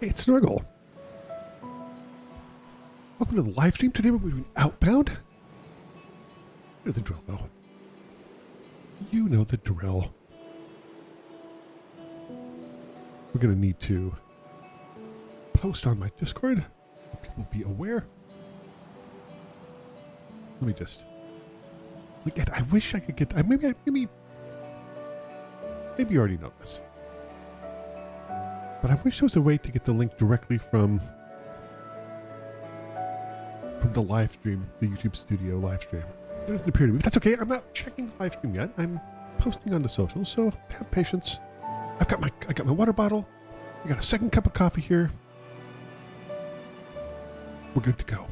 Hey, it's Snuggle. Welcome to the live stream. Today we're doing Outbound. You know the drill, though. You know the drill. We're going to need to post on my Discord so people be aware. Let me just look at. I wish I could get. Maybe you already know this, but I wish there was a way to get the link directly from the live stream, the YouTube studio live stream. It doesn't appear to me. But that's okay. I'm not checking the live stream yet. I'm posting on the socials, so have patience. I got my water bottle. I got a second cup of coffee here. We're good to go.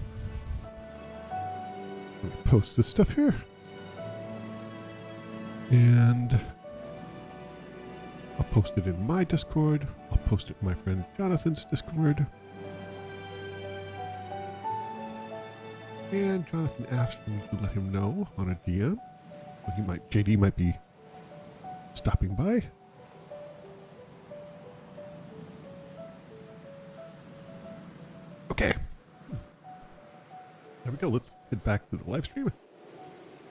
I'm gonna post this stuff here, and I'll post it in my Discord. I'll post it in my friend Jonathan's Discord. And Jonathan asked me to let him know on a DM. Well, JD might be stopping by. Okay. There we go. Let's head back to the live stream.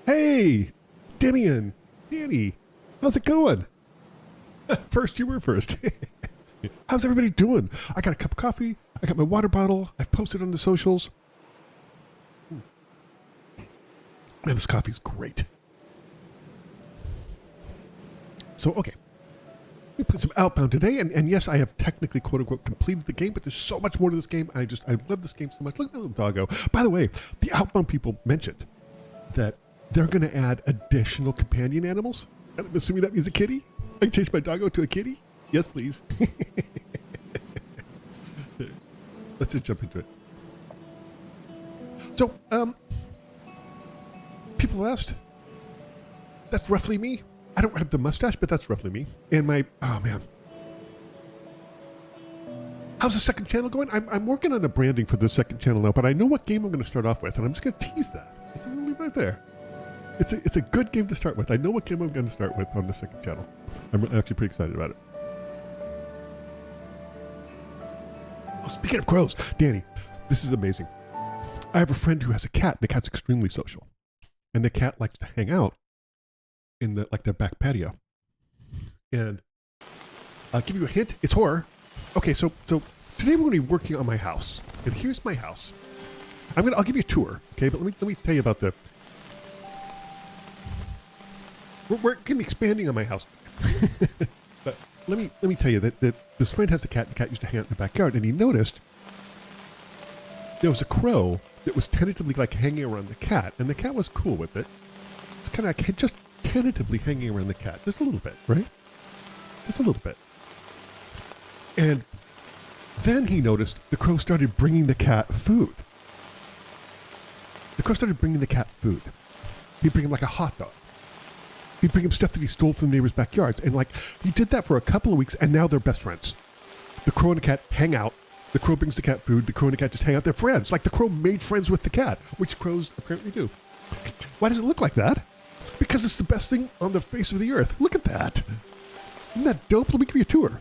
Hey, Danny, how's it going? First, you were first. How's everybody doing? I got a cup of coffee. I got my water bottle. I've posted on the socials. Man, this coffee's great. So, okay. We put some Outbound today, and yes, I have technically, quote-unquote, completed the game, but there's so much more to this game. I love this game so much. Look at my little doggo. By the way, the Outbound people mentioned that they're going to add additional companion animals. And I'm assuming that means a kitty. I can change my doggo to a kitty? Yes, please. Let's just jump into it. So, people asked, that's roughly me. I don't have the mustache, but that's roughly me. And my, oh man. How's the second channel going? I'm working on the branding for the second channel now, but I know what game I'm going to start off with, and I'm just going to tease that. So I'm going to leave it right there. It's a good game to start with. I know what game I'm going to start with on the second channel. I'm actually pretty excited about it. Oh, speaking of crows, Danny, this is amazing. I have a friend who has a cat. The cat's extremely social. And the cat likes to hang out in their back patio. And I'll give you a hint. It's horror. Okay, so today we're going to be working on my house. And here's my house. I'll give you a tour, okay? But let me tell you about the. We're going to be expanding on my house. But let me tell you that this friend has a cat. The cat used to hang out in the backyard, and he noticed there was a crow that was tentatively hanging around the cat, and the cat was cool with it. It's kind of like just tentatively hanging around the cat, just a little bit, right? Just a little bit. And then he noticed the crow started bringing the cat food. The crow started bringing the cat food. He'd bring him a hot dog. He'd bring him stuff that he stole from the neighbors' backyards, and he did that for a couple of weeks, and now they're best friends. The crow and the cat hang out. The crow brings the cat food. The crow and the cat just hang out. They're friends. The crow made friends with the cat, which crows apparently do. Why does it look like that? Because it's the best thing on the face of the earth. Look at that. Isn't that dope? Let me give you a tour.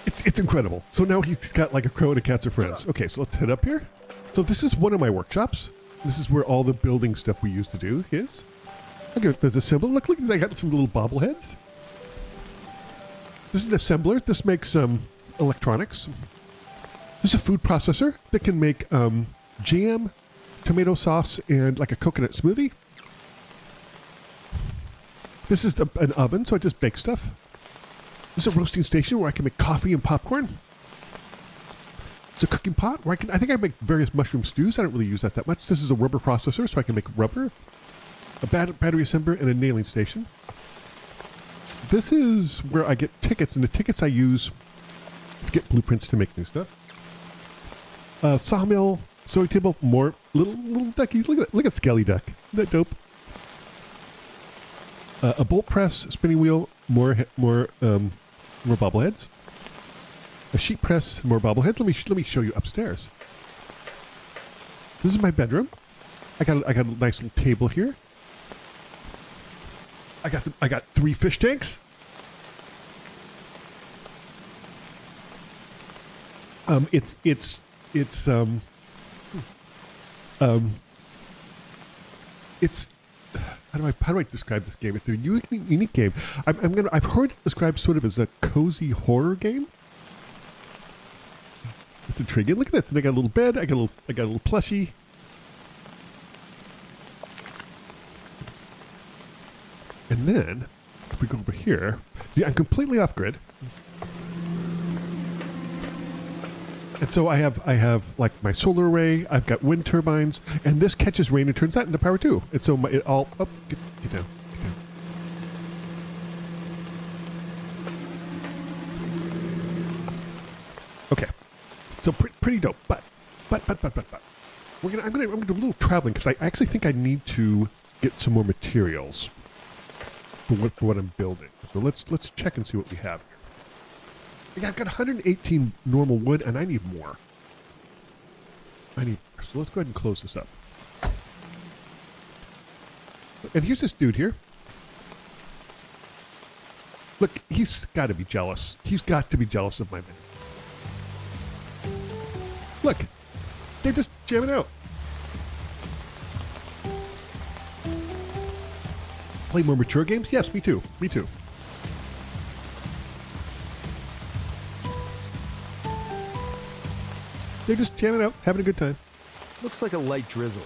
It's incredible. So now he's got a crow and a cat's are friends. Okay, so let's head up here. So this is one of my workshops. This is where all the building stuff we used to do is. Look, there's a symbol. Look, I got some little bobbleheads. This is an assembler. This makes electronics. This is a food processor that can make jam, tomato sauce, and a coconut smoothie. This is an oven, so I just bake stuff. This is a roasting station where I can make coffee and popcorn. It's a cooking pot where I think I make various mushroom stews. I don't really use that much. This is a rubber processor, so I can make rubber, a battery assembler, and a nailing station. This is where I get tickets, and the tickets I use to get blueprints to make new stuff. Sawmill, sewing table, more little duckies. Look at Skelly Duck. Isn't that dope? A bolt press, spinning wheel, more bobbleheads. A sheet press, more bobbleheads. Let me show you upstairs. This is my bedroom. I got a nice little table here. I got 3 fish tanks. It's how do I describe this game? It's a unique game. I've heard it described sort of as a cozy horror game. It's intriguing. Look at this. And I got a little bed. I got a little plushie. And then if we go over here, see, I'm completely off grid. And so I have like my solar array, I've got wind turbines, and this catches rain and turns that into power too. And so get down. Okay, so pretty dope. But I'm gonna do a little traveling because I actually think I need to get some more materials for what I'm building. So let's check and see what we have here. Yeah, I've got 118 normal wood, and I need more. So let's go ahead and close this up. And here's this dude here. Look, he's got to be jealous. He's got to be jealous of my man. Look, they're just jamming out. Play more mature games? Yes, me too. Me too. They're just jamming out, having a good time. Looks like a light drizzle.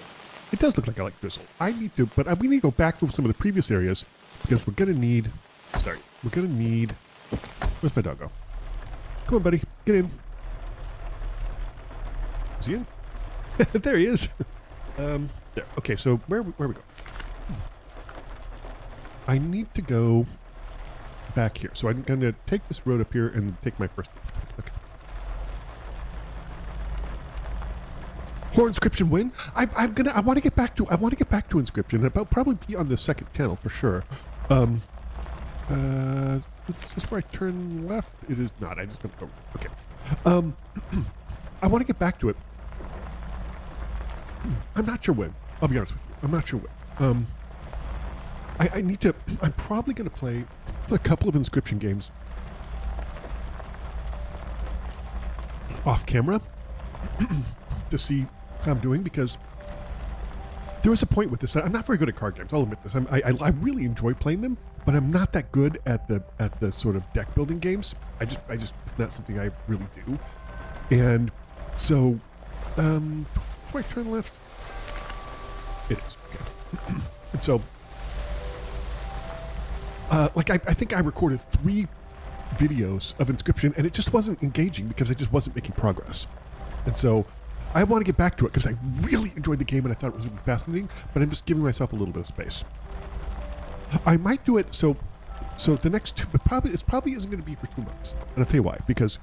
It does look like a light drizzle. We need to go back to some of the previous areas because we're going to need, where's my doggo? Come on, buddy, get in. Is he in? There he is. There. Okay, so where we go? I need to go back here. So I'm going to take this road up here and take my first left. Okay. Horror Inscription win. I want to get back to Inscription. And I'll probably be on the second channel for sure. Is this where I turn left? It is not. I just don't go. Okay. I want to get back to it. I'm not sure when. I'll be honest with you. I'm not sure when. I need to. I'm probably going to play a couple of Inscription games off camera to see how I'm doing, because there was a point with this. I'm not very good at card games. I'll admit this. I really enjoy playing them, but I'm not that good at the sort of deck building games. I just it's not something I really do. And so, do I turn left? It is. Okay. And so, I think I recorded 3 videos of Inscription, and it just wasn't engaging because I just wasn't making progress. And so I want to get back to it because I really enjoyed the game and I thought it was really fascinating, but I'm just giving myself a little bit of space. I might do it so the next 2, but it probably isn't going to be for 2 months. And I'll tell you why. Because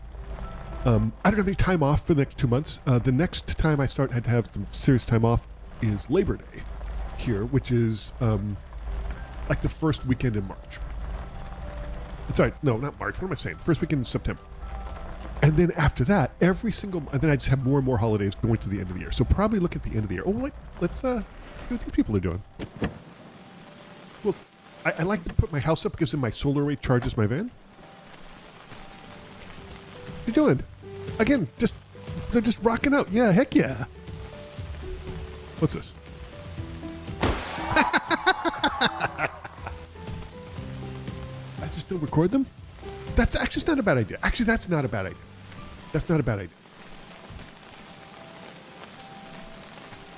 I don't have any time off for the next 2 months. The next time I had to have some serious time off is Labor Day here, which is like the first weekend in March. Sorry, no, not March. What am I saying? The first weekend in September. And then after that, and then I just have more and more holidays going to the end of the year. So probably look at the end of the year. Oh, let's see what these people are doing. Well, I like to put my house up because then my solar array charges my van. What are you doing? Again, they're just rocking out. Yeah, heck yeah. What's this? I just don't record them? That's actually not a bad idea. Actually, that's not a bad idea. That's not a bad idea.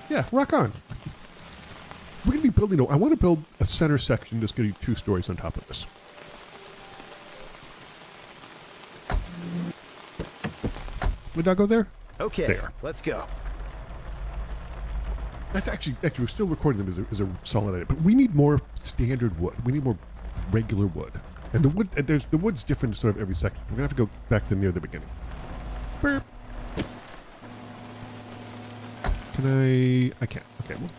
Yeah, rock on. We're going to be building, I want to build a center section that's going to be 2 stories on top of this. My doggo there? Okay, there. Let's go. That's actually we're still recording them as a solid idea, but we need more standard wood. We need more regular wood. And the wood's different in sort of every section. We're going to have to go back to near the beginning. Burp. Can I can't. Okay, well,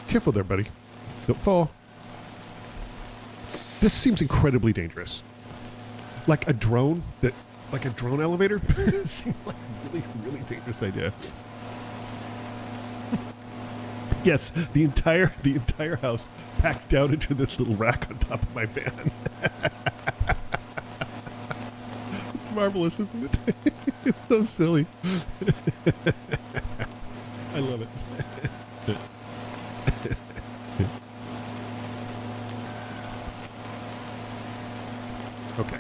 careful there, buddy. Don't fall. This seems incredibly dangerous. Like a drone elevator seems like a really, really dangerous idea. Yes, the entire house packs down into this little rack on top of my van. It's marvelous, isn't it? It's so silly. I love it. Okay.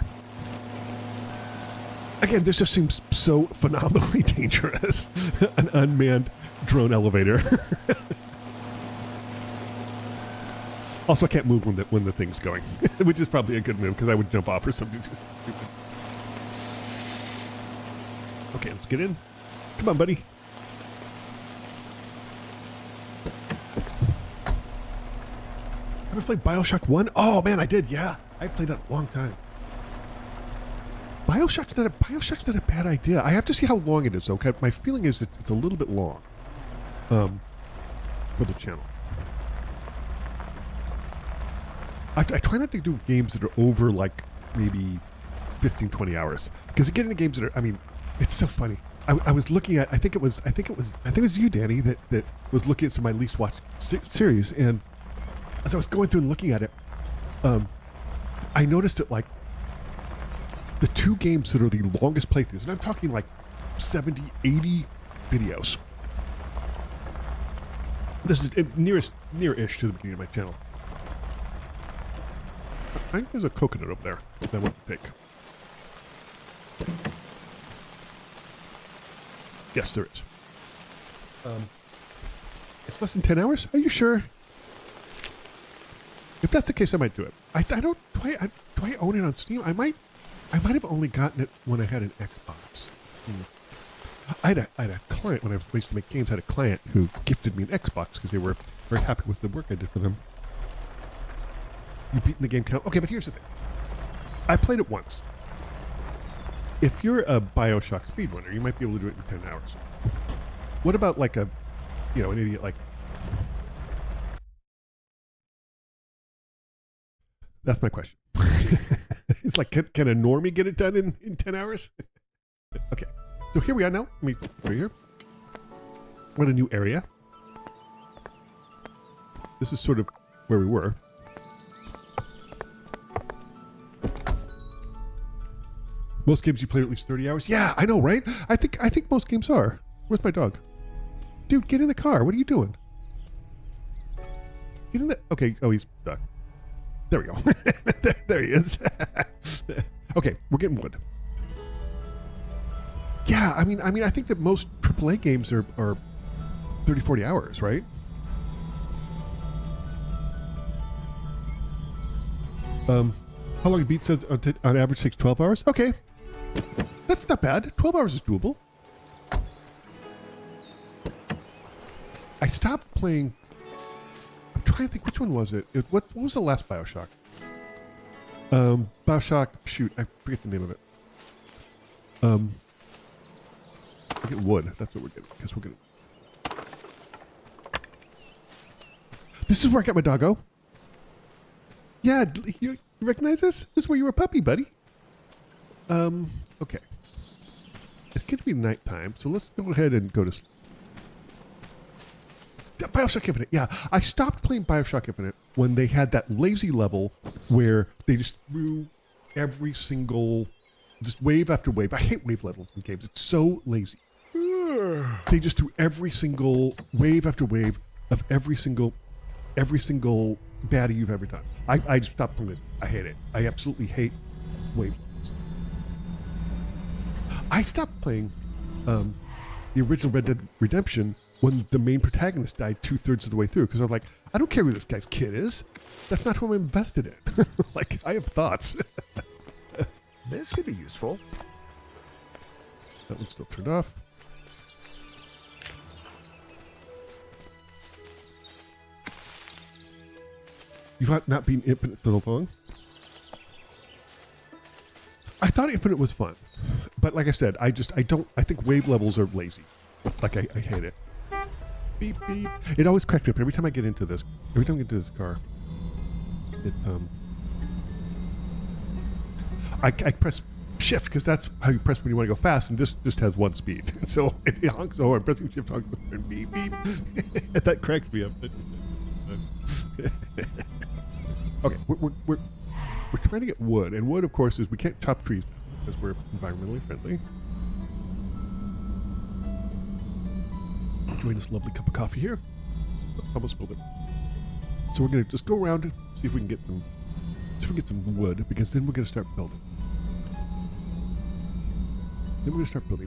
Again, this just seems so phenomenally dangerous. An unmanned drone elevator. Also, I can't move when the thing's going, which is probably a good move because I would jump off or something too stupid. Okay, let's get in. Come on, buddy. Ever played BioShock 1? Oh, man, I did, yeah. I played that a long time. BioShock's not a bad idea. I have to see how long it is, though. My feeling is it's a little bit long for the channel. I try not to do games that are over, like, maybe 15, 20 hours. Because getting the games that are, I mean, it's so funny. I was looking at, I think it was you, Danny, that was looking at some of my least watched series, and as I was going through and looking at it, I noticed that, like, the two games that are the longest playthroughs, and I'm talking like 70, 80 videos. This is near-ish to the beginning of my channel. I think there's a coconut over there that I want to take. Yes, there is. It's less than 10 hours? Are you sure? If that's the case, I might do it. Do I own it on Steam? I might have only gotten it when I had an Xbox. I had a client, when I used to make games, I had a client who gifted me an Xbox because they were very happy with the work I did for them. You beaten the game count? Okay, but here's the thing. I played it once. If you're a BioShock speedrunner, you might be able to do it in 10 hours. What about like an idiot like... That's my question. It's like, can a normie get it done in 10 hours? Okay, so here we are now. Let me right here. We're in a new area. This is sort of where we were. Most games you play at least 30 hours? Yeah, I know, right? I think most games are. Where's my dog? Dude, get in the car. What are you doing? Get in the... Okay, oh, he's stuck. There we go. there he is. Okay, we're getting wood. Yeah, I mean, I think that most AAA games are 30, 40 hours, right? How long a beat says on average takes 12 hours? Okay. That's not bad. 12 hours is doable. I stopped playing... I'm trying to think, which one was it? What was the last BioShock? BioShock... Shoot, I forget the name of it. We're getting wood. That's what we're getting. Guess we're getting... This is where I got my doggo. Yeah, you recognize this? This is where you were a puppy, buddy. Okay. It's going to be nighttime, so let's go ahead and go to... BioShock Infinite, yeah. I stopped playing BioShock Infinite when they had that lazy level where they just threw every single... just wave after wave. I hate wave levels in games. It's so lazy. They just threw every single wave after wave of every single baddie you've ever done. I just stopped playing it. I hate it. I absolutely hate wave levels. I stopped playing the original Red Dead Redemption when the main protagonist died 2/3 of the way through, because I'm like, I don't care who this guy's kid is. That's not who I'm invested in. Like, I have thoughts. This could be useful. That one's still turned off. You've not been Infinite so long? I thought Infinite was fun. But like I said, I think wave levels are lazy. Like, I hate it. Beep, beep. It always cracks me up every time I get into this car. It, I press shift because that's how you press when you want to go fast, and this just has one speed. And so it honks the horn, pressing shift honks the horn, beep, beep. That cracks me up. Okay, we're trying to get wood, and wood, of course, is we can't chop trees because we're environmentally friendly. enjoying this lovely cup of coffee here. Oops, almost spilled it. So we're gonna just go around and see if we can get some wood, because then we're gonna start building.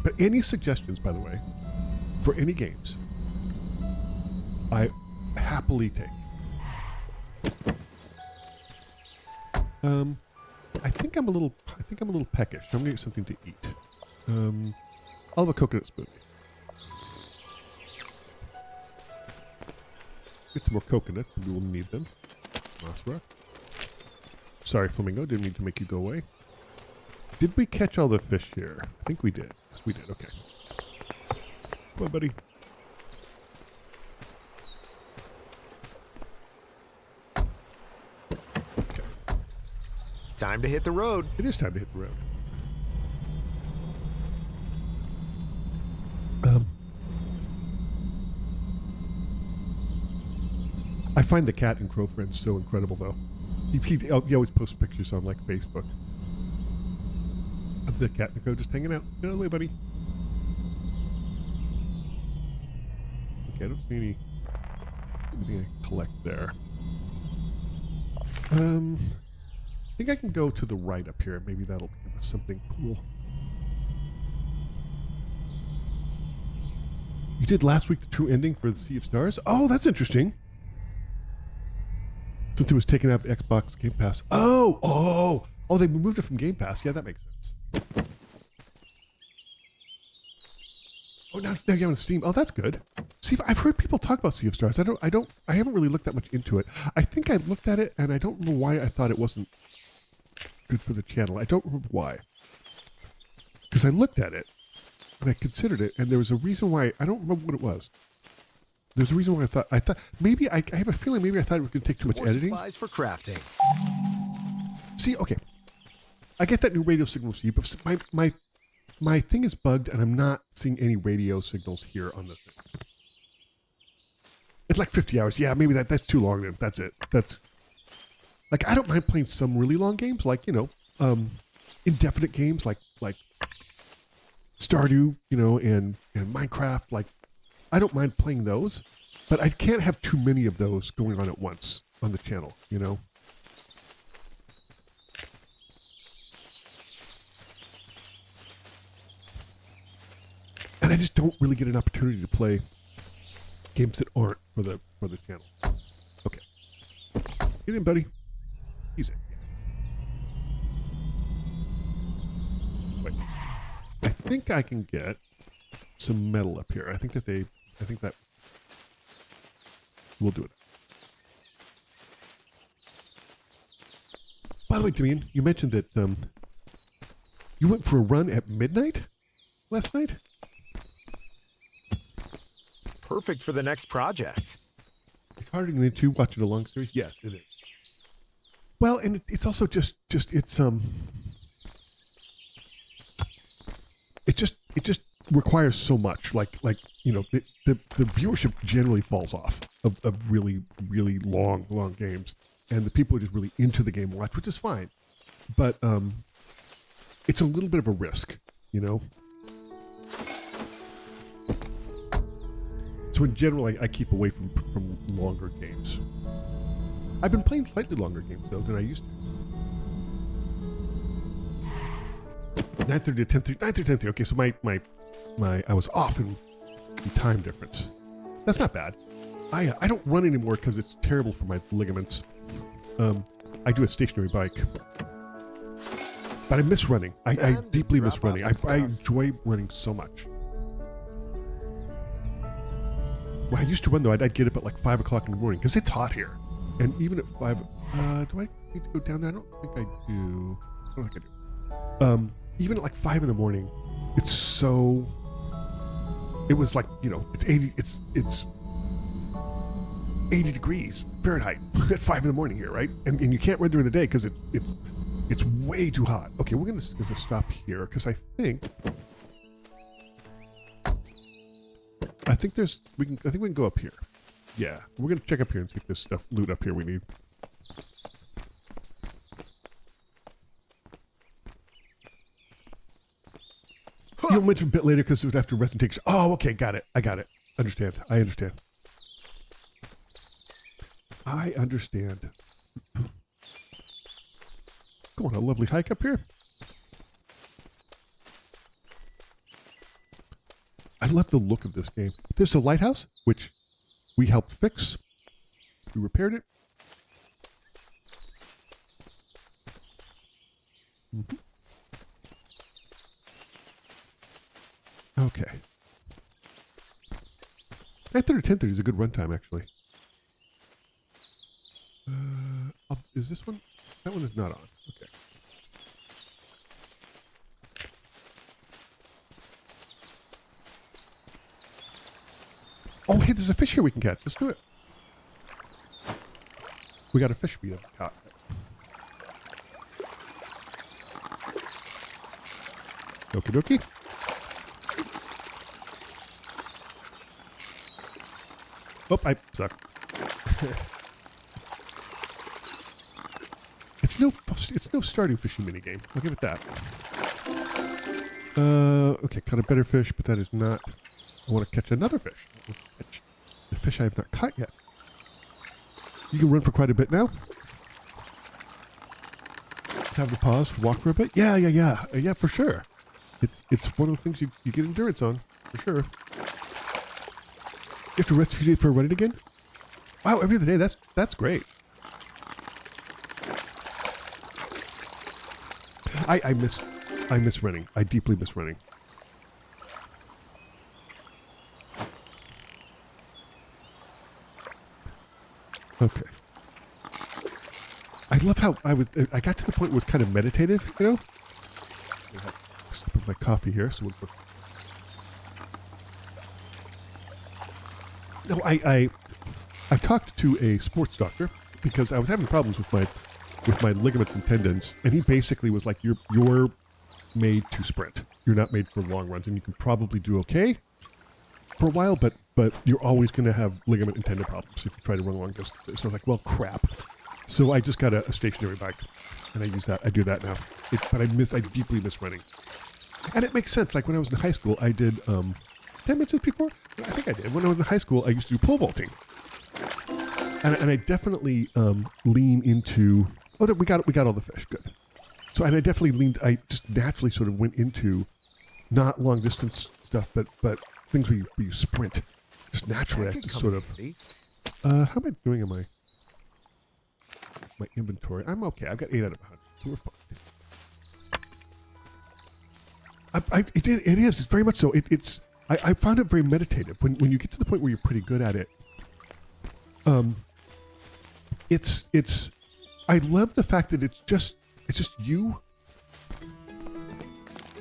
But any suggestions, by the way, for any games, I happily take. I think I'm a little peckish. I'm gonna get something to eat. I'll have a coconut smoothie. Get some more coconuts. We will need them. Moss rock. Sorry, Flamingo. Didn't mean to make you go away. Did we catch all the fish here? I think we did. Yes, we did. Okay. Come on, buddy. Okay. Time to hit the road. It is time to hit the road. I find the cat and crow friends so incredible, though. He always posts pictures on, like, Facebook of the cat and the crow just hanging out. Get out of the way, buddy. Okay, I don't see anything I can collect there. I think I can go to the right up here. Maybe that'll give us something cool. You did last week the true ending for the Sea of Stars? Oh, that's interesting. Since it was taken out of Xbox Game Pass. Oh, they removed it from Game Pass. Yeah, that makes sense. Oh, now you're on Steam. Oh, that's good. See, I've heard people talk about Sea of Stars. I haven't really looked that much into it. I think I looked at it, and I don't know why I thought it wasn't good for the channel. I don't remember why. Because I looked at it, and I considered it, and there was a reason why. I don't remember what it was. There's a reason why I thought maybe I have a feeling maybe I thought it was going to take too much editing. Supplies for crafting. See, okay, I get that new radio signal see, but my thing is bugged, and I'm not seeing any radio signals here on the thing. It's like 50 hours. Yeah, maybe that's too long. Then that's it. That's like I don't mind playing some really long games, like indefinite games, like Stardew, and Minecraft, like. I don't mind playing those, but I can't have too many of those going on at once on the channel, And I just don't really get an opportunity to play games that aren't for the channel. Okay. Get in, buddy. Easy. Wait. I think I can get some metal up here. I think that we'll do it. By the way, Damien, you mentioned that you went for a run at midnight last night? Perfect for the next project. It's harder than to watching a long series. Yes, it is. Well, and it's also just it just requires so much. Like the viewership generally falls off of really, really long games, and the people are just really into the game watch, which is fine, but it's a little bit of a risk, So in general, I keep away from longer games. I've been playing slightly longer games though than I used to. 9:30 to 10:30. 9:30 to 10:30. Okay, so my I was off in the time difference. That's not bad. I don't run anymore because it's terrible for my ligaments. I do a stationary bike, but I miss running. I deeply miss running. I enjoy running so much. When I used to run though, I'd get up at like 5 o'clock in the morning because it's hot here, and even at 5. Do I need to go down there? I don't think I do. I don't think I do. Even at like 5 in the morning, it's so. It was like it's 80. It's 80 degrees Fahrenheit at 5 in the morning here, right? And you can't run during the day because it's way too hot. Okay, we're gonna stop here because I think we can go up here. Yeah, we're gonna check up here and see if there's stuff loot up here we need. You'll mention a bit later because it was after rest and takes. Oh, okay, got it. I got it. understand. I understand. I understand. Go on a lovely hike up here. I love the look of this game. There's a lighthouse, which we helped fix. We repaired it. Mm-hmm. Okay. 9:30 to 10:30 is a good runtime, actually. Is this one? That one is not on. Okay. Oh, hey, there's a fish here we can catch. Let's do it. We got a fish we have caught. Okie dokie. Oh, I suck. It's no starting fishing minigame. I'll give it that. Okay, caught a better fish, but that is not. I want to catch another fish. Catch the fish I have not caught yet. You can run for quite a bit now. Have to pause, walk for a bit. Yeah, for sure. It's one of the things you get endurance on, for sure. You have to rest a few days before running again? Wow, every other day, that's great. I miss running. I deeply miss running. Okay. I love how I got to the point where it was kind of meditative, you know? Sip of my coffee here, so we'll No, I talked to a sports doctor because I was having problems with my ligaments and tendons, and he basically was like, "You're made to sprint. You're not made for long runs, and you can probably do okay for a while, but you're always going to have ligament and tendon problems if you try to run long distances." So I was like, "Well, crap." So I just got a stationary bike, and I use that. I do that now. But I deeply miss running, and it makes sense. Like when I was in high school, I did. Did I mention this before? I think I did. When I was in high school, I used to do pole vaulting. And I definitely lean into... Oh, we got all the fish. Good. So, and I definitely just naturally sort of went into not long distance stuff, but things where you sprint. Just naturally, I just sort of... how am I doing in my inventory? I'm okay. I've got 8 out of 100, so we're fine. It is. It's very much so. I found it very meditative. When you get to the point where you're pretty good at it, I love the fact that it's just you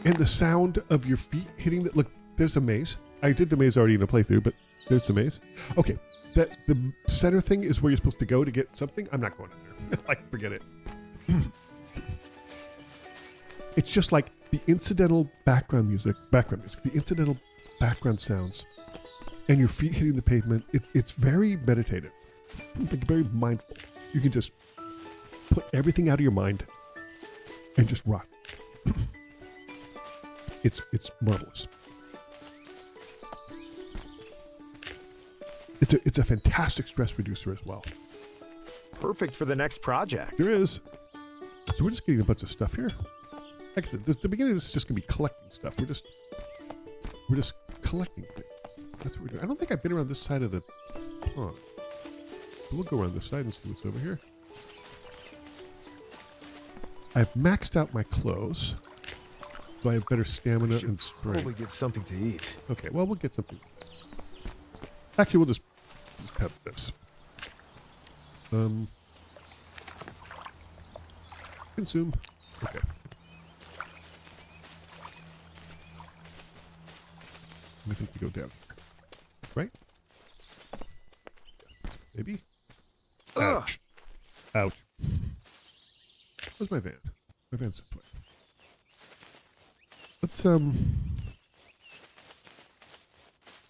and the sound of your feet hitting the, look, there's a maze. I did the maze already in a playthrough, but there's the maze. Okay, the center thing is where you're supposed to go to get something. I'm not going in there. Like, forget it. It's just like the incidental background music, the incidental background sounds, and your feet hitting the pavement. It's very meditative, like very mindful. You can just put everything out of your mind and just rock. It's marvelous. It's a fantastic stress reducer as well. Perfect for the next project. There is. So we're just getting a bunch of stuff here. Like I said, the beginning of this is just gonna be collecting stuff. We're just collecting things. That's what we're doing. I don't think I've been around this side of the pond. So we'll go around this side and see what's over here. I've maxed out my clothes, so I have better stamina and strength. Probably get something to eat. Okay, well, we'll get something. Actually, we'll just pep this. Consume. Okay. I think we go down here. Right? Yes. Maybe? Ouch. Ouch. Where's my van? My van's this way. Let's,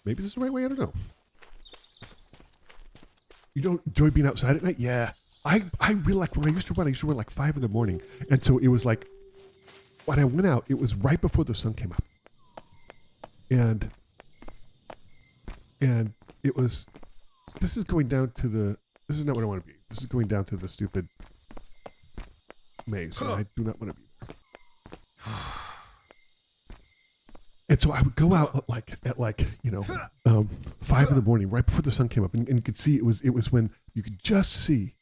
maybe this is the right way? I don't know. You don't enjoy being outside at night? Yeah. I really like, when I used to run like 5 in the morning. And so it was like, when I went out, it was right before the sun came up. And And it was, this is going down to the, this is not what I want to be. This is going down to the stupid maze, and I do not want to be there. And so I would go out at 5 in the morning, right before the sun came up, and you could see it was when you could just see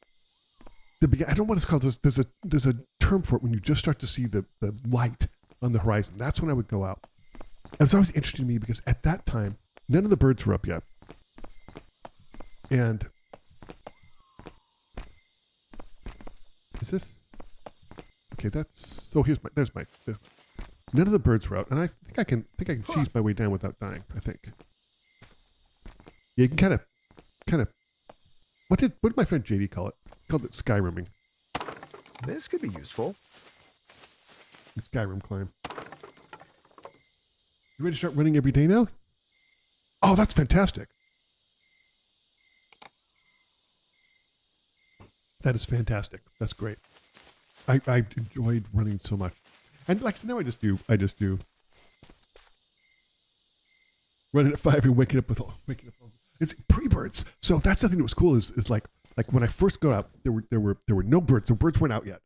the beginning. I don't know what it's called. There's a term for it when you just start to see the light on the horizon. That's when I would go out. And it's always interesting to me because at that time, none of the birds were up yet. And is this okay? There's my. None of the birds were out, and I think I can cheese my way down without dying. I think. Yeah, you can kind of. What did my friend JD call it? He called it Skyrimming. This could be useful. The Skyrim climb. You ready to start running every day now? Oh, that's fantastic. That is fantastic. That's great. I enjoyed running so much. And like now I just do running at 5 and waking up. It's pre-birds. So that's the thing that was cool is like when I first got out, there were no birds. The birds weren't out yet.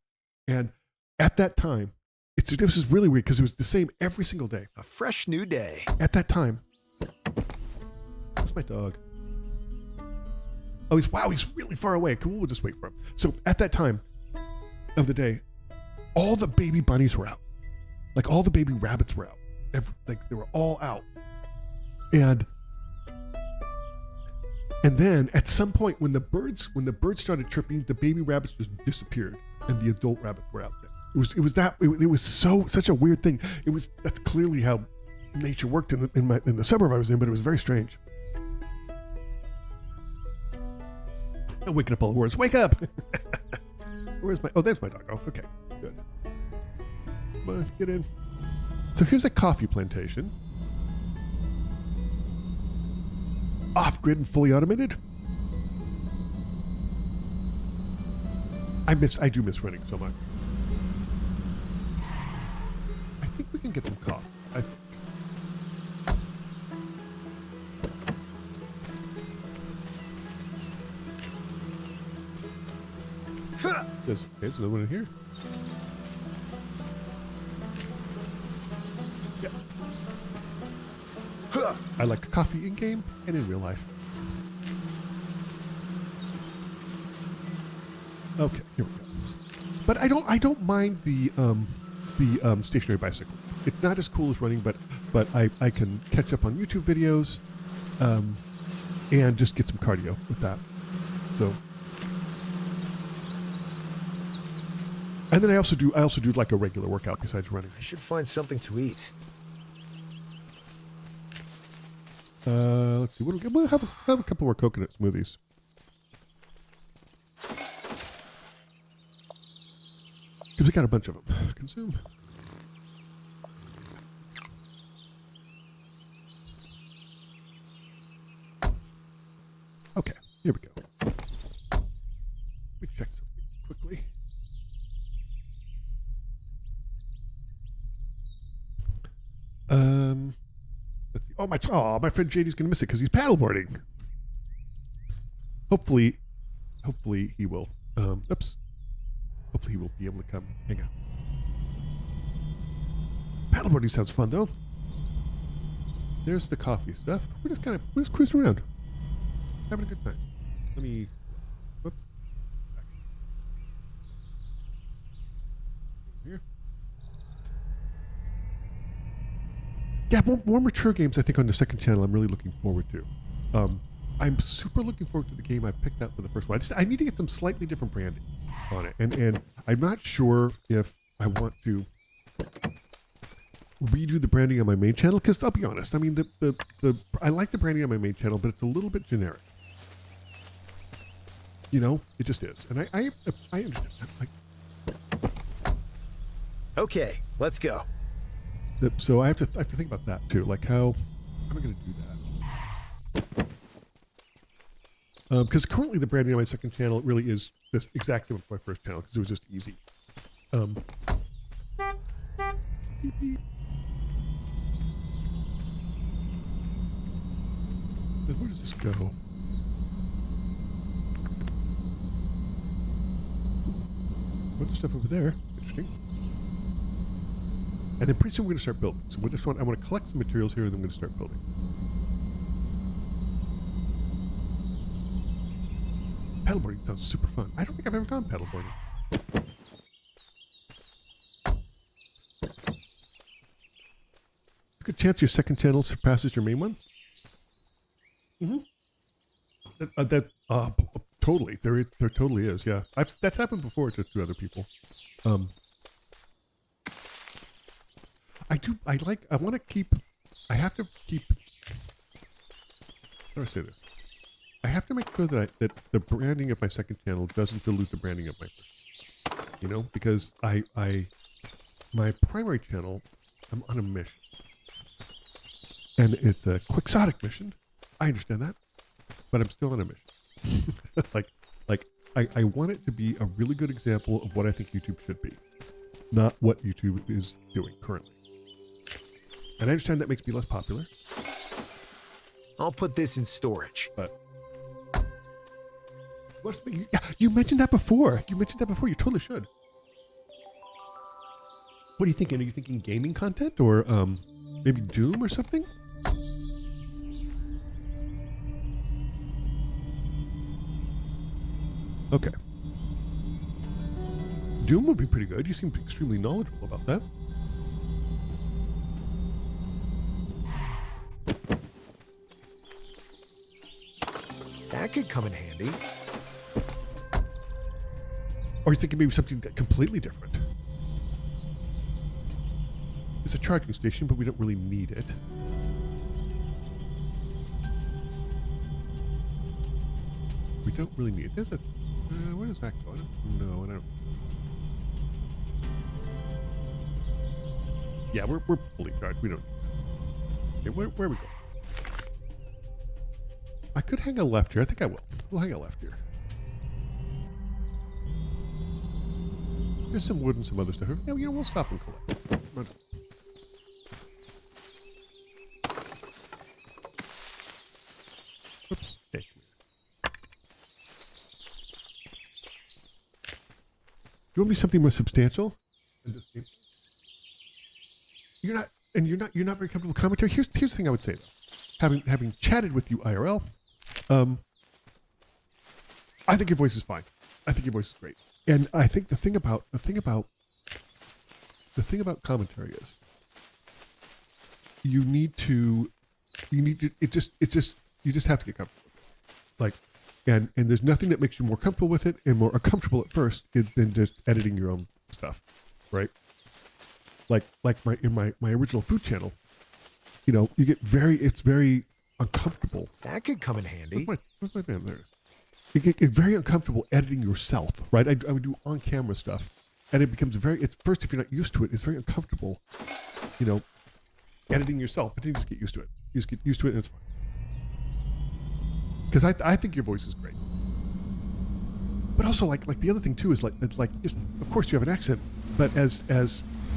And at that time, this is really weird because it was the same every single day. A fresh new day. At that time, that's my dog. Oh, he's really far away. Cool, we'll just wait for him. So at that time of the day, all the baby bunnies were out. Like all the baby rabbits were out. They were all out. And then at some point when the birds started chirping, the baby rabbits just disappeared and the adult rabbits were out there. It was such a weird thing. That's clearly how nature worked in the suburb I was in, but it was very strange. I'm waking up all the words. Wake up! There's my dog. Oh, okay, good. Come on, get in. So here's a coffee plantation. Off-grid and fully automated. I do miss running so much. I think we can get some coffee. There's another one in here. Yeah. I like coffee in game and in real life. Okay, here we go. But I don't mind the stationary bicycle. It's not as cool as running, but I can catch up on YouTube videos, and just get some cardio with that. So. And then I also do like a regular workout besides running. I should find something to eat. Let's see. We'll have a couple more coconut smoothies. Because we got a bunch of them. Consume. Okay, here we go. Let me check something quickly. Let's see. My friend JD's gonna miss it because he's paddleboarding. Hopefully he will. Hopefully he will be able to come hang out. Paddleboarding sounds fun though. There's the coffee stuff. We're just cruising around, having a good time. Let me. Whoops. Back. Here. Yeah, more mature games, I think, on the second channel I'm really looking forward to. I'm super looking forward to the game I picked out for the first one. I need to get some slightly different branding on it. And I'm not sure if I want to redo the branding on my main channel, because I'll be honest, I mean, I like the branding on my main channel, but it's a little bit generic. You know, it just is. And I understand that. Okay, let's go. So I have to think about that too. Like how am I going to do that? Because currently the branding on my second channel really is this exactly like my first channel because it was just easy. Beep, beep. where does this go? Bunch of stuff over there. Interesting. And then pretty soon we're going to start building. So I want to collect some materials here, and then I'm going to start building. Paddleboarding sounds super fun. I don't think I've ever gone paddleboarding. Good chance your second channel surpasses your main one. That's totally. There totally is. Yeah, that's happened before to other people. I want to keep. I have to keep. How do I say this? I have to make sure that the branding of my second channel doesn't dilute the branding of my first. You know, because my primary channel, I'm on a mission. And it's a quixotic mission. I understand that. But I'm still on a mission. I want it to be a really good example of what I think YouTube should be. Not what YouTube is doing currently. And I understand that makes me less popular. I'll put this in storage. But you mentioned that before. You totally should. What are you thinking? Are you thinking gaming content or maybe Doom or something? Okay. Doom would be pretty good. You seem extremely knowledgeable about that. That could come in handy. Or you thinking maybe something completely different? It's a charging station, but we don't really need it. We don't really need it. There's a... where does that go? No, I don't... Yeah, we're fully charged. We don't... Okay, where we go? I could hang a left here. I think I will. We'll hang a left here. There's some wood and some other stuff. Yeah, you know, we'll stop and collect. Oops. Okay. You want me something more substantial? You're not very comfortable with commentary. Here's the thing I would say though. Having chatted with you IRL, I think your voice is fine. I think your voice is great. And I think the thing about commentary is you just have to get comfortable with it. And there's nothing that makes you more comfortable with it and more uncomfortable at first than just editing your own stuff, right? Like in my original food channel, you know, it's very uncomfortable. That could come in handy. Where's my man? There it is. You get very uncomfortable editing yourself, right? I would do on-camera stuff, and it becomes first, if you're not used to it, it's very uncomfortable, you know, editing yourself, but then you just get used to it. You just get used to it, and it's fine. Because I think your voice is great. But also, like the other thing, too, is of course you have an accent, but as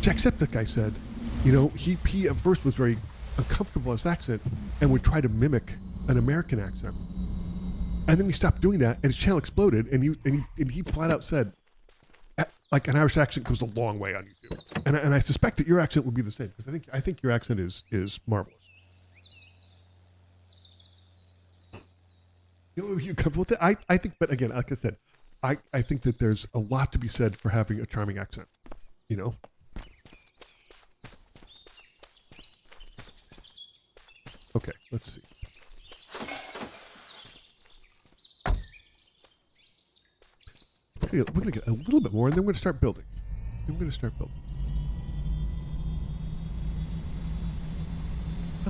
Jacksepticeye said, you know, he at first was very uncomfortable with his accent and would try to mimic an American accent. And then he stopped doing that, and his channel exploded. And he flat out said, like, an Irish accent goes a long way on YouTube. And I suspect that your accent would be the same, because I think your accent is marvelous. You know, are you comfortable with it? I think, but again, like I said, I think that there's a lot to be said for having a charming accent. You know. Okay, let's see. We're going to get a little bit more, and then we're going to start building. And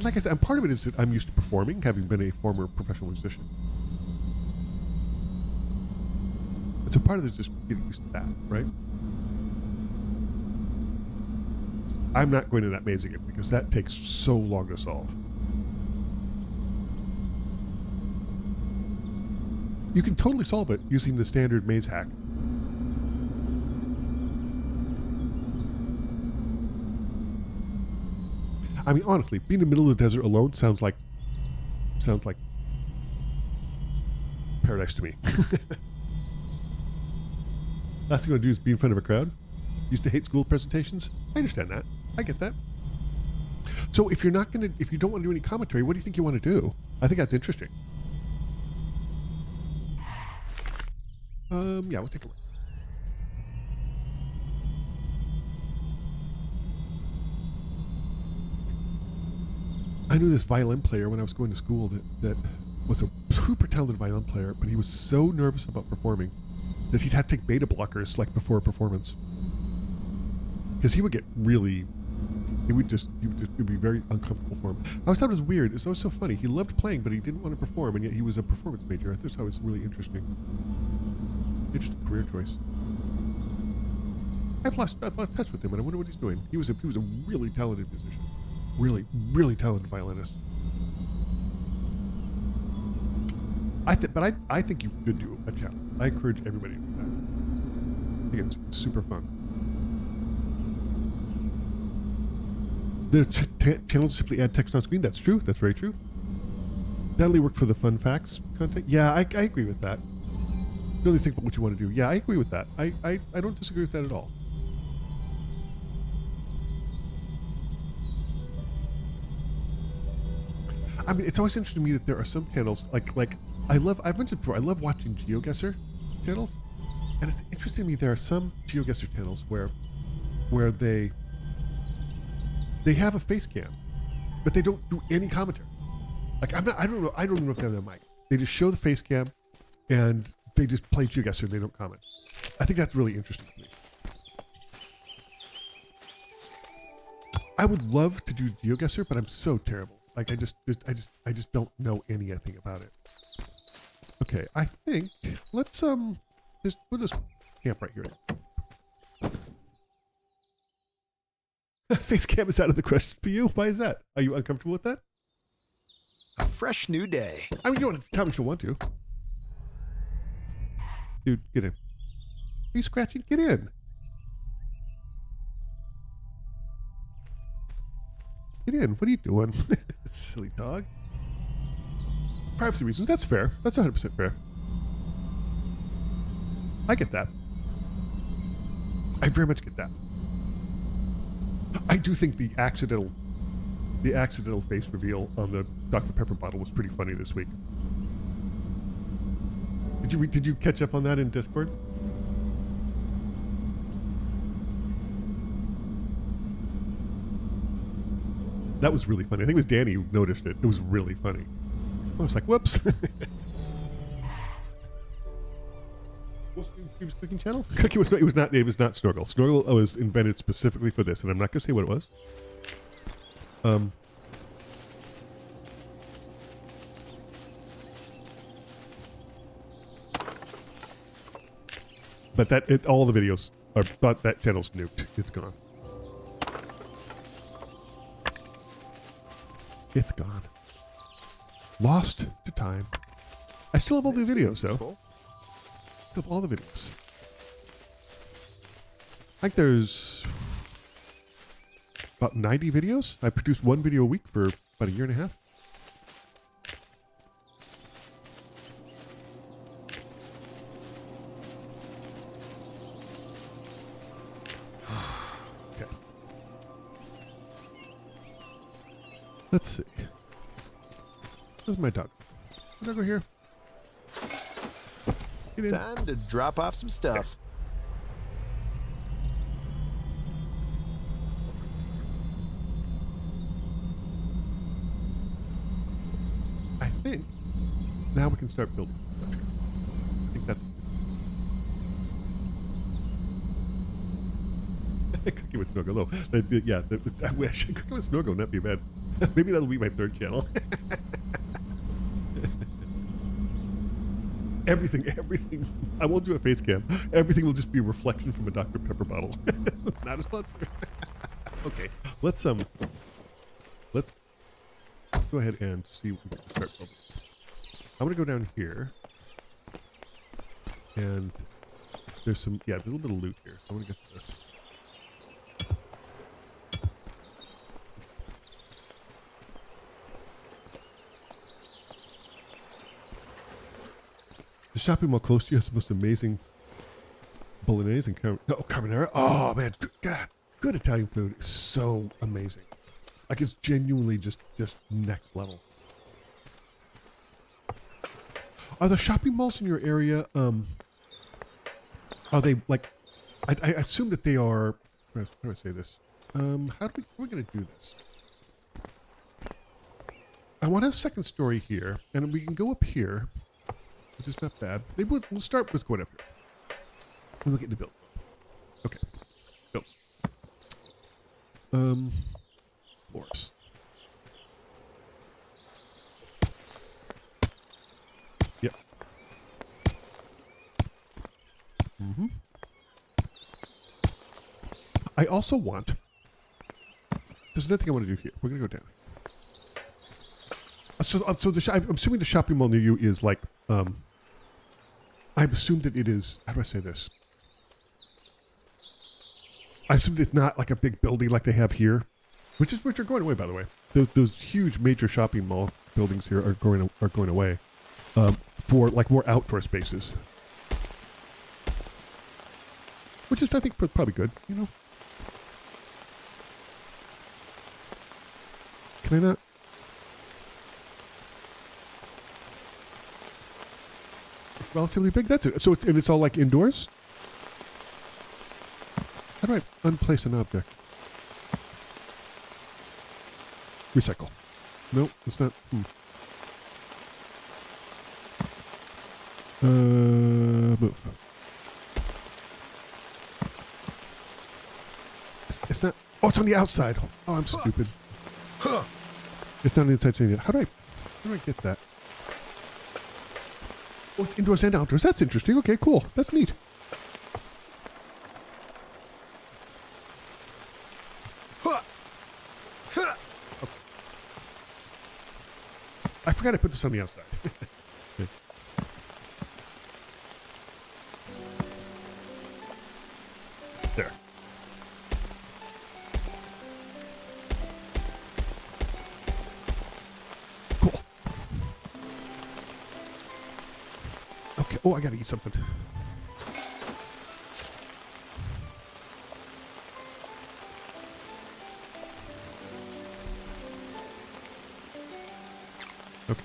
like I said, and part of it is that I'm used to performing, having been a former professional musician. And so part of it is just getting used to that, right? I'm not going to that maze again, because that takes so long to solve. You can totally solve it using the standard maze hack. I mean, honestly, being in the middle of the desert alone sounds like paradise to me. Last thing I want to do is be in front of a crowd. Used to hate school presentations. I understand that. I get that. So if you're not gonna, if you don't want to do any commentary, what do you think you want to do? I think that's interesting. Yeah, we'll take a look. I knew this violin player when I was going to school that was a super talented violin player, but he was so nervous about performing that he'd have to take beta blockers like before a performance. Because he would get really, it would be very uncomfortable for him. I always thought it was weird. It was so funny. He loved playing, but he didn't want to perform, and yet he was a performance major. I thought it was really interesting. Interesting career choice. I've lost touch with him, and I wonder what he's doing. He was a really talented musician. Really talented violinist. I think you should do a channel. I encourage everybody to do that. I think it's super fun. Their channels simply add text on screen. That's true. That's very true. That only work for the fun facts content. Yeah, I agree with that. Really think about what you want to do. Yeah, I agree with that. I don't disagree with that at all. I mean, it's always interesting to me that there are some channels like I've mentioned before, I love watching GeoGuessr channels, and it's interesting to me there are some GeoGuessr channels where they have a face cam, but they don't do any commentary. Like I don't even know if they have that mic. They just show the face cam, and they just play GeoGuessr and they don't comment. I think that's really interesting to me. I would love to do GeoGuessr, but I'm so terrible. Like I just don't know anything about it. Okay, I think let's we'll just camp right here. Face cam is out of the question for you. Why is that? Are you uncomfortable with that? A fresh new day. I mean, you don't have to tell me if you want to. Dude, get in. Are you scratching? Get in. Get in. What are you doing? Silly dog. Privacy reasons. That's fair. That's 100% fair. I get that. I very much get that. I do think the accidental face reveal on the Dr. Pepper bottle was pretty funny this week. Did you catch up on that in Discord? That was really funny. I think it was Danny who noticed it. It was really funny. I was like, whoops. What's the previous cooking channel? Cooking was it was not Snorgle. Snorgle was invented specifically for this, and I'm not gonna say what it was. But all the videos are, but that channel's nuked. It's gone. It's gone. Lost to time. I still have all the videos though. Still have all the videos. I think there's about 90 videos. I produce one video a week for about a year and a half. Okay. Let's see. Where's my dog? My dog over here. Get in. Time to drop off some stuff. I think now we can start building. I think that's Cooking with Snorgle. No, yeah, I wish Cooking with Snorgle would not be bad. Maybe that'll be my third channel. Everything. I won't do a face cam. Everything will just be a reflection from a Dr. Pepper bottle. Not a sponsor. Okay, let's go ahead and see if we can start building. I'm gonna go down here, and there's a little bit of loot here. So I'm gonna get this. shopping mall close to you has the most amazing bolognese and carbonara. Oh man, God, good Italian food is so amazing. Like it's genuinely just next level. Are the shopping malls in your area? Are they like? I assume that they are. How do I say this? How are we gonna do this? I want a second story here, and we can go up here, which is not bad. Maybe we'll start with going up here. And we'll get into build. Okay. Build. Floors. Yep. Mm-hmm. I also want... There's another thing I want to do here. We're going to go down. So I'm assuming the shopping mall near you is like... I assume that it is... How do I say this? I assume it's not like a big building like they have here. Which are going away, by the way. Those huge major shopping mall buildings here are going away. For like more outdoor spaces. Which is, I think, probably good, you know? Can I not? Relatively big. That's it. So it's all like indoors. How do I unplace an object? Recycle. No, it's not. Move. It's not. Oh, it's on the outside. Oh, I'm stupid. It's not on the inside. How do I get that? Oh, it's indoors and outdoors. That's interesting. Okay, cool. That's neat. Okay. I forgot I put this on the outside. Okay. There. Cool. Okay. Oh, I gotta eat something. Okay.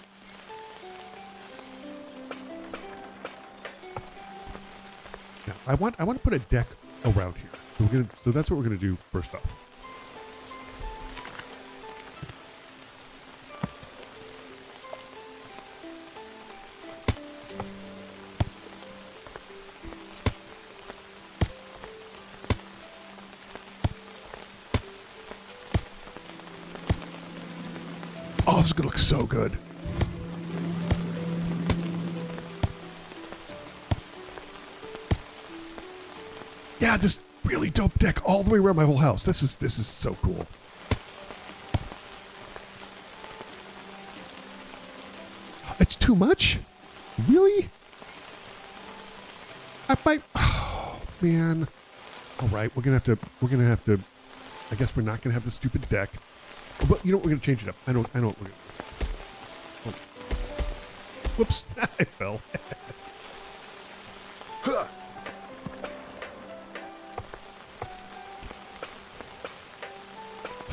Now, I want to put a deck around here. So that's what we're gonna do first off. Oh, this is gonna look so good. Yeah, this really dope deck all the way around my whole house. This is so cool. It's too much? Really? I might. Oh man. All right, we're gonna have to. I guess we're not gonna have the stupid deck. But you know what? We're gonna change it up. I know what we're gonna do. Oh. Whoops! I fell.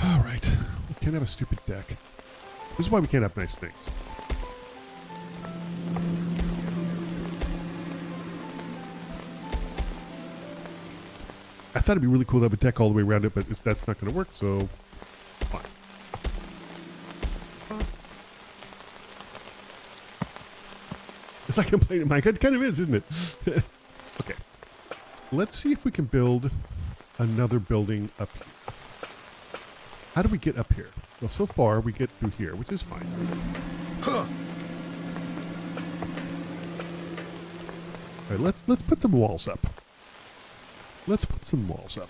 All right, we can't have a stupid deck. This is why we can't have nice things. I thought it'd be really cool to have a deck all the way around it, but that's not going to work. So, fine. It's like I'm playing Minecraft. It kind of is, isn't it? Okay. Let's see if we can build another building up here. How do we get up here? Well, so far we get through here, which is fine. All right, let's put some walls up. Let's put some walls up.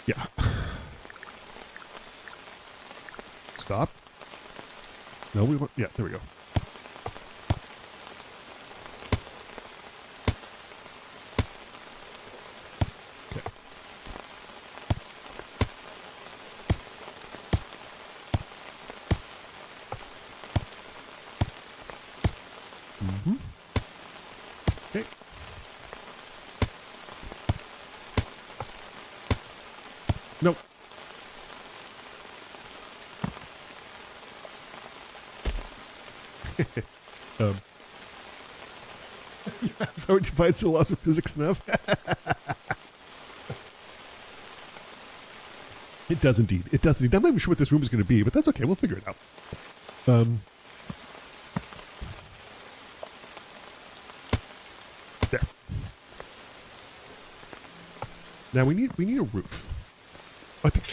Yeah. Stop. No, we want... Yeah, there we go. Okay. Nope. Yeah, so it defines the laws of physics enough. It does indeed. It does indeed. I'm not even sure what this room is going to be, but that's okay. We'll figure it out. There. Now we need a roof. I think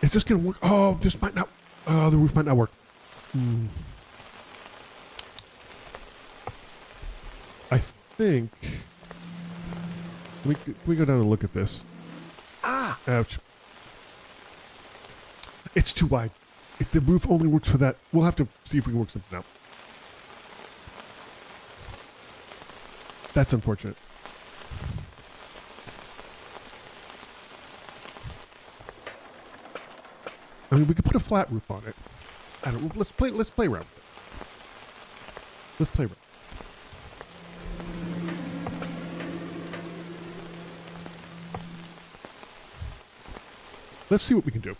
is this going to work? Oh, this might not. Oh, the roof might not work. I think. Can we go down and look at this? Ah! Ouch. It's too wide. If the roof only works for that, we'll have to see if we can work something out. That's unfortunate. I mean, we could put a flat roof on it. I don't know. Let's play around with it. Let's play around. Let's see what we can do.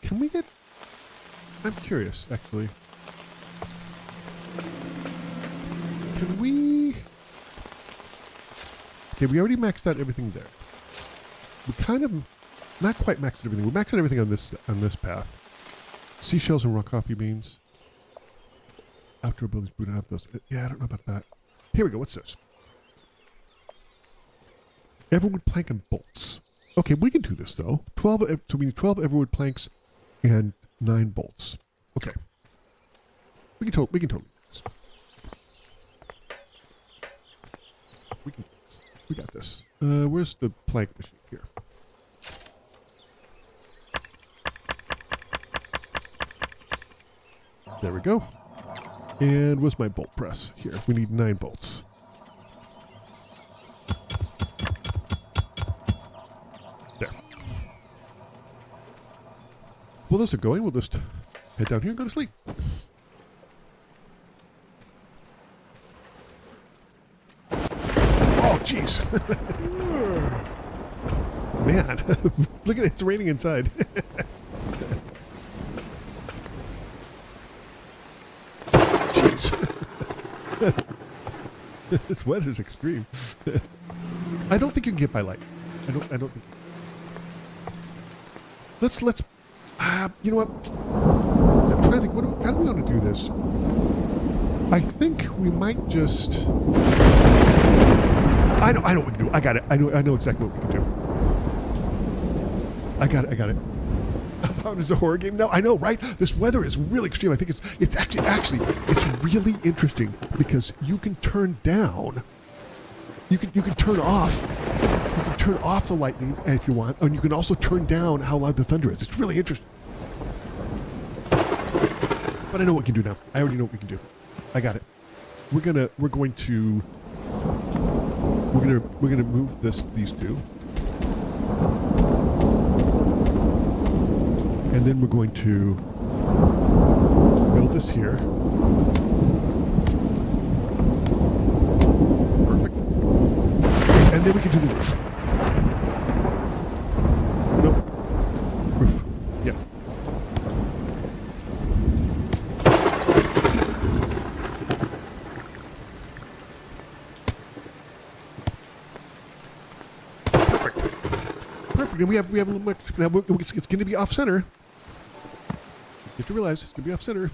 Can we get... I'm curious, actually. Can we... Okay, we already maxed out everything there. We kind of... Not quite maxed out everything. We maxed out everything on this path. Seashells and raw coffee beans. Outdoor buildings, we don't have those. Yeah, I don't know about that. Here we go, what's this? Everwood plank and bolts. Okay, we can do this though. 12, so we need 12 everwood planks and 9 bolts. Okay. We can totally do this. We can do this. We got this. Where's the plank machine? Here. There we go. And where's my bolt press? Here. We need 9 bolts. There. Well, those are going. We'll just head down here and go to sleep. Oh, jeez. Man, look at it. It's raining inside. Jeez. This weather's extreme. I don't think you can get by light. I don't think. Let's you know what? I'm trying to think, how do we want to do this? I think we might just... I know what we can do. I got it. I know exactly what we can do. I got it. Outbound is a horror game now. I know, right? This weather is really extreme. I think it's actually it's really interesting because you can turn down. You can turn off. You can turn off the lightning if you want, and you can also turn down how loud the thunder is. It's really interesting. But I know what we can do now. I already know what we can do. I got it. We're gonna move these two. And then we're going to build this here. Perfect. And then we can do the roof. Nope. Roof. Yeah. Perfect. And we have a little much. It's going to be off center. You have to realize it's going to be off center.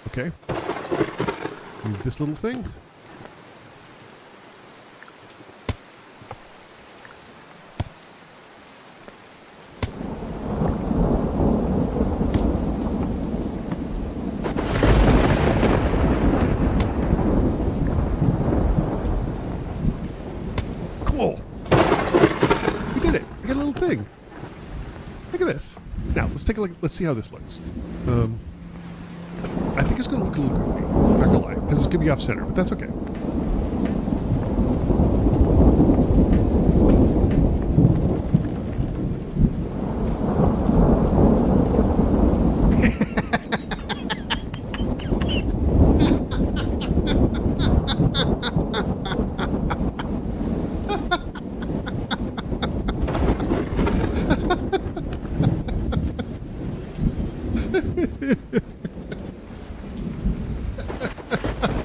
Okay. Move this little thing. Cool. We did it. We got a little thing. Look at this. Now, let's take a look. Let's see how this looks. I think it's going to look a little goofy. I'm not going to lie, because it's going to be off center, but that's okay.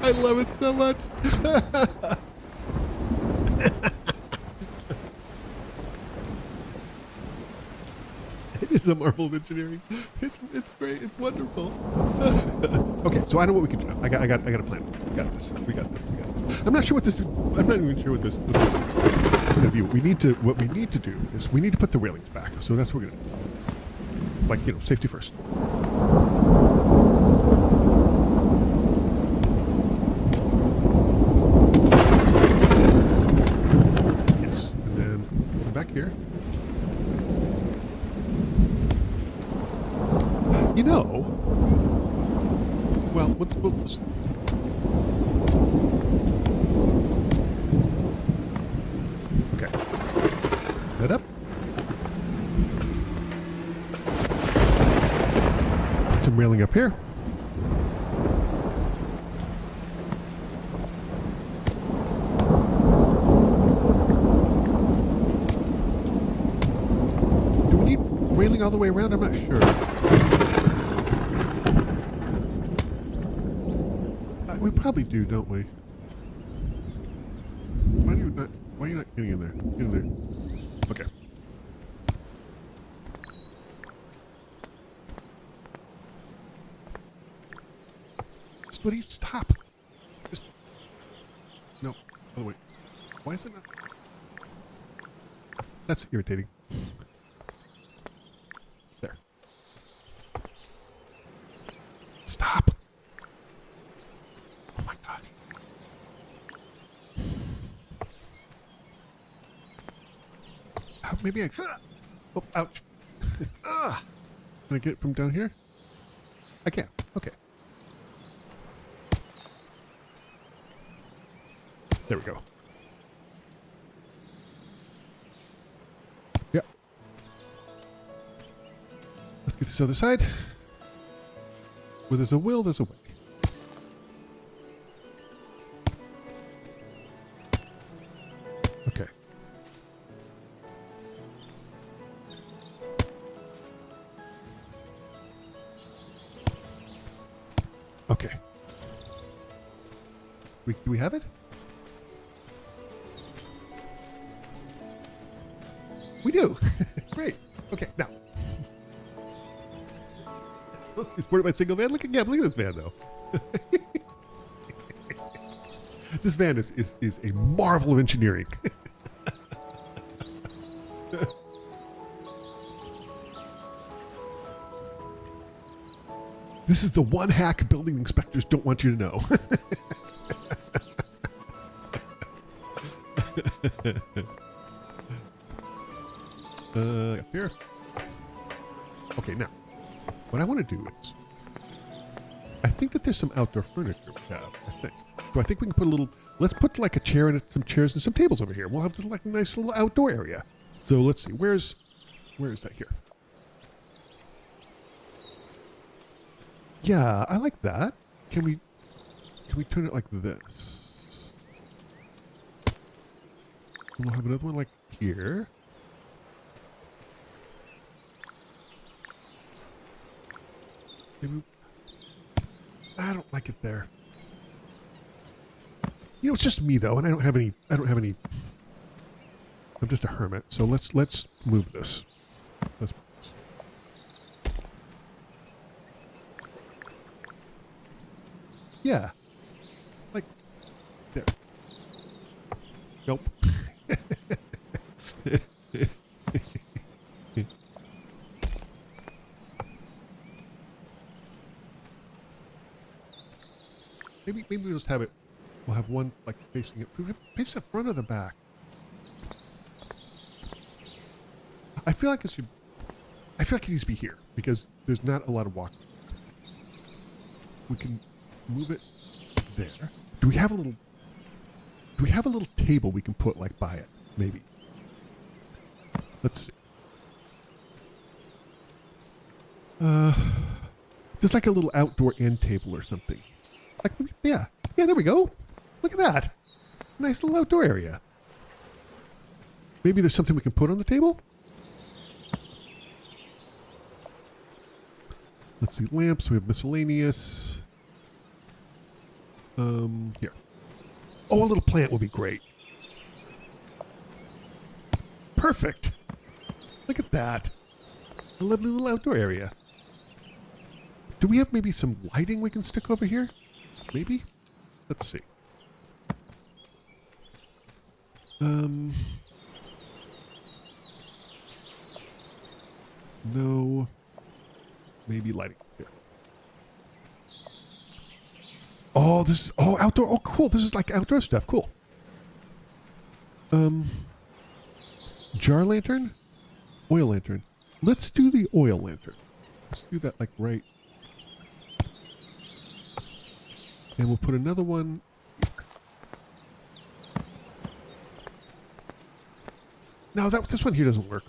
I love it so much. It is a marvel of engineering. It's great. It's wonderful. Okay, so I know what we can do now. I got a plan. We got this. We got this. I'm not sure what this. I'm not even sure what this is going to be. What we need to do is we need to put the railings back. So that's what we're going to do. Like, safety first. Yes, and then come back here. Well, let's okay. Head up. Some railing up here. Do we need railing all the way around? I'm not sure. We probably do, don't we? Why are you not getting in there? Get in there. Okay. What do you stop? Just no. Oh wait. Why is it not? That's irritating. There. Stop. Oh my god. Maybe I. Oh, ouch. Can I get it from down here? I can. Okay. There we go. Yep. Let's get this other side. Where there's a will, there's a way. Okay. Okay. Do we have it? We do. Great. Okay, now. Where's my single van? Look at this van, though. This van is a marvel of engineering. This is the one hack building inspectors don't want you to know. Up here. Okay, now, what I want to do is, I think that there's some outdoor furniture we have, I think. So I think we can put a little, let's put like a chair and some chairs and some tables over here. We'll have this like a nice little outdoor area. So let's see, where is that here? Yeah, I like that. Can we turn it like this? And we'll have another one like here. Maybe, I don't like it there. It's just me though, and I don't have any. I'm just a hermit. So let's move this. Let's move this. Yeah. Like there. Nope. Maybe we'll just have it. We'll have one like facing it. Face the front or the back. I feel like it should. I feel like it needs to be here because there's not a lot of walking. We can move it there. Do we have a little table we can put like by it? Maybe. Let's see. There's like a little outdoor end table or something. Like, yeah, there we go. Look at that. Nice little outdoor area. Maybe there's something we can put on the table? Let's see, lamps. We have miscellaneous. Here. Oh, a little plant would be great. Perfect. Look at that. A lovely little outdoor area. Do we have maybe some lighting we can stick over here? Maybe? Let's see. No. Maybe lighting. Here. Oh, this is outdoor. Oh, cool. This is like outdoor stuff. Cool. Jar lantern? Oil lantern. Let's do the oil lantern. Let's do that like right. And we'll put another one. No, this one here doesn't work.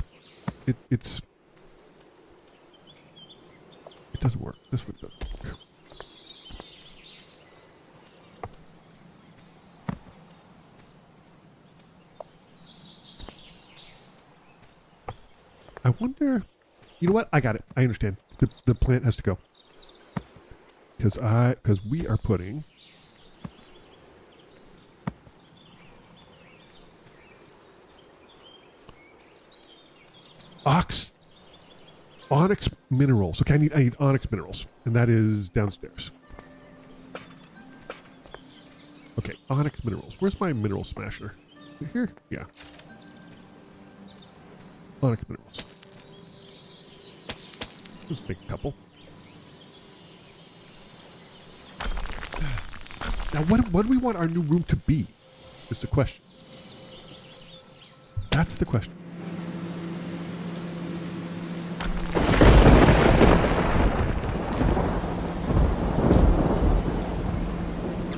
It doesn't work. This one doesn't work. I wonder. You know what? I got it. I understand. The plant has to go. Because we are putting onyx minerals. Okay, I need onyx minerals, and that is downstairs. Okay, onyx minerals. Where's my mineral smasher? Is it here? Yeah. Onyx minerals. Let's make a couple. Now, what do we want our new room to be? Is the question. That's the question.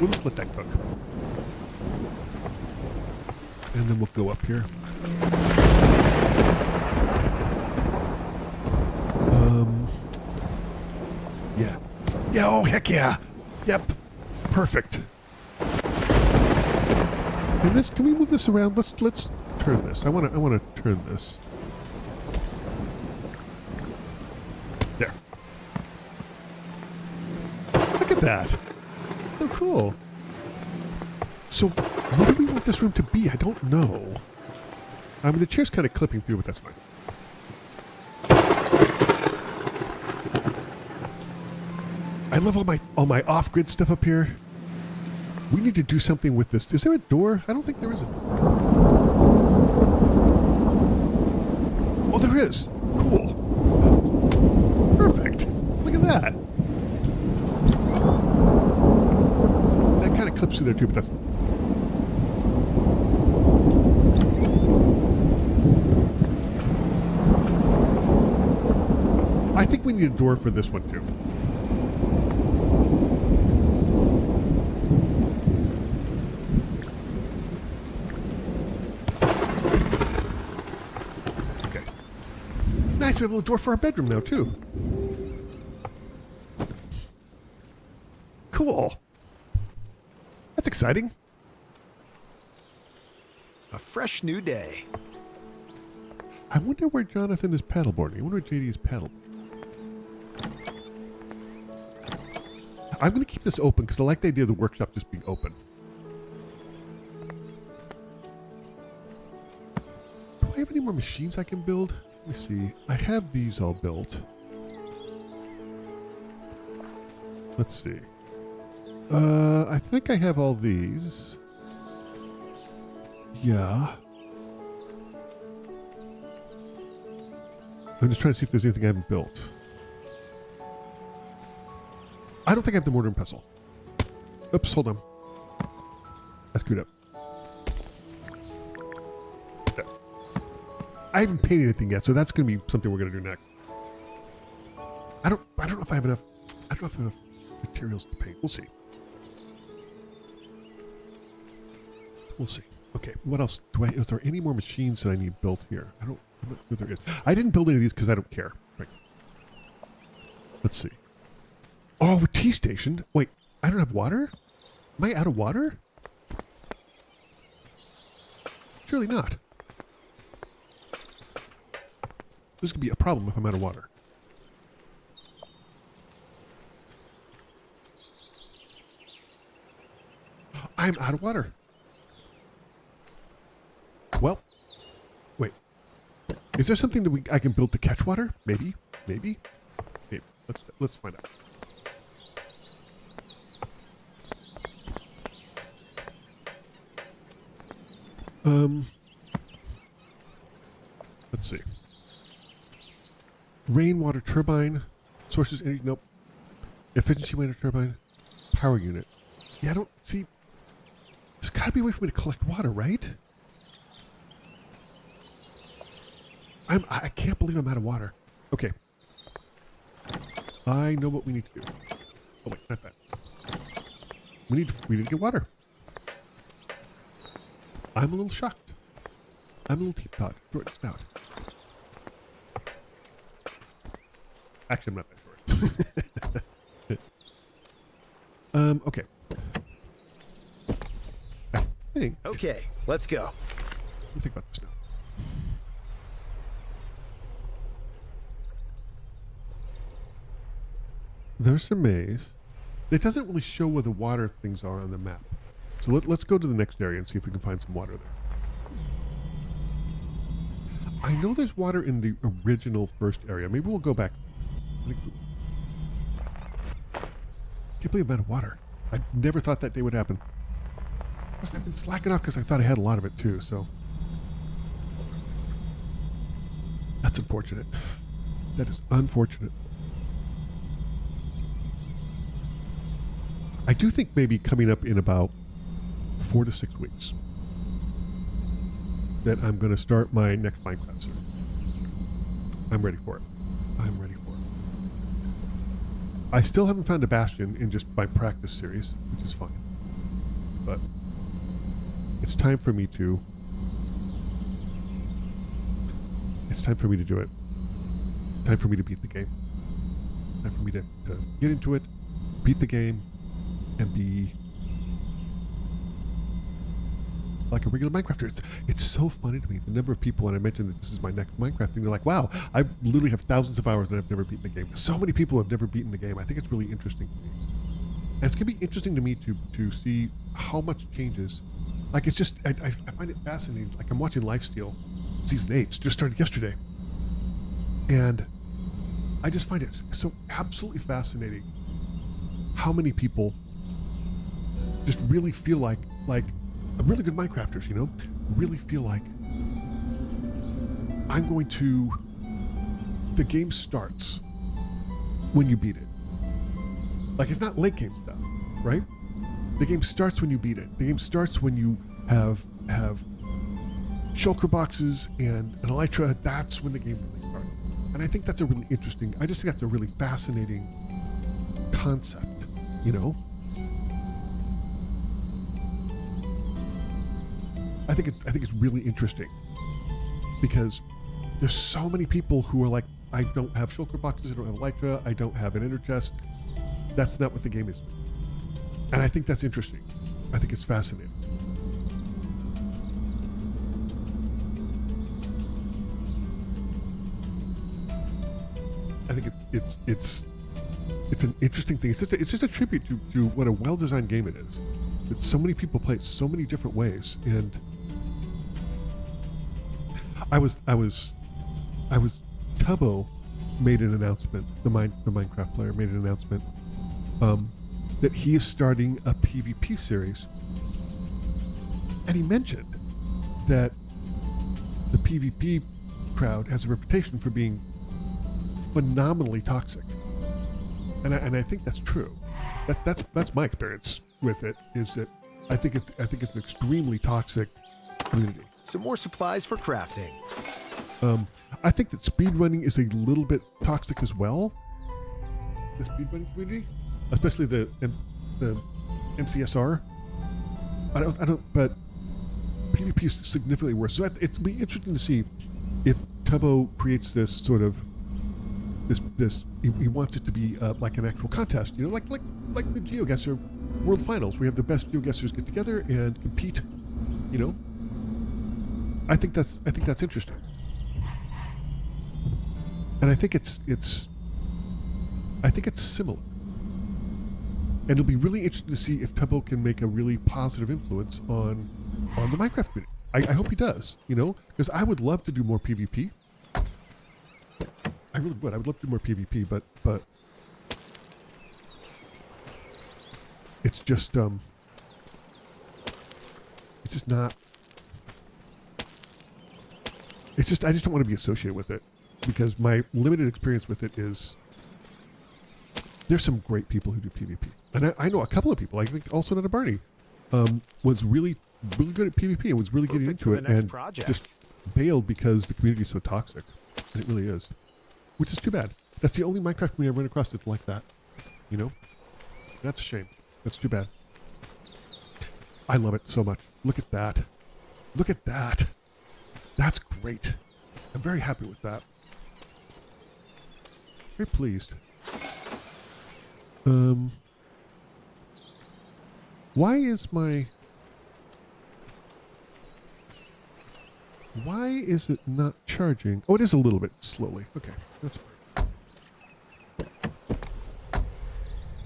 We'll just let that cook. And then we'll go up here. Yeah. Yeah, oh, heck yeah. Yep. Perfect. And this, can we move this around? Let's turn this. I want to turn this. There. Look at that. So cool. So, what do we want this room to be? I don't know. I mean, the chair's kind of clipping through, but that's fine. I love all my off-grid stuff up here. We need to do something with this. Is there a door? I don't think there is a door. Oh, there is. Cool. Perfect. Look at that. That kind of clips through there too, but that's... I think we need a door for this one too. Nice, we have a little door for our bedroom now, too. Cool. That's exciting. A fresh new day. I wonder where Jonathan is paddleboarding. I wonder where JD is paddleboarding. I'm going to keep this open because I like the idea of the workshop just being open. Do I have any more machines I can build? Let me see. I have these all built. Let's see. I think I have all these. Yeah. I'm just trying to see if there's anything I haven't built. I don't think I have the mortar and pestle. Oops, hold on. I screwed up. There. I haven't painted anything yet, so that's going to be something we're going to do next. I don't know if I have enough. I don't know if I have enough materials to paint. We'll see. We'll see. Okay, what else is there any more machines that I need built here? I'm not sure there is. I didn't build any of these because I don't care. Right. Let's see. Oh, a tea station. Wait, I don't have water? Am I out of water? Surely not. This could be a problem if I'm out of water. I'm out of water. Well, wait. Is there something that I can build to catch water? Maybe. Maybe. Maybe. Let's find out. Let's see. Rainwater turbine. Sources energy. Nope. Efficiency water turbine. Power unit. Yeah, I don't see. There's got to be a way for me to collect water, right? I can't believe I'm out of water. Okay. I know what we need to do. Oh wait, not that. We need to get water. I'm a little shocked. I'm a little teapot. Short snout. Actually, I'm not that short. Okay. I think. Okay, let's go. Let me think about this now. There's a maze. It doesn't really show where the water things are on the map. So let's go to the next area and see if we can find some water there. I know there's water in the original first area. Maybe we'll go back. Can't believe I'm out of water. I never thought that day would happen. I've been slacking off because I thought I had a lot of it too, so. That's unfortunate. That is unfortunate. I do think maybe coming up in about 4 to 6 weeks that I'm going to start my next Minecraft series. I'm ready for it. I'm ready for it. I still haven't found a bastion in just my practice series, which is fine. But it's time for me to... It's time for me to do it. Time for me to beat the game. Time for me to get into it, beat the game, and be like a regular Minecrafter. It's so funny to me, the number of people, and I mentioned that this is my next Minecraft thing, they're like, wow, I literally have thousands of hours and I've never beaten the game. So many people have never beaten the game. I think it's really interesting to me. And it's going to be interesting to me to see how much changes. Like, it's just, I find it fascinating. Like, I'm watching Lifesteal, Season 8, just started yesterday. And I just find it so absolutely fascinating how many people just really feel like really good Minecrafters, you know, really feel like I'm going to, the game starts when you beat it. Like, it's not late game stuff, right? The game starts when you beat it. The game starts when you have shulker boxes and an elytra. That's when the game really starts. And I think that's a really interesting, I just think that's a really fascinating concept, you know? I think it's really interesting because there's so many people who are like, I don't have shulker boxes, I don't have elytra, I don't have an ender chest. That's not what the game is. And I think that's interesting. I think it's fascinating. I think it's an interesting thing. It's just a tribute to what a well-designed game it is. That so many people play it so many different ways, and I was Tubbo made an announcement. The Minecraft player made an announcement that he is starting a PvP series, and he mentioned that the PvP crowd has a reputation for being phenomenally toxic, and I think that's true. That's my experience with it. Is that I think it's an extremely toxic community. Some more supplies for crafting. I think that speedrunning is a little bit toxic as well. The speedrunning community, especially the MCSR. I don't. But PvP is significantly worse. So it'll be interesting to see if Tubbo creates this sort of this. He wants it to be like an actual contest. You know, like the GeoGuessr World Finals. We have the best GeoGuessers get together and compete. You know. I think that's interesting, and I think it's similar. And it'll be really interesting to see if Tubbo can make a really positive influence on the Minecraft community. I hope he does, you know, because I would love to do more PvP. I really would. I would love to do more PvP, but it's just not. It's just I just don't want to be associated with it because my limited experience with it is there's some great people who do PvP, and I know a couple of people. I think also Nana Barney was really good at PvP and was really getting into it and just bailed because the community is so toxic, and it really is, which is too bad. That's the only Minecraft community I've run across that's like that, you know. That's a shame. That's too bad. I love it so much. Look at that. Look at that. That's great. I'm very happy with that. Very pleased. Why is it not charging? Oh, it is a little bit slowly. Okay, that's fine.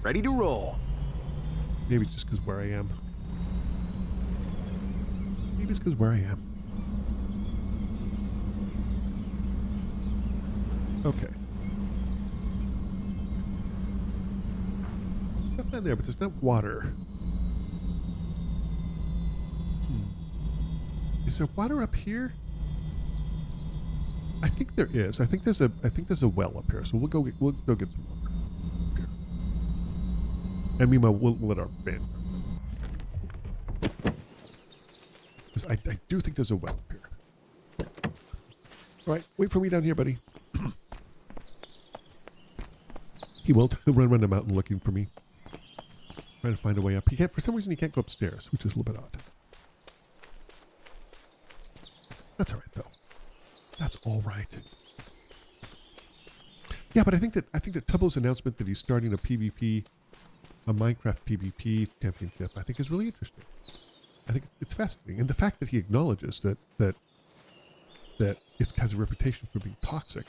Ready to roll. Maybe it's just because where I am. Maybe it's because where I am. Okay. Stuff down there, but there's no water. Is there water up here? I think there is. I think there's a well up here. So we'll go get some water up here. And meanwhile, we'll let our band. Because I do think there's a well up here. All right, wait for me down here, buddy. He won't. He'll run around the mountain looking for me. Trying to find a way up. He can't. For some reason, he can't go upstairs, which is a little bit odd. That's all right, though. That's all right. Yeah, but I think that Tubbo's announcement that he's starting a Minecraft PvP championship, I think is really interesting. I think it's fascinating, and the fact that he acknowledges that it has a reputation for being toxic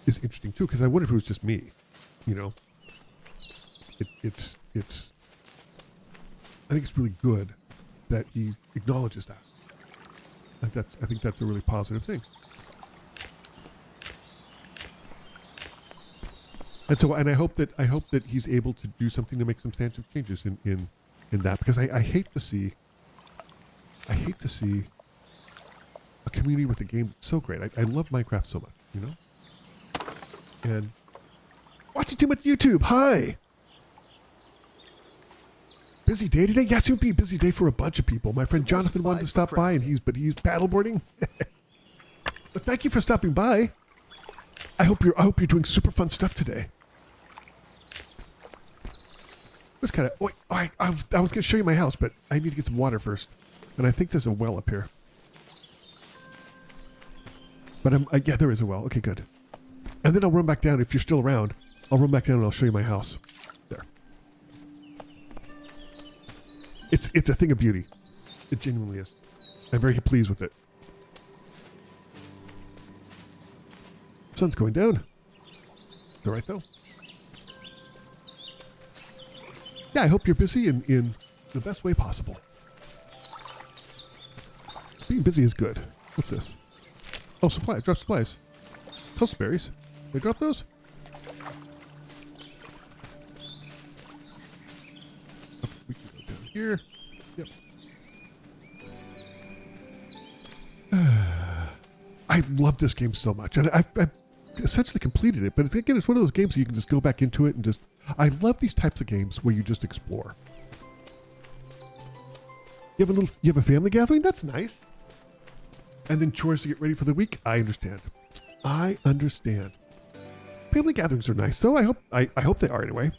is interesting too. Because I wonder if it was just me, you know. It's. I think it's really good that he acknowledges that. I think that's a really positive thing. And so, and I hope that he's able to do something to make some substantive changes in that, because I hate to see a community with a game that's so great. I love Minecraft so much, you know. And watching too much YouTube. Hi. Busy day today? Yes, it would be a busy day for a bunch of people. My friend Jonathan wanted to stop by, and he's paddleboarding. But thank you for stopping by. I hope you're doing super fun stuff today. It was kind of. Wait, I was going to show you my house, but I need to get some water first, and I think there's a well up here. But yeah, there is a well. Okay, good. And then I'll run back down if you're still around. I'll run back down and I'll show you my house. There. It's a thing of beauty. It genuinely is. I'm very pleased with it. Sun's going down. Is that right though? Yeah, I hope you're busy in the best way possible. Being busy is good. What's this? Oh, supply. Drop supplies. Toast berries. They drop those? Okay, we can go down here. Yep. I love this game so much. And I've essentially completed it, but it's one of those games where you can just go back into it and just... I love these types of games where you just explore. You have a family gathering? That's nice. And then chores to get ready for the week? I understand. I understand. Family gatherings are nice, though. I hope they are anyway.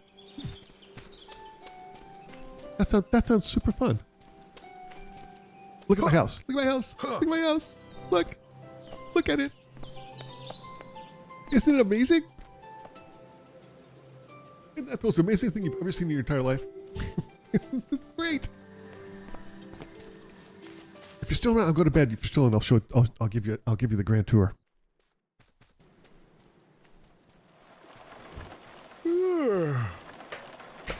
That sounds super fun. Look at my house. Look at my house. Look at my house. Look. Look at it. Isn't it amazing? Isn't that the most amazing thing you've ever seen in your entire life? It's great. If you're still around, I'll go to bed. If you're still in, I'll give you the grand tour.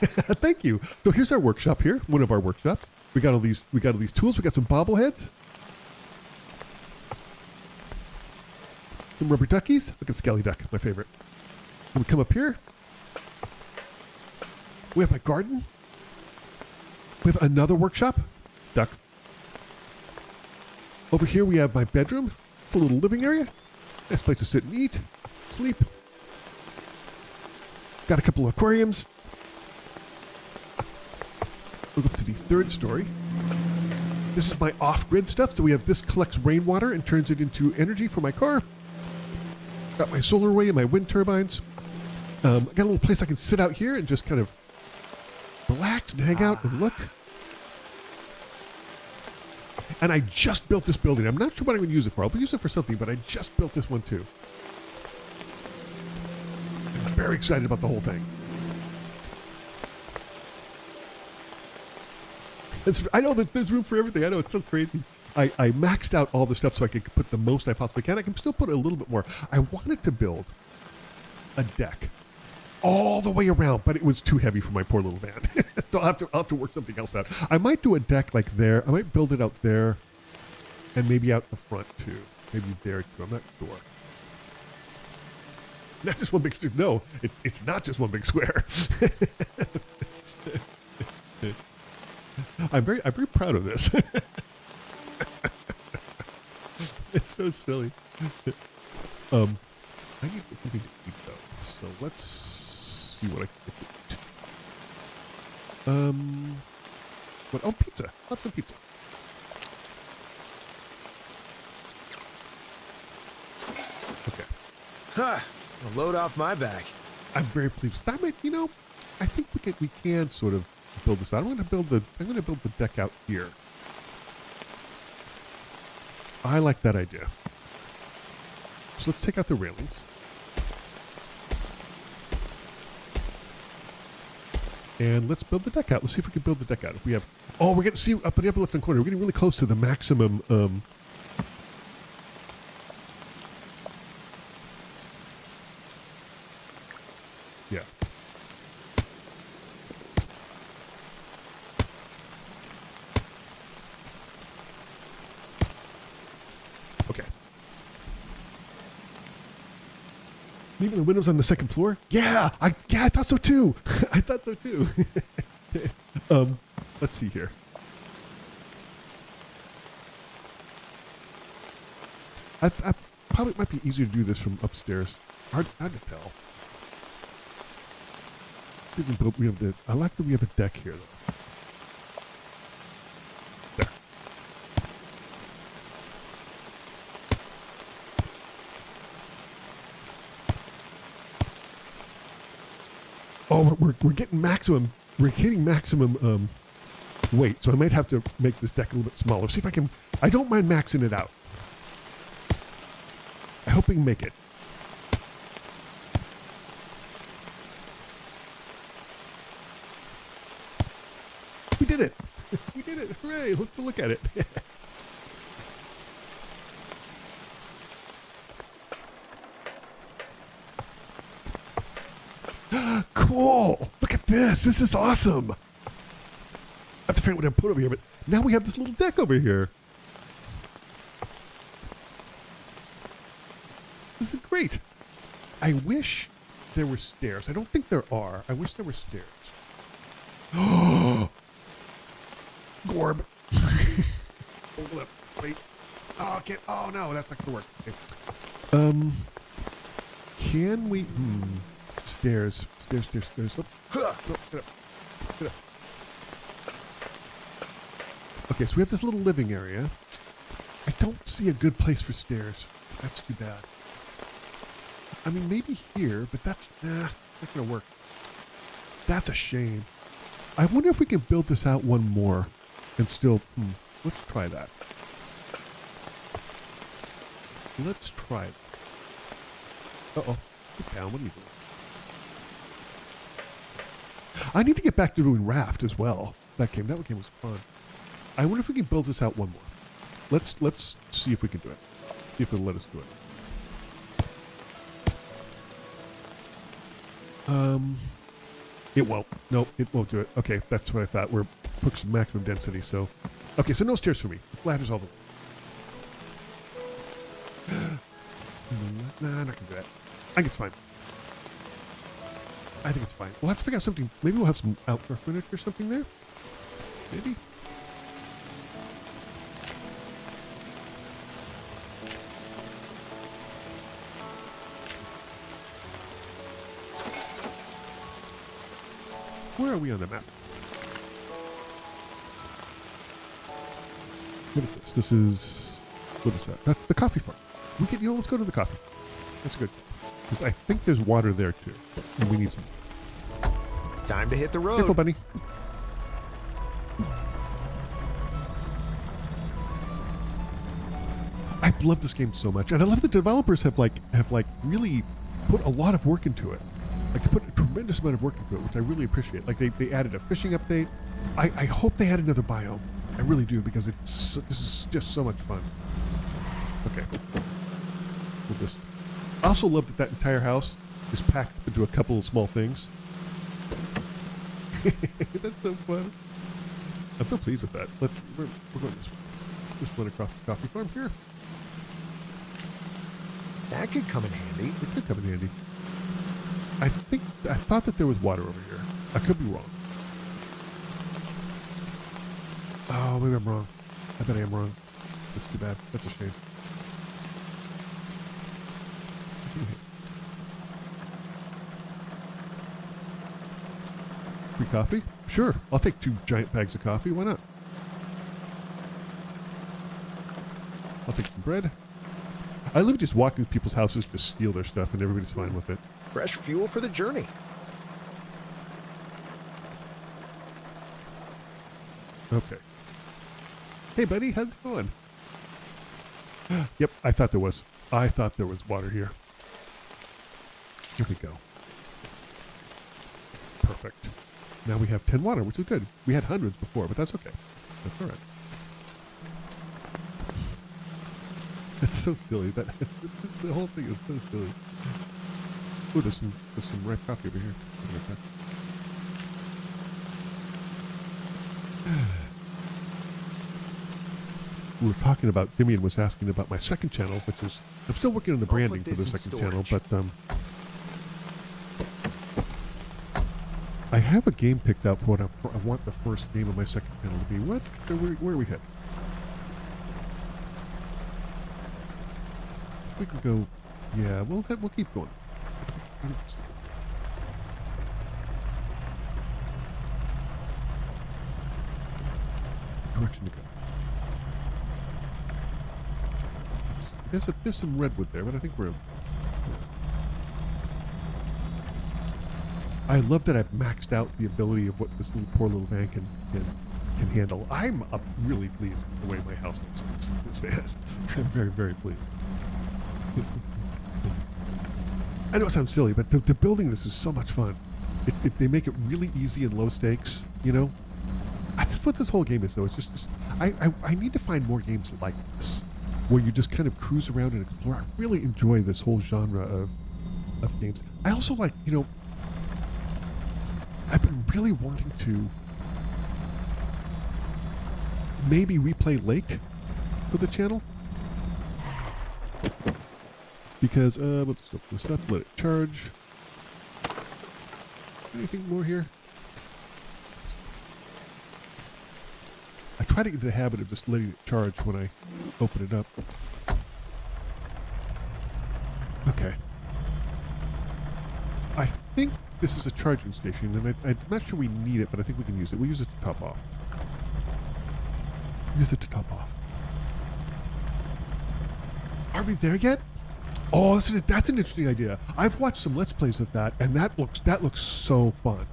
Thank you. So here's our workshop here, one of our workshops. We got all these tools. We got some bobbleheads. Some rubber duckies. Look at Skelly Duck, my favorite. And we come up here. We have my garden. We have another workshop. Duck. Over here we have my bedroom. It's a little living area. Nice place to sit and eat, sleep. Got a couple of aquariums. We'll go up to the third story. This is my off-grid stuff. So we have this collects rainwater and turns it into energy for my car. Got my solar array and my wind turbines. I got a little place I can sit out here and just kind of relax and hang out and look. And I just built this building. I'm not sure what I'm going to use it for. I'll use it for something, but I just built this one too. I'm very excited about the whole thing. I know that there's room for everything. I know, it's so crazy. I maxed out all the stuff so I could put the most I possibly can. I can still put a little bit more. I wanted to build a deck all the way around, but it was too heavy for my poor little van. So I'll have to work something else out. I might do a deck like there. I might build it out there and maybe out the front too. Maybe there too. I'm not sure. Not just one big square. No, it's not just one big square. I'm very proud of this. It's so silly. I need something to eat though, so let's see what I can eat. What? Oh, pizza. Have some pizza. Okay. Ha! I'll load off my back. I'm very pleased. That might, I think we can sort of build this out. I'm going to build the deck out here. I like that idea. So let's take out the railings. And let's build the deck out. Let's see if we can build the deck out. If we have, we're getting, see up in the upper left-hand corner, we're getting really close to the maximum. Yeah. Okay. Leaving the windows on the second floor? Yeah, I thought so too. I thought so too. Let's see here. I probably might be easier to do this from upstairs. Hard to tell. See if we have the. I like that we have a deck here though. There. Oh, we're getting maximum. We're hitting maximum weight, so I might have to make this deck a little bit smaller. See if I can. I don't mind maxing it out. I hope we can make it. We did it! We did it! Hooray! Look at it. Cool! Look at this! This is awesome! I have to figure out what I put over here, but now we have this little deck over here. This is great. I wish there were stairs. I don't think there are. I wish there were stairs. Oh! Gorb. Hold up. Wait. Oh, I can't. Oh, no. That's not going to work. Okay. Can we... Stairs. Stairs. Oh, get up. Get up. Okay, so we have this little living area. I don't see a good place for stairs. That's too bad. I mean, maybe here, but that's not going to work. That's a shame. I wonder if we can build this out one more and still... let's try that. Let's try it. Uh-oh. Get down. What are you doing? I need to get back to doing raft as well. That game was fun. I wonder if we can build this out one more. Let's see if we can do it. See if it'll let us do it. It won't. Nope, it won't do it. Okay, that's what I thought. We're pushing maximum density, so. Okay, so no stairs for me. The ladders all the way. Nah, I'm not gonna do that. I think it's fine. I think it's fine. We'll have to figure out something. Maybe we'll have some outdoor furniture or something there. Maybe. Where are we on the map? What is this? This is... What is that? That's the coffee farm. We can, let's go to the coffee. That's good. Because I think there's water there too. And we need some. Time to hit the road. Careful, bunny. I love this game so much. And I love the developers have really put a lot of work into it. Like, they put a tremendous amount of work into it, which I really appreciate. Like, they added a fishing update. I hope they add another biome. I really do, because this is just so much fun. Okay. We'll just... I also love that entire house is packed into a couple of small things. That's so fun. I'm so pleased with that. We're going this way. Just went across the coffee farm here. That could come in handy. It could come in handy. I thought that there was water over here. I could be wrong. Oh, maybe I'm wrong. I bet I am wrong. That's too bad. That's a shame. Free coffee? Sure. I'll take 2 giant bags of coffee. Why not? I'll take some bread. I love just walking to people's houses to steal their stuff, and everybody's fine with it. Fresh fuel for the journey. Okay. Hey, buddy. How's it going? Yep, I thought there was. I thought there was water here. Here we go. Perfect. Now we have 10 water, which is good. We had hundreds before, but that's okay. That's all right. That's so silly. That the whole thing is so silly. Oh, there's some ripe coffee over here. We were talking about, Dimian was asking about my second channel, which is, I'm still working on the branding for the second channel, but I have a game picked out for what I want the first game of my second channel to be. What? Where are we headed? We can go, yeah, we'll keep going. Direction to go. There's some redwood there, but I think we're... I love that I've maxed out the ability of what this poor little van can handle. I'm really pleased with the way my house looks. This van. I'm very, very pleased. I know it sounds silly, but the building this is so much fun. They make it really easy and low stakes, you know? That's what this whole game is, though. It's just I need to find more games like this, where you just kind of cruise around and explore. I really enjoy this whole genre of games. I also like, you know, I've been really wanting to maybe replay Lake for the channel. Because, let's open this up, let it charge. Anything more here? I try to get into the habit of just letting it charge when I open it up. Okay. I think this is a charging station, and I'm not sure we need it, but I think we can use it. We'll use it to top off. Use it to top off. Are we there yet? Oh, that's an interesting idea. I've watched some Let's Plays with that, and that looks so fun.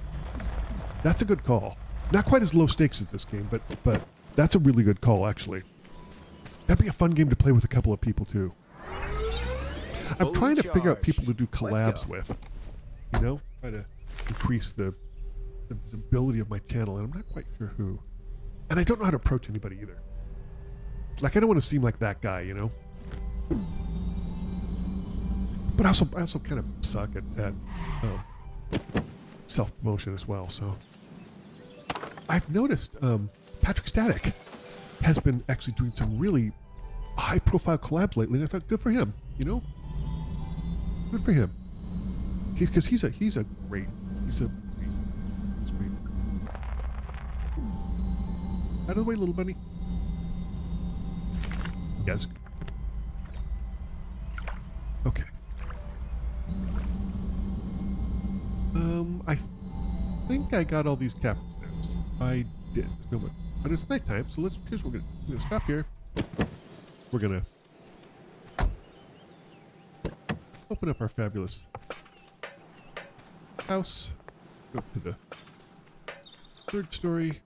That's a good call. Not quite as low stakes as this game, but that's a really good call, actually. That'd be a fun game to play with a couple of people, too. I'm trying to figure out people to do collabs with. You know? Try to increase the visibility of my channel, and I'm not quite sure who. And I don't know how to approach anybody either. Like, I don't want to seem like that guy, you know? But I also kind of suck at self-promotion as well. So I've noticed Patrick Static has been actually doing some really high-profile collabs lately, and I thought, good for him. You know, good for him. Because he's a great. He's great. Out of the way, little bunny. Yes. Okay. I think I got all these cabin steps. I did. No more. But it's nighttime, so here's what we're gonna stop here. We're gonna open up our fabulous house. Go up to the 3rd story.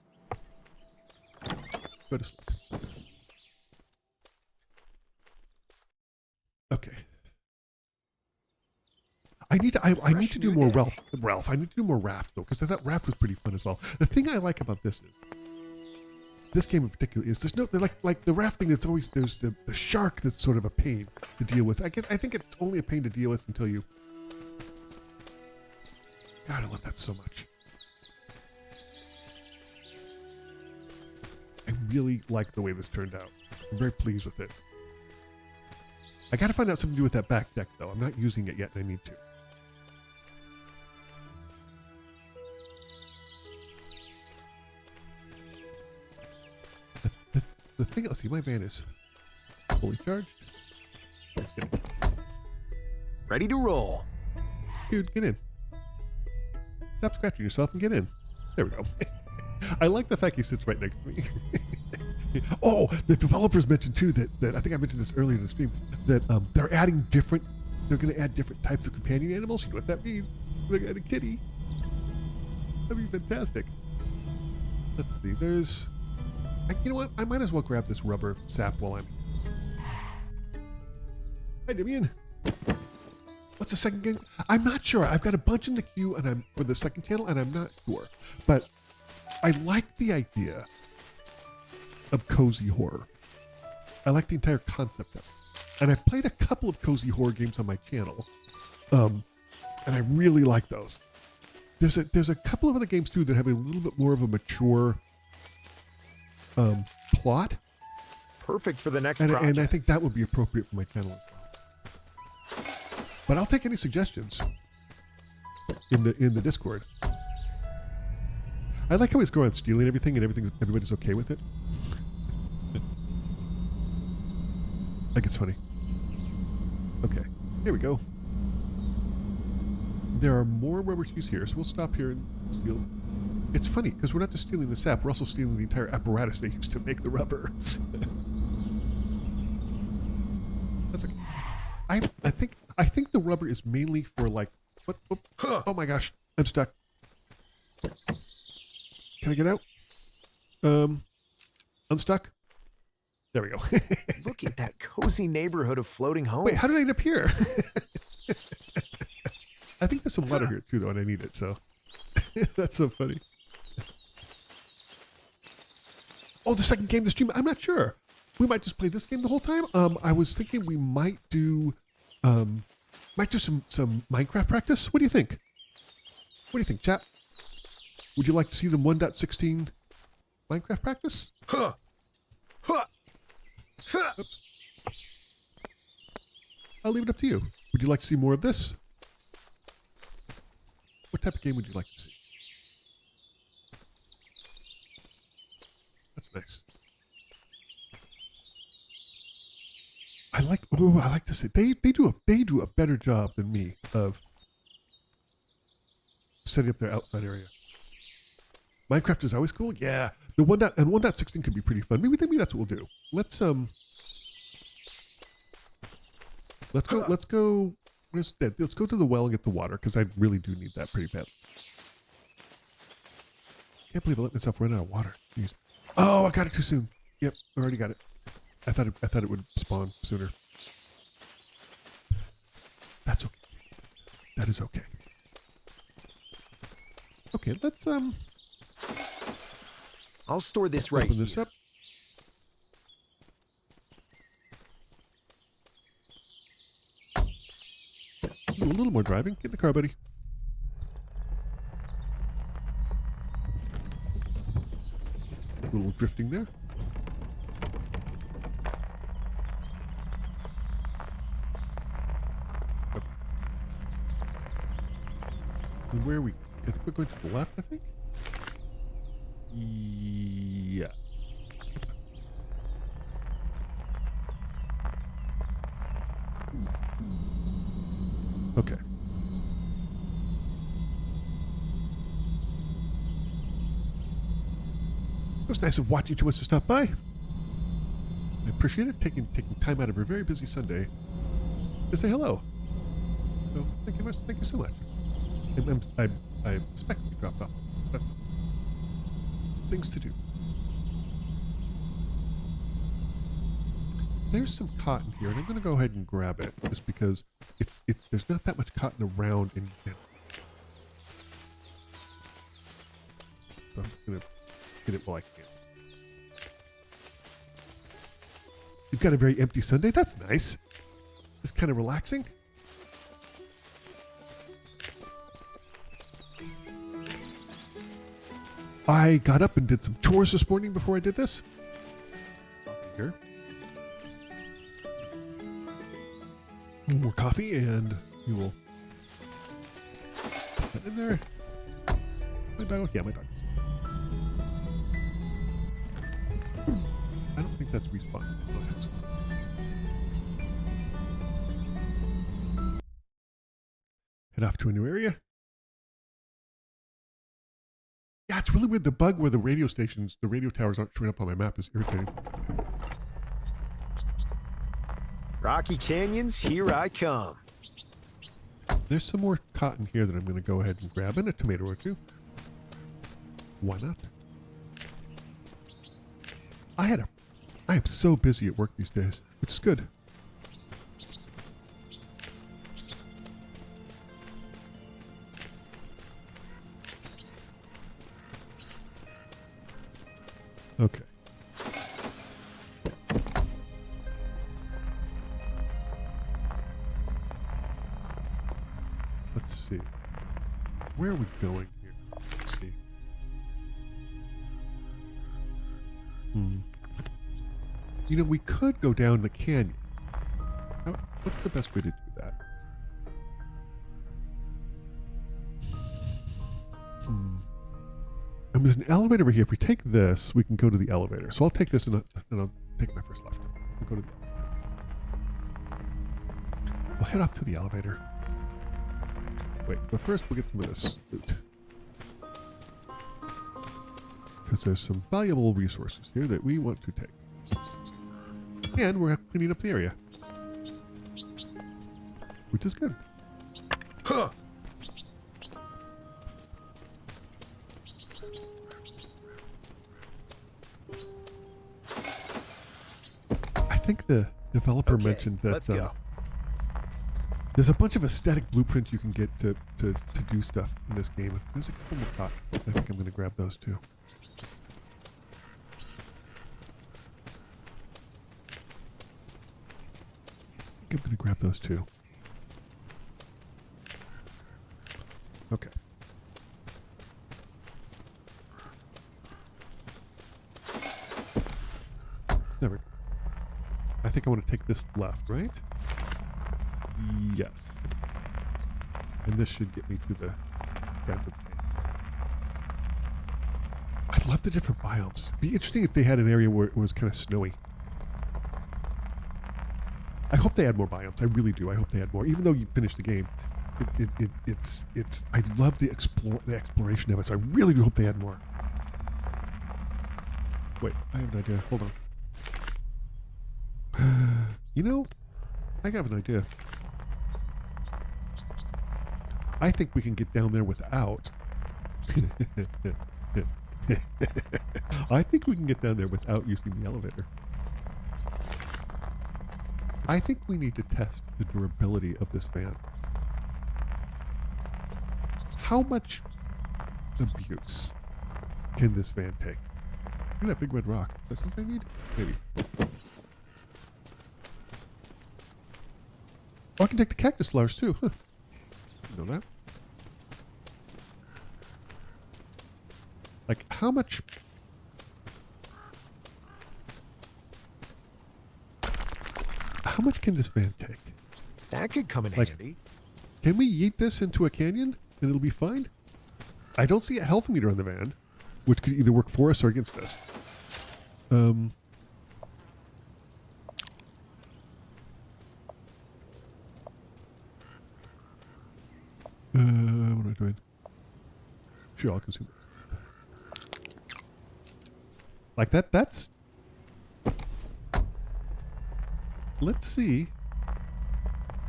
Go to sleep. Okay. I need to do more Ralph. I need to do more Raft though, because I thought Raft was pretty fun as well. The thing I like about this is this game in particular is there's no like the Raft thing. It's always there's the shark that's sort of a pain to deal with. I think it's only a pain to deal with until you. God, I love that so much. I really like the way this turned out. I'm very pleased with it. I got to find out something to do with that back deck though. I'm not using it yet, and I need to. The thing, let's see, my van is fully charged. Let's get in. Ready to roll. Dude, get in. Stop scratching yourself and get in. There we go. I like the fact he sits right next to me. Oh, the developers mentioned too that I think I mentioned this earlier in the stream, that they're going to add different types of companion animals. You know what that means? They're going to add a kitty. That'd be fantastic. Let's see, you know what? I might as well grab this rubber sap while I'm... Hi, Damien. What's the second game? I'm not sure. I've got a bunch in the queue and for the second channel, and I'm not sure. But I like the idea of cozy horror. I like the entire concept of it. And I've played a couple of cozy horror games on my channel. And I really like those. There's a couple of other games too that have a little bit more of a mature plot. Perfect for the next project. And I think that would be appropriate for my channel as well. But I'll take any suggestions in the Discord. I like how he's going on stealing everything and everybody's okay with it. I think it's funny. Okay, here we go. There are more rubber trees here, so we'll stop here and steal. It's funny because we're not just stealing the sap; we're also stealing the entire apparatus they used to make the rubber. That's okay. I think the rubber is mainly for like what? Oh my gosh, I'm stuck. Can I get out? Unstuck. There we go. Look at that cozy neighborhood of floating homes. Wait, how did I end up here? I think there's some water here too, though, and I need it. So that's so funny. Oh, the second game, the stream. I'm not sure. We might just play this game the whole time. I was thinking we might do some Minecraft practice. What do you think? What do you think, chat? Would you like to see the 1.16 Minecraft practice? Oops. I'll leave it up to you. Would you like to see more of this? What type of game would you like to see? That's nice. I like to say they do a better job than me of setting up their outside area. Minecraft is always cool. Yeah, the 1.16 could be pretty fun. Maybe that's what we'll do. Let's go. Let's go to the well and get the water because I really do need that pretty bad. Can't believe I let myself run out of water. Jeez. Oh, I got it too soon. Yep, I already got it. I thought it would spawn sooner. That's okay. That is okay. Okay, let's I'll store this right open this up. Do a little more driving. Get in the car, buddy. a little drifting there. Okay. And where are we? I think we're going to the left, I think? Yeah. Okay. It was nice of Watching Too Much to stop by. I appreciate it, taking time out of her very busy Sunday to say hello. So thank you so much. I suspect you dropped off. That's things to do. There's some cotton here, and I'm going to go ahead and grab it just because it's there's not that much cotton around in general. So I'm just going to get it while I can. You've got a very empty Sunday. That's nice. Just kind of relaxing. I got up and did some chores this morning before I did this. Here. More coffee, and we will put that in there. My dog? Yeah, my dog. I don't think that's respawn. Go ahead. Head off to a new area. Yeah, it's really weird. The bug where the radio towers aren't showing up on my map is irritating. Rocky Canyons, here I come. There's some more cotton here that I'm going to go ahead and grab, and a tomato or two. Why not? I am so busy at work these days, which is good. Okay. Let's see. Where are we going here? Let's see. You know, we could go down the canyon. What's the best way to do that? And there's an elevator over here. If we take this, we can go to the elevator. So I'll take this and I'll take my first left. We'll go to the elevator. We'll head off to the elevator. Wait, but first we'll get some of this loot. Because there's some valuable resources here that we want to take. And we're cleaning up the area. Which is good. Huh. I think the developer mentioned that there's a bunch of aesthetic blueprints you can get to do stuff in this game. There's a couple more cotton. I think I'm going to grab those too. I'm going to grab those too. Okay. There we go. I think I want to take this left, right? Yes. And this should get me to the down to the main. I love the different biomes. Be interesting if they had an area where it was kind of snowy. I hope they add more biomes. I really do. I hope they add more. Even though you finish the game, it's I love the exploration of it. So I really do hope they add more. Wait, I have an idea. Hold on. You know, I have an idea. I think we can get down there without. I think we can get down there without using the elevator. I think we need to test the durability of this van. How much abuse can this van take? Look at that big red rock. Is that something I need? Maybe. Oh, I can take the cactus flowers too. Huh. You know that? Like, how much How much can this van take? That could come in Like- handy. Can we yeet this into a canyon and it'll be fine? I don't see a health meter on the van, which could either work for us or against us. What am I doing? Sure, I'll consume it. Like that, that's... Let's see.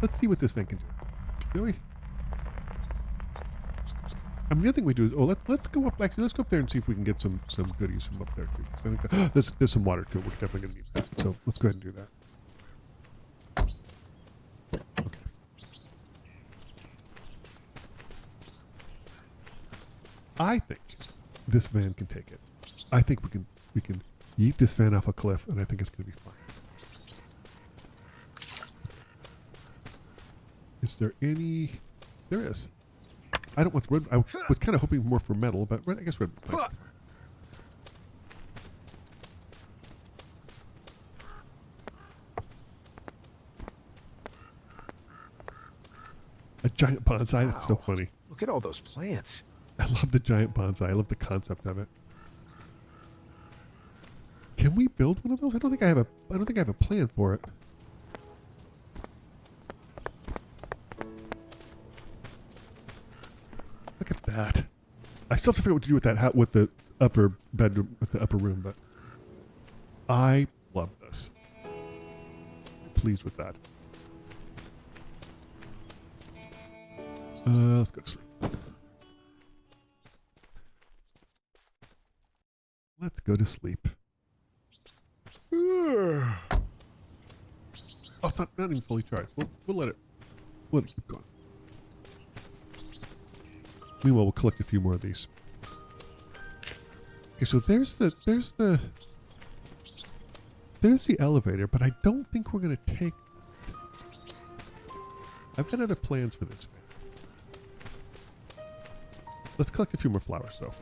Let's see what this van can do. Shall we? I mean, the other thing we do is, let's go up, actually, let's go up there and see if we can get some goodies from up there, too. 'Cause I think that, there's some water, too. We're definitely going to need that. So let's go ahead and do that. Okay. I think this van can take it. I think we can yeet this van off a cliff, and I think it's going to be fine. Is there any... There is. I don't want the red... I was kind of hoping more for metal, but I guess red might be fine. A giant bonsai? That's so Wow. funny. Look at all those plants. I love the giant bonsai. I love the concept of it. Can we build one of those? I don't think I have a plan for it. Look at that. I still have to figure out what to do with that with the upper bedroom, with the upper room, but I love this. I'm pleased with that. Let's go to sleep. Let's go to sleep. Oh, it's not even fully charged. We'll let it keep going. Meanwhile, we'll collect a few more of these. Okay, so there's the elevator, but I don't think we're gonna take. I've got other plans for this. Let's collect a few more flowers, though.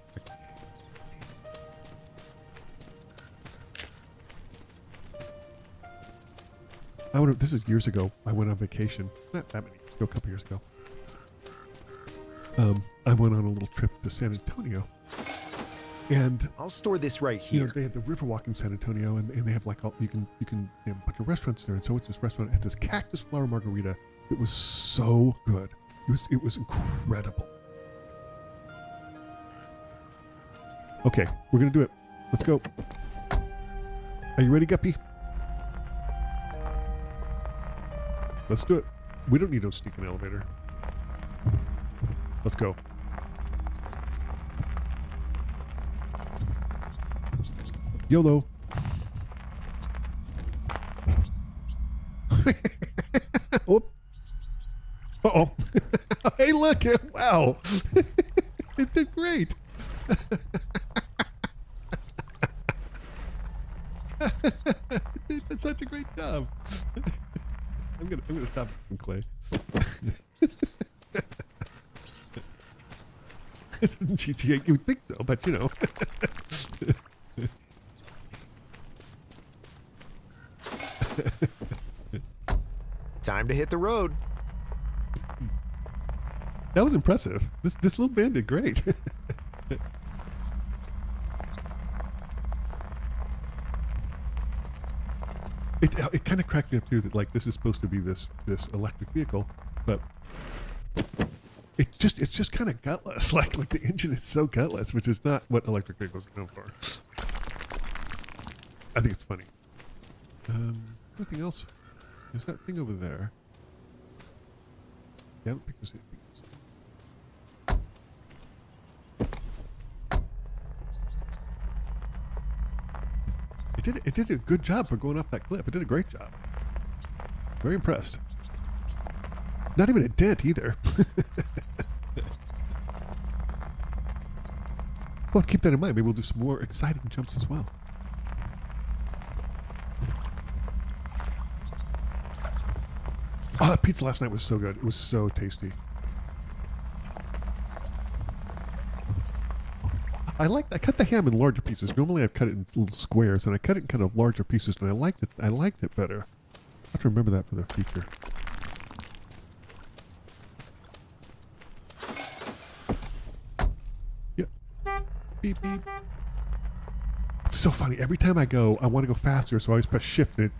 This is years ago. I went on vacation. Not that many years ago, a couple years ago. I went on a little trip to San Antonio. And I'll store this right you here. know, they have the Riverwalk in San Antonio, and they have like all they have a bunch of restaurants there. And so I went to this restaurant at this cactus flower margarita. It was so good. It was incredible. Okay, we're gonna do it. Let's go. Are you ready, Guppy? Let's do it. We don't need no sneaking elevator. Let's go. YOLO. Oh. Uh-oh. Hey, look. Wow. It did great. It did such a great job. I'm gonna stop from Clay. GTA, you would think so, but you know. Time to hit the road. That was impressive. This little band did great. It kind of cracked me up too that like this is supposed to be this electric vehicle, but it's just kind of gutless. Like the engine is so gutless, which is not what electric vehicles are known for. I think it's funny. Anything else? There's that thing over there. Yeah, I don't think there's anything else. It did a good job for going off that cliff. It did a great job. Very impressed. Not even a dent either. Well, keep that in mind. Maybe we'll do some more exciting jumps as well. Oh, that pizza last night was so good. It was so tasty. I cut the ham in larger pieces. Normally I've cut it in little squares, and I cut it in kind of larger pieces, and I liked it better. have to remember that for the future. Yep. Beep, beep. It's so funny. Every time I go, I want to go faster, so I always press shift, and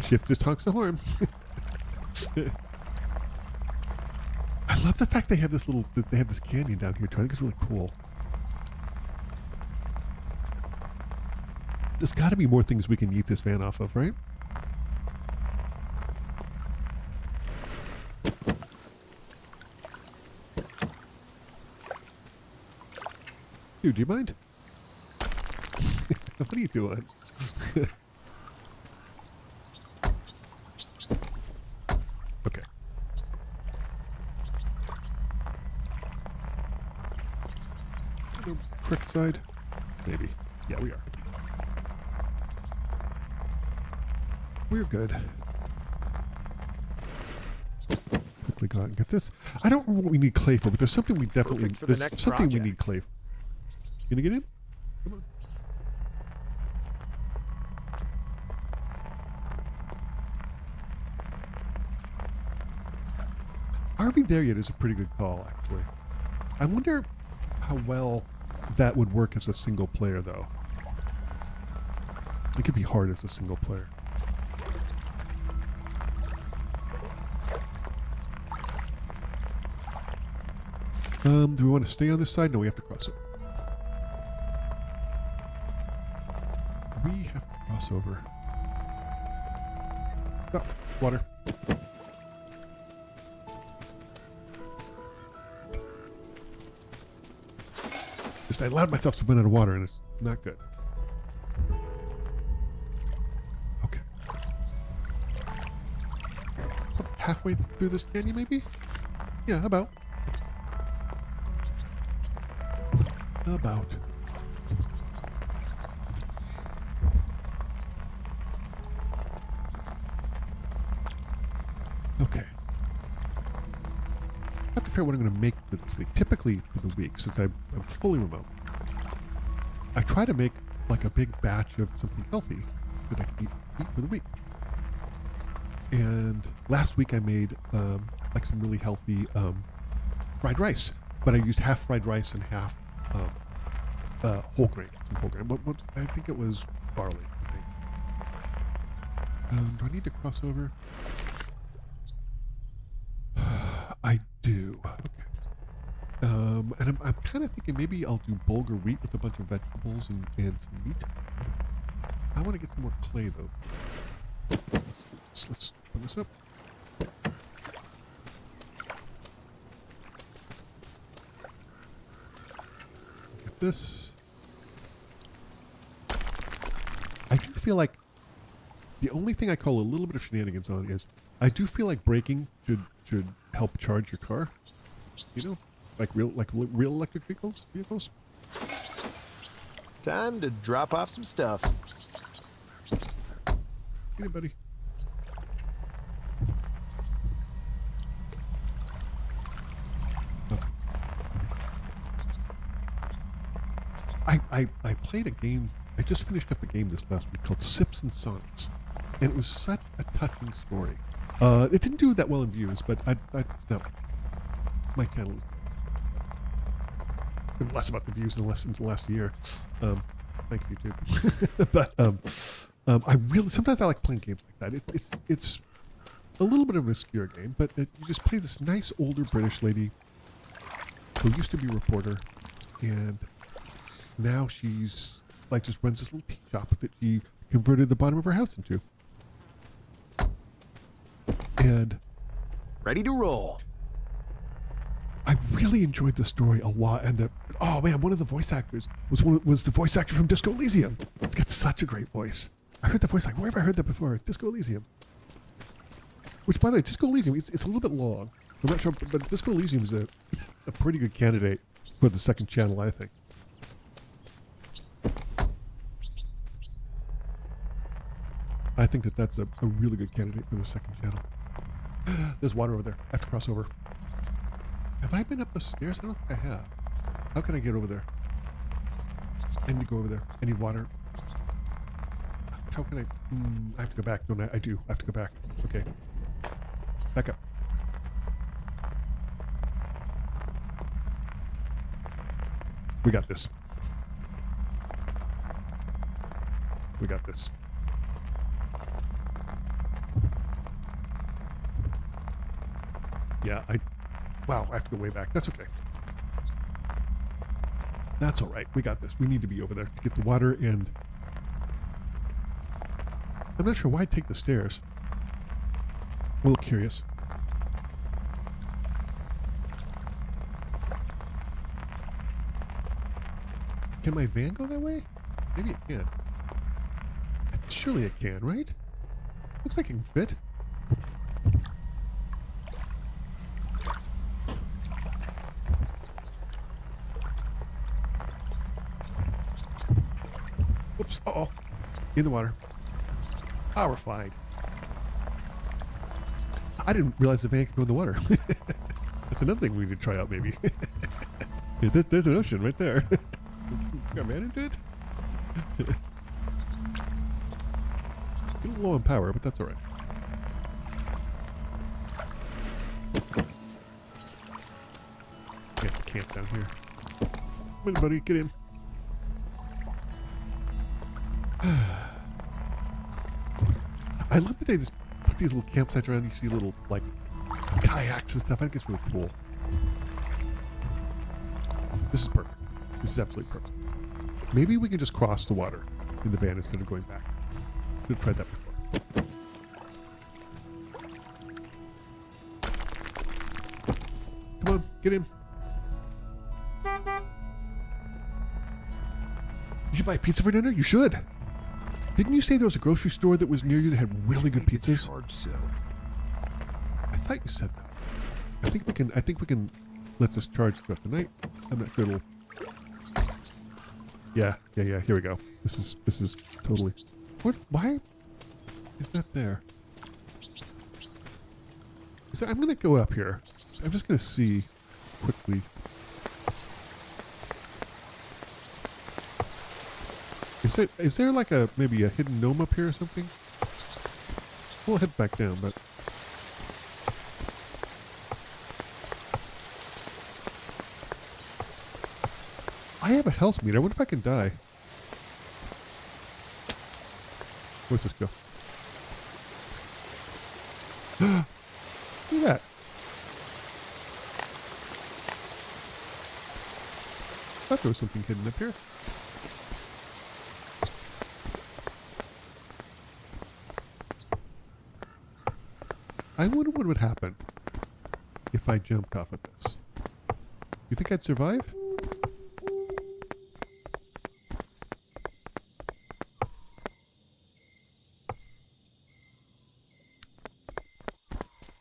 shift just honks the horn. I love the fact they have this canyon down here too. I think it's really cool. There's got to be more things we can yeet this van off of, right? Dude, do you mind? What are you doing? Okay. Correct side? Maybe. Yeah, we are. We're good. Quickly go out and get this. I don't know what we need clay for, but there's something we definitely need clay for. You gonna get in? Come on. RV there yet is a pretty good call, actually. I wonder how well that would work as a single player, though. It could be hard as a single player. Do we want to stay on this side? No, we have to cross it. We have to cross over. Oh, water. Just I allowed myself to run out of water, and it's not good. Okay. Halfway through this canyon, maybe? Yeah, about. Okay. I have to figure out what I'm going to make for this week. Typically for the week, since I'm fully remote, I try to make like a big batch of something healthy that I can eat for the week. And last week I made like some really healthy fried rice, but I used half fried rice and half whole grain. Some whole grain. What, I think it was barley. I think. Do I need to cross over? I do. Okay. And I'm kind of thinking maybe I'll do bulgur wheat with a bunch of vegetables and some meat. I want to get some more clay though. Let's put this up. Get this. I do feel like the only thing I call a little bit of shenanigans on is I do feel like braking should help charge your car. You know, like real electric vehicles. Time to drop off some stuff. Hey, buddy. Okay. I played a game. I just finished up a game this last week called Sips and Sonnets, and it was such a touching story. It didn't do that well in views, but no, my channel is been less about the views than the last year. Thank you, YouTube. But I really sometimes I like playing games like that. It's a little bit of an obscure game, but you just play this nice older British lady who used to be a reporter, and now she's like just runs this little tea shop that she converted the bottom of her house into. And ready to roll. I really enjoyed the story a lot, and oh man, one of the voice actors was the voice actor from Disco Elysium. It's got such a great voice. I heard the voice like, where have I heard that before? Disco Elysium. Which, by the way, Disco Elysium, it's a little bit long. I'm not sure, but Disco Elysium is a pretty good candidate for the second channel, I think. I think that's a really good candidate for the second channel. There's water over there. I have to cross over. Have I been up the stairs? I don't think I have. How can I get over there? I need to go over there. I need water. How can I? I have to go back, don't I? I do. I have to go back. Okay. Back up. We got this. We got this. Yeah, wow, I have to go way back. That's okay. That's all right. We got this. We need to be over there to get the water, and I'm not sure why I'd take the stairs. A little curious. Can my van go that way? Maybe it can. Surely it can, right? Looks like it can fit. Whoops. Uh-oh. In the water. Ah, we're fine. I didn't realize the van could go in the water. That's another thing we need to try out, maybe. Yeah, there's an ocean right there. Got a man into it? A little low on power, but that's alright. We have to camp down here. Come in, buddy, get in. I love that they just put these little campsites around. You see little, like, kayaks and stuff. I think it's really cool. This is perfect. This is absolutely perfect. Maybe we can just cross the water in the van instead of going back. We've tried that before. Come on, get in. You should buy pizza for dinner? You should. Didn't you say there was a grocery store that was near you that had really good pizzas? I thought you said that. I think we can let this charge throughout the night. I'm not sure it'll. Yeah. Here we go. This is totally. What? Why is that there? I'm gonna go up here. I'm just gonna see quickly. Is there like maybe a hidden gnome up here or something? We'll head back down, but. I have a health meter. I wonder if I can die. Where's this go? Look at that. I thought there was something hidden up here. I wonder what would happen if I jumped off of this. You think I'd survive?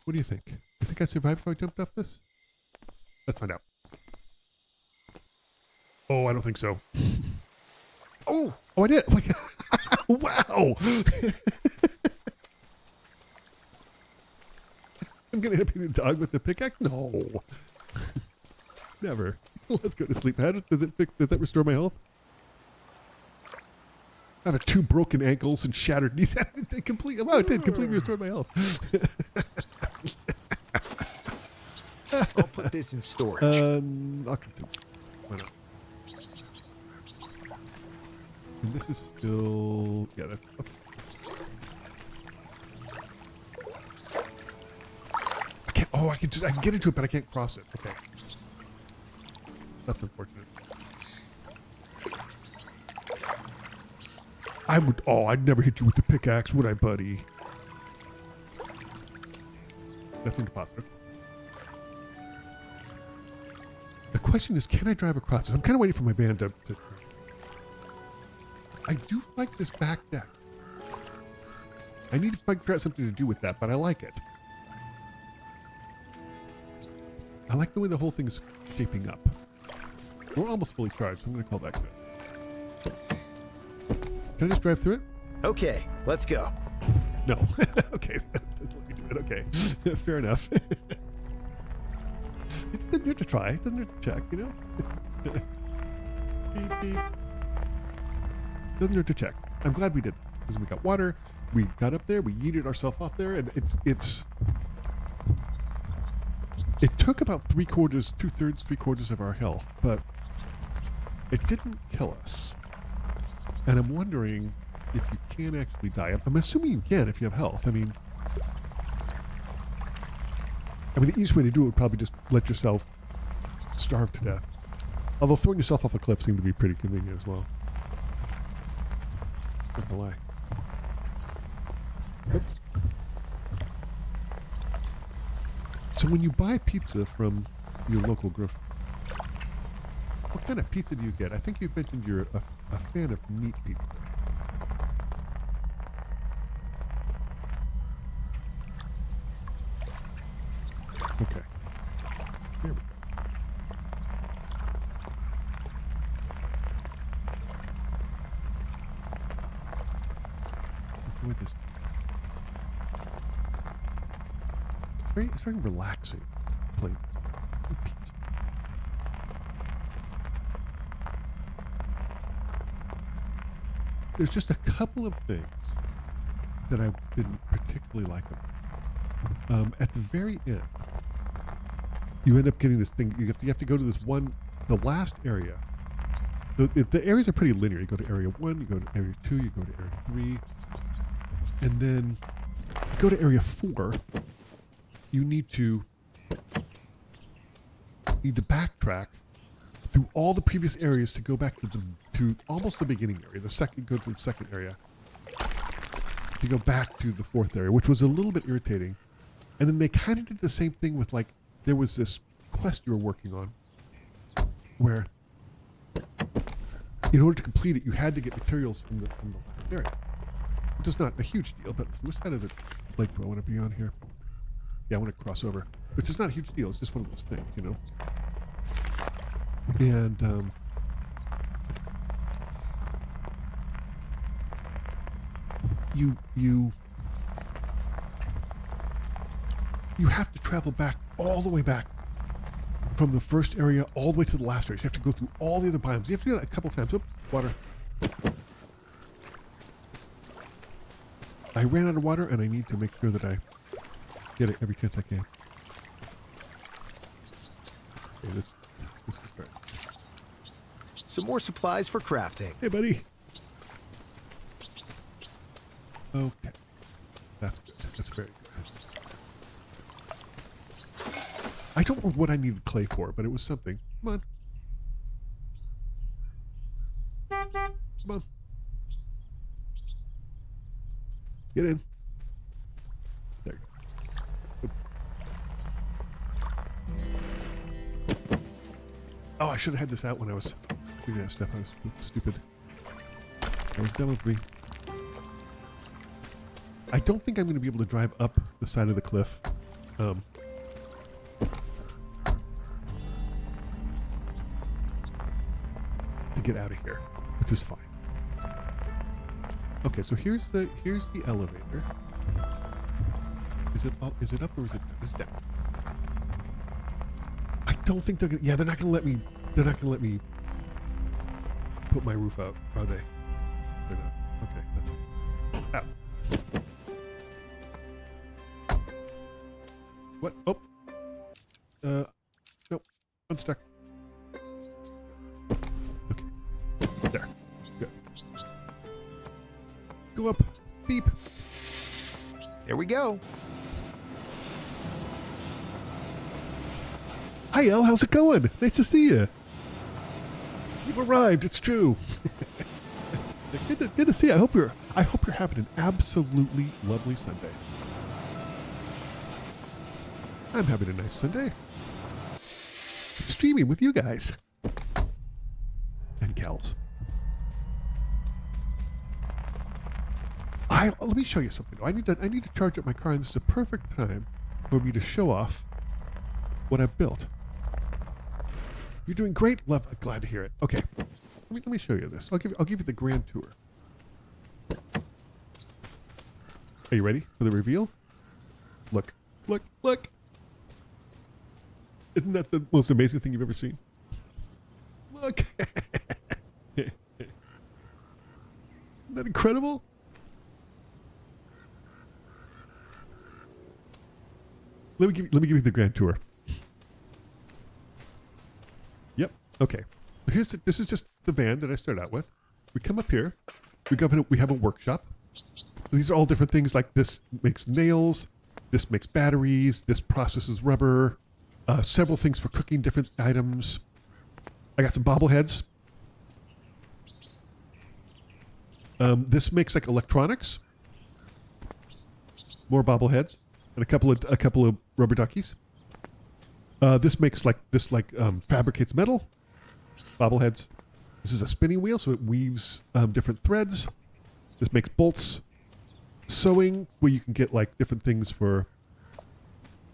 What do you think? You think I'd survive if I jumped off this? Let's find out. Oh, I don't think so. Oh, I did. Wow. I'm going to hit a dog with the pickaxe? No. Never. Let's go to sleep. Does that restore my health? I have 2 broken ankles and shattered knees. It did completely restore my health. I'll put this in storage. I'll consume. Why not? And this is still. Yeah, that's. Okay. I can get into it, but I can't cross it. Okay. That's unfortunate. I'd never hit you with the pickaxe, would I, buddy? Nothing positive. The question is, can I drive across this? I'm kind of waiting for my van to. I do like this back deck. I need to figure out something to do with that, but I like it. I like the way the whole thing is shaping up. We're almost fully charged, so I'm going to call that good. Can I just drive through it? Okay, let's go. No. Okay, just let me do it. Okay, fair enough. It doesn't hurt to try. It doesn't hurt to check, you know? Beep, beep. Doesn't hurt to check. I'm glad we did. because we got water. We got up there, we yeeted ourselves off there, and it took about 2/3, 3/4 of our health, but it didn't kill us. And I'm wondering if you can actually die. I'm assuming you can if you have health. I mean, the easiest way to do it would probably just let yourself starve to death. Although throwing yourself off a cliff seemed to be pretty convenient as well. Not gonna lie. Oops. So when you buy pizza from your local grocery, what kind of pizza do you get? I think you mentioned you're a fan of meat pizza. Okay. Here we go. Enjoy this. It's very relaxing playing this. Peaceful. There's just a couple of things that I didn't particularly like about at the very end, you end up getting this thing. You have to go to this one, the last area. The areas are pretty linear. You go to area 1, you go to area 2, you go to area 3, and then you go to area 4. You need to backtrack through all the previous areas to go back to almost the beginning area. Go to the second area to go back to the 4th area, which was a little bit irritating. And then they kind of did the same thing with, like, there was this quest you were working on where in order to complete it, you had to get materials from the last area, which is not a huge deal. But which side of the lake do I want to be on here? Yeah, I want to cross over, which is not a huge deal. It's just one of those things, you know. And you have to travel back all the way back from the first area all the way to the last area. You have to go through all the other biomes. You have to do that a couple times. Oops, water. I ran out of water, and I need to make sure that I get it every chance I can. Okay, this is great. Some more supplies for crafting. Hey, buddy. Okay. That's good. That's very good. I don't know what I needed clay for, but it was something. Come on. Come on. Get in. There you go. Oh, I should have had this out when I was doing that stuff. I was stupid. That was dumb of me. I don't think I'm going to be able to drive up the side of the cliff. To get out of here, which is fine. Okay, so here's the elevator. Is it up or is it down? It's down. I don't think they're gonna. Yeah, they're not gonna let me. They're not gonna let me put my roof out, are they? They're not. Okay, that's fine. Out. What? Oh. Nope. Unstuck. Okay. There. Good. Go up. Beep. Here we go. Hi, El. How's it going? Nice to see you. You've arrived. It's true. Good to see you. I hope you're having an absolutely lovely Sunday. I'm having a nice Sunday. Streaming with you guys. And Kels. Let me show you something. I need to charge up my car, and this is a perfect time for me to show off what I've built. You're doing great. Glad to hear it. Okay. Let me show you this. I'll give you the grand tour. Are you ready for the reveal? Look. Isn't that the most amazing thing you've ever seen? Look. Isn't that incredible? let me give you the grand tour. Yep. Okay. This is just the van that I started out with. We come up here. We have a workshop. These are all different things. Like this makes nails. This makes batteries. This processes rubber. Several things for cooking different items. I got some bobbleheads. This makes like electronics. More bobbleheads and a couple of rubber duckies. This makes fabricates metal. Bobbleheads. This is a spinning wheel, so it weaves different threads. This makes bolts. Sewing, where you can get like different things for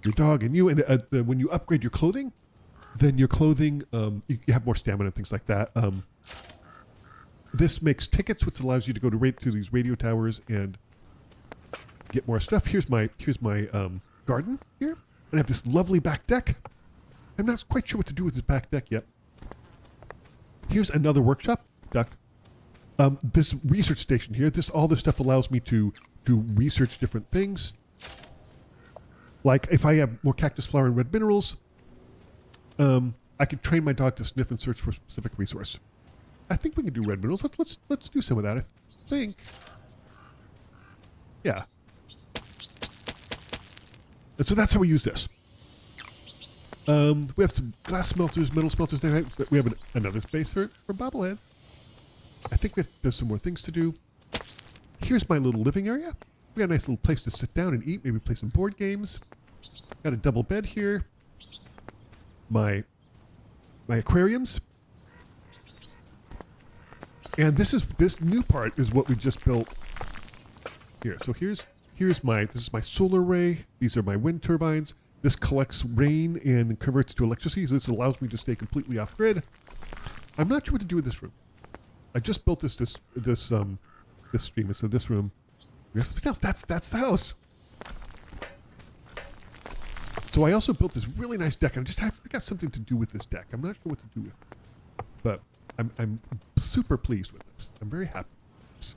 your dog and you. And when you upgrade your clothing, then your clothing you have more stamina and things like that. This makes tickets, which allows you to go to these radio towers and get more stuff. Here's my garden here, and I have this lovely back deck. I'm not quite sure what to do with this back deck yet. Here's another workshop, duck. This research station here. All this stuff allows me to research different things. Like if I have more cactus flower and red minerals, I could train my dog to sniff and search for a specific resource. I think we can do red minerals. Let's do some of that. I think. Yeah. And so that's how we use this. We have some glass smelters, metal smelters. We have another space for bobbleheads. I think there's some more things to do. Here's my little living area. We got a nice little place to sit down and eat. Maybe play some board games. Got a double bed here. My aquariums. And this new part is what we just built here. So this is my solar array. These are my wind turbines. This collects rain and converts it to electricity. So this allows me to stay completely off grid. I'm not sure what to do with this room. I just built this stream. So this room, we have something else. That's the house. So I also built this really nice deck, and I got something to do with this deck. I'm not sure what to do with it, but I'm super pleased with this. I'm very happy with this.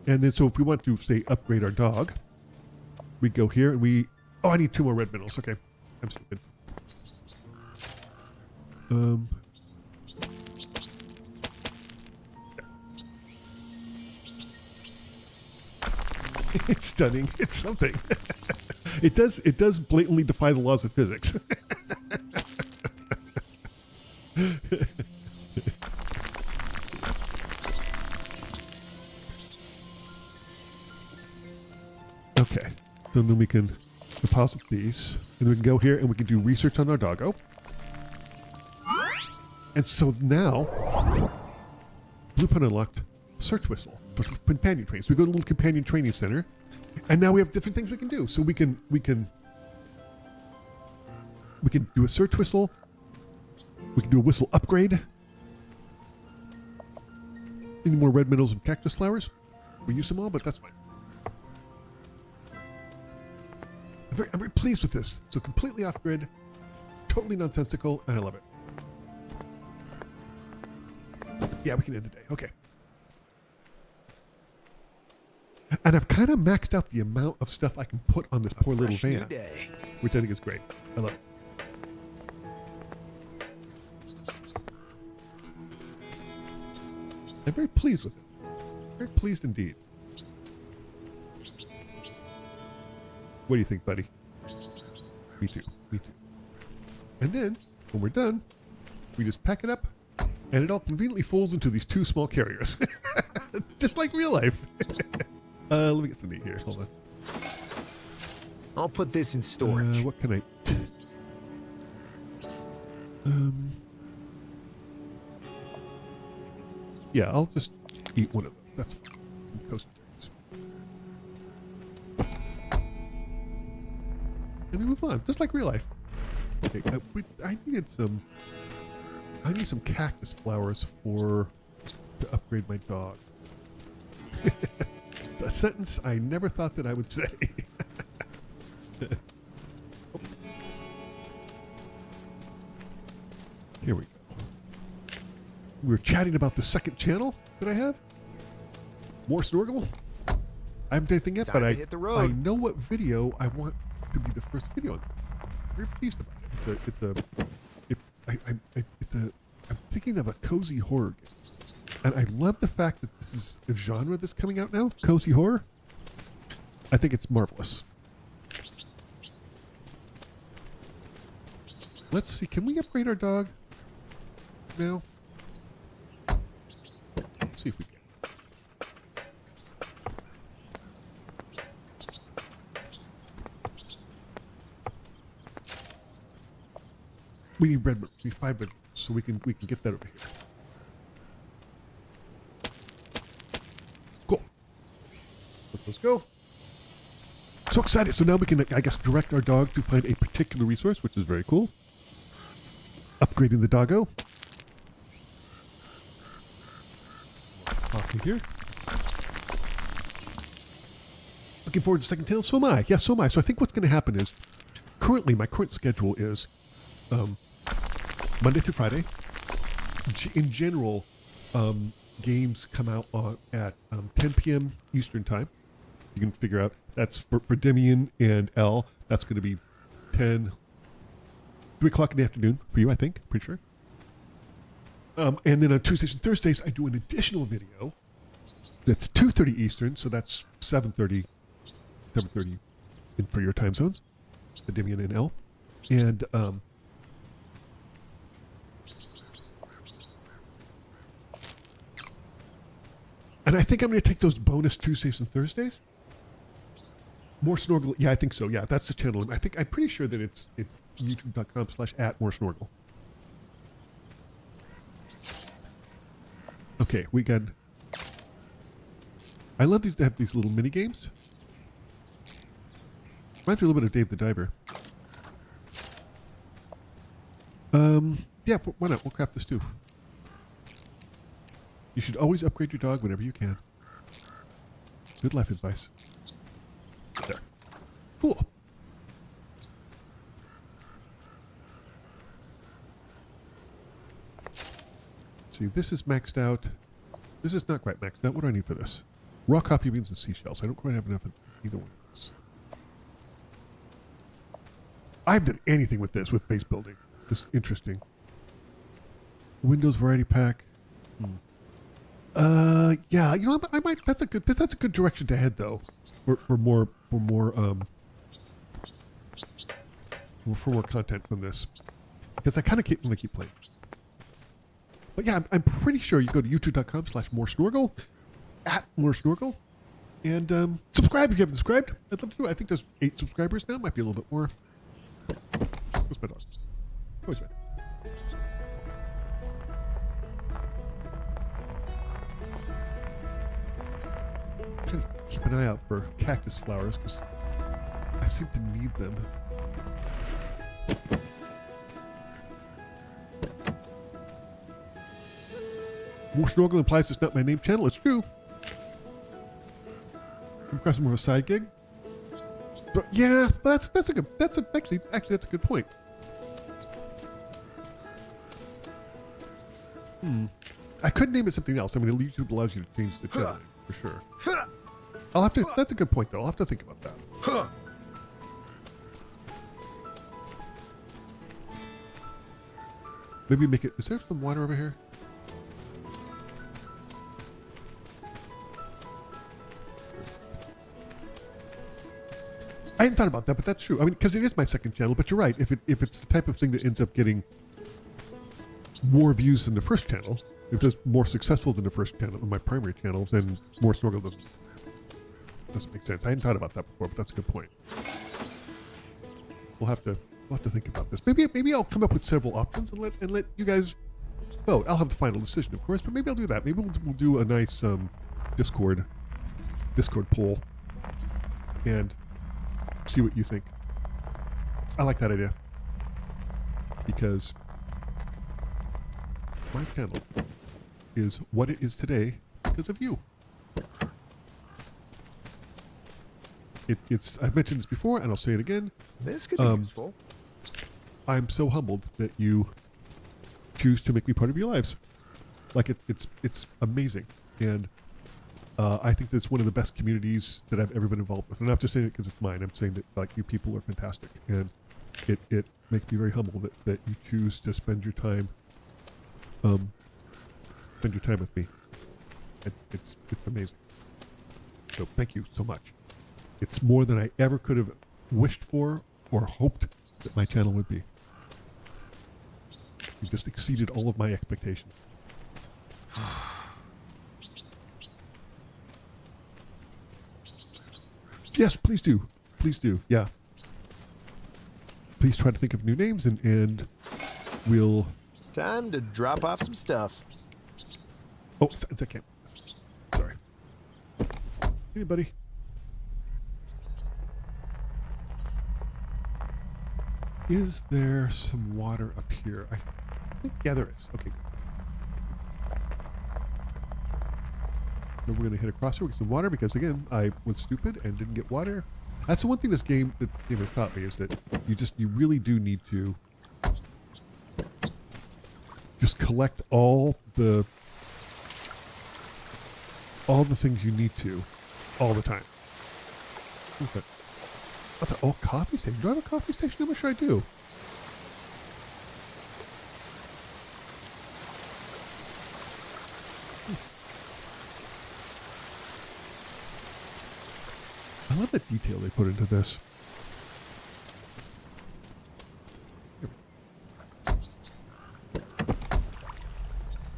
And then so if we want to, say, upgrade our dog, we go here and oh, I need 2 more red minerals. Okay. I'm stupid. It's stunning. It's something. It does blatantly defy the laws of physics. Okay. So then we can deposit these, and we can go here and we can do research on our doggo. And so now, Blueprint unlocked search whistle for companion trains. We go to a little companion training center, and now we have different things we can do. So we can do a search whistle. We can do a whistle upgrade. Any more red minerals and cactus flowers? We use them all, but that's fine. I'm very pleased with this. So completely off grid, totally nonsensical, and I love it. Yeah, we can end the day. Okay. And I've kind of maxed out the amount of stuff I can put on this poor little van, which I think is great. I love it. I'm very pleased with it. Very pleased indeed. What do you think, buddy? Me too. Me too. And then, when we're done, we just pack it up, and it all conveniently folds into these 2 small carriers. Just like real life. Let me get some meat here. Hold on. I'll put this in storage. What can I... Yeah, I'll just eat one of them. That's fine. Toast. And then move on, just like real life. Okay, I need some cactus flowers to upgrade my dog. It's a sentence I never thought that I would say. Oh. Here we go. we were chatting about the second channel that I have. More Snorgle. I haven't done anything yet, but Time to hit the road. I know what video I want to be the first video on. I'm very pleased about it. I'm thinking of a cozy horror game. And I love the fact that this is a genre that's coming out now, cozy horror. I think it's marvelous. Let's see, can we upgrade our dog now? Let's see if we can. We need red, we need 5 red, so we can get that over here. Cool. Let's go. So excited. So now we can, I guess, direct our dog to find a particular resource, which is very cool. Upgrading the doggo. Coffee here. Looking forward to the second channel. So am I. Yeah, so am I. So I think what's going to happen is, currently, my current schedule is Monday through Friday. In general, games come out at 10 p.m. Eastern time. You can figure out that's for Demian and L. That's going to be 3 o'clock in the afternoon for you, I think. Pretty sure. And then on Tuesdays and Thursdays, I do an additional video that's 2:30 Eastern, so that's 7:30 for your time zones, the Demian and L. And I think I'm going to take those bonus Tuesdays and Thursdays. More Snorgle. Yeah, I think so. Yeah, that's the channel. I'm pretty sure that it's youtube.com/@moresnorgle. Okay, we got... I love these to have these little mini games. Reminds me a little bit of Dave the Diver. Yeah, why not? We'll craft this too. You should always upgrade your dog whenever you can. Good life advice. There. Cool. See, this is maxed out. This is not quite maxed out. What do I need for this? Raw coffee beans and seashells. I don't quite have enough of either one of those. I haven't done anything with this, with base building. This is interesting. Windows variety pack. Yeah, you know, I might. That's a good direction to head, though, for more content from this, because I kind of want to keep playing. But yeah, I'm pretty sure you go to youtube.com/moresnorgle, @moresnorgle, and subscribe if you haven't subscribed. I'd love to do it. I think there's 8 subscribers now. Might be a little bit more. Where's my dog? Oh, he's right there. Keep an eye out for cactus flowers because I seem to need them. More Snorgle implies it's not my name channel. It's true. I'm across more of a side gig. But yeah, that's a good. Actually that's a good point. I could name it something else. I mean, YouTube allows you to change the channel name for sure. I'll have to. That's a good point, though. I'll have to think about that. Maybe make it. Is there some water over here? I hadn't thought about that, but that's true. I mean, because it is my second channel. But you're right. If it's the type of thing that ends up getting more views than the first channel, if it's more successful than the first channel, my primary channel, then more Snorgle doesn't make sense. I hadn't thought about that before, but that's a good point. We'll have to think about this. Maybe I'll come up with several options and let you guys vote. I'll have the final decision, of course, but maybe I'll do that. Maybe we'll do a nice Discord poll and see what you think. I like that idea because my channel is what it is today because of you. I've mentioned this before, and I'll say it again. This could be useful. I'm so humbled that you choose to make me part of your lives. Like it's amazing, and I think that's one of the best communities that I've ever been involved with. And I'm not just saying it because it's mine. I'm saying that like you people are fantastic, and it makes me very humble that you choose to spend your time with me. It's amazing. So thank you so much. It's more than I ever could have wished for or hoped that my channel would be. You just exceeded all of my expectations. Yes, please do. Please do. Yeah. Please try to think of new names and we'll... Time to drop off some stuff. Oh, it's a camp. Sorry. Anybody? Is there some water up here? I think, yeah, there is. Okay, good. Then we're going to hit across here with some water because, again, I was stupid and didn't get water. That's the one thing this game has taught me is that you really do need to just collect all the things you need to all the time. What's that? What's that? Oh, coffee station. Do I have a coffee station? I'm sure I do. I love the detail they put into this.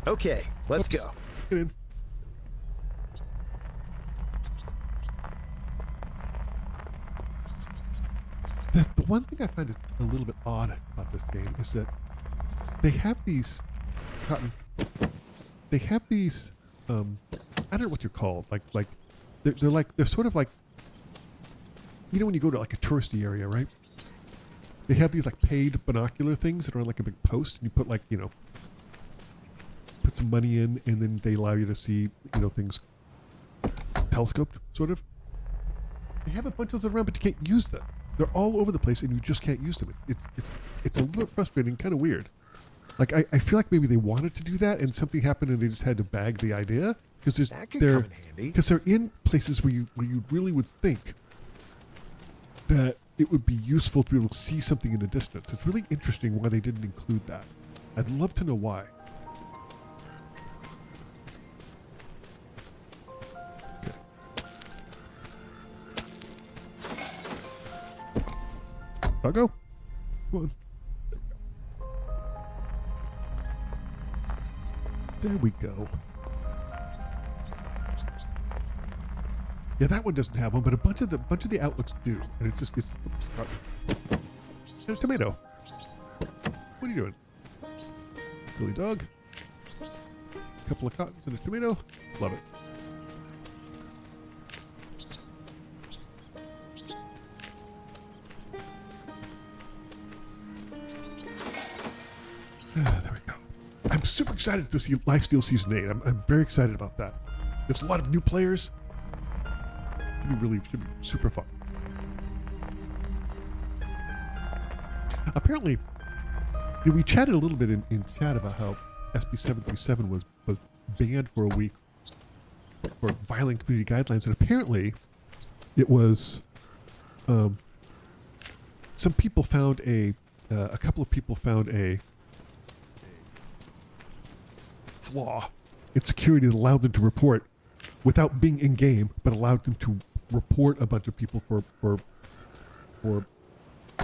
Okay, let's Oops. go. Get in. The one thing I find is a little bit odd about this game is that they have these cotton. They have these. I don't know what you're called. Like they're sort of like. You know when you go to like a touristy area, right? They have these like paid binocular things that are on like a big post, and you put like put some money in, and then they allow you to see things telescoped, sort of. They have a bunch of them around, but you can't use them. They're all over the place, and you just can't use them. It's a little bit frustrating, kind of weird. Like I feel like maybe they wanted to do that, and something happened, and they just had to bag the idea because they're in places where you really would think that it would be useful to be able to see something in the distance. It's really interesting why they didn't include that. I'd love to know why. Okay. I'll go. Come on. There we go. Yeah, that one doesn't have one, but a bunch of the outlooks do, and it's oops, and a tomato. What are you doing, silly dog? A couple of cottons and a tomato. Love it. There we go. I'm super excited to see Lifesteal Season 8. I'm very excited about that. There's a lot of new players. Should be super fun. Apparently, we chatted a little bit in chat about how SB737 was banned for a week for violating community guidelines, and apparently it was some people found a couple of people found a flaw in security that allowed them to report without being in game, but allowed them to report a bunch of people for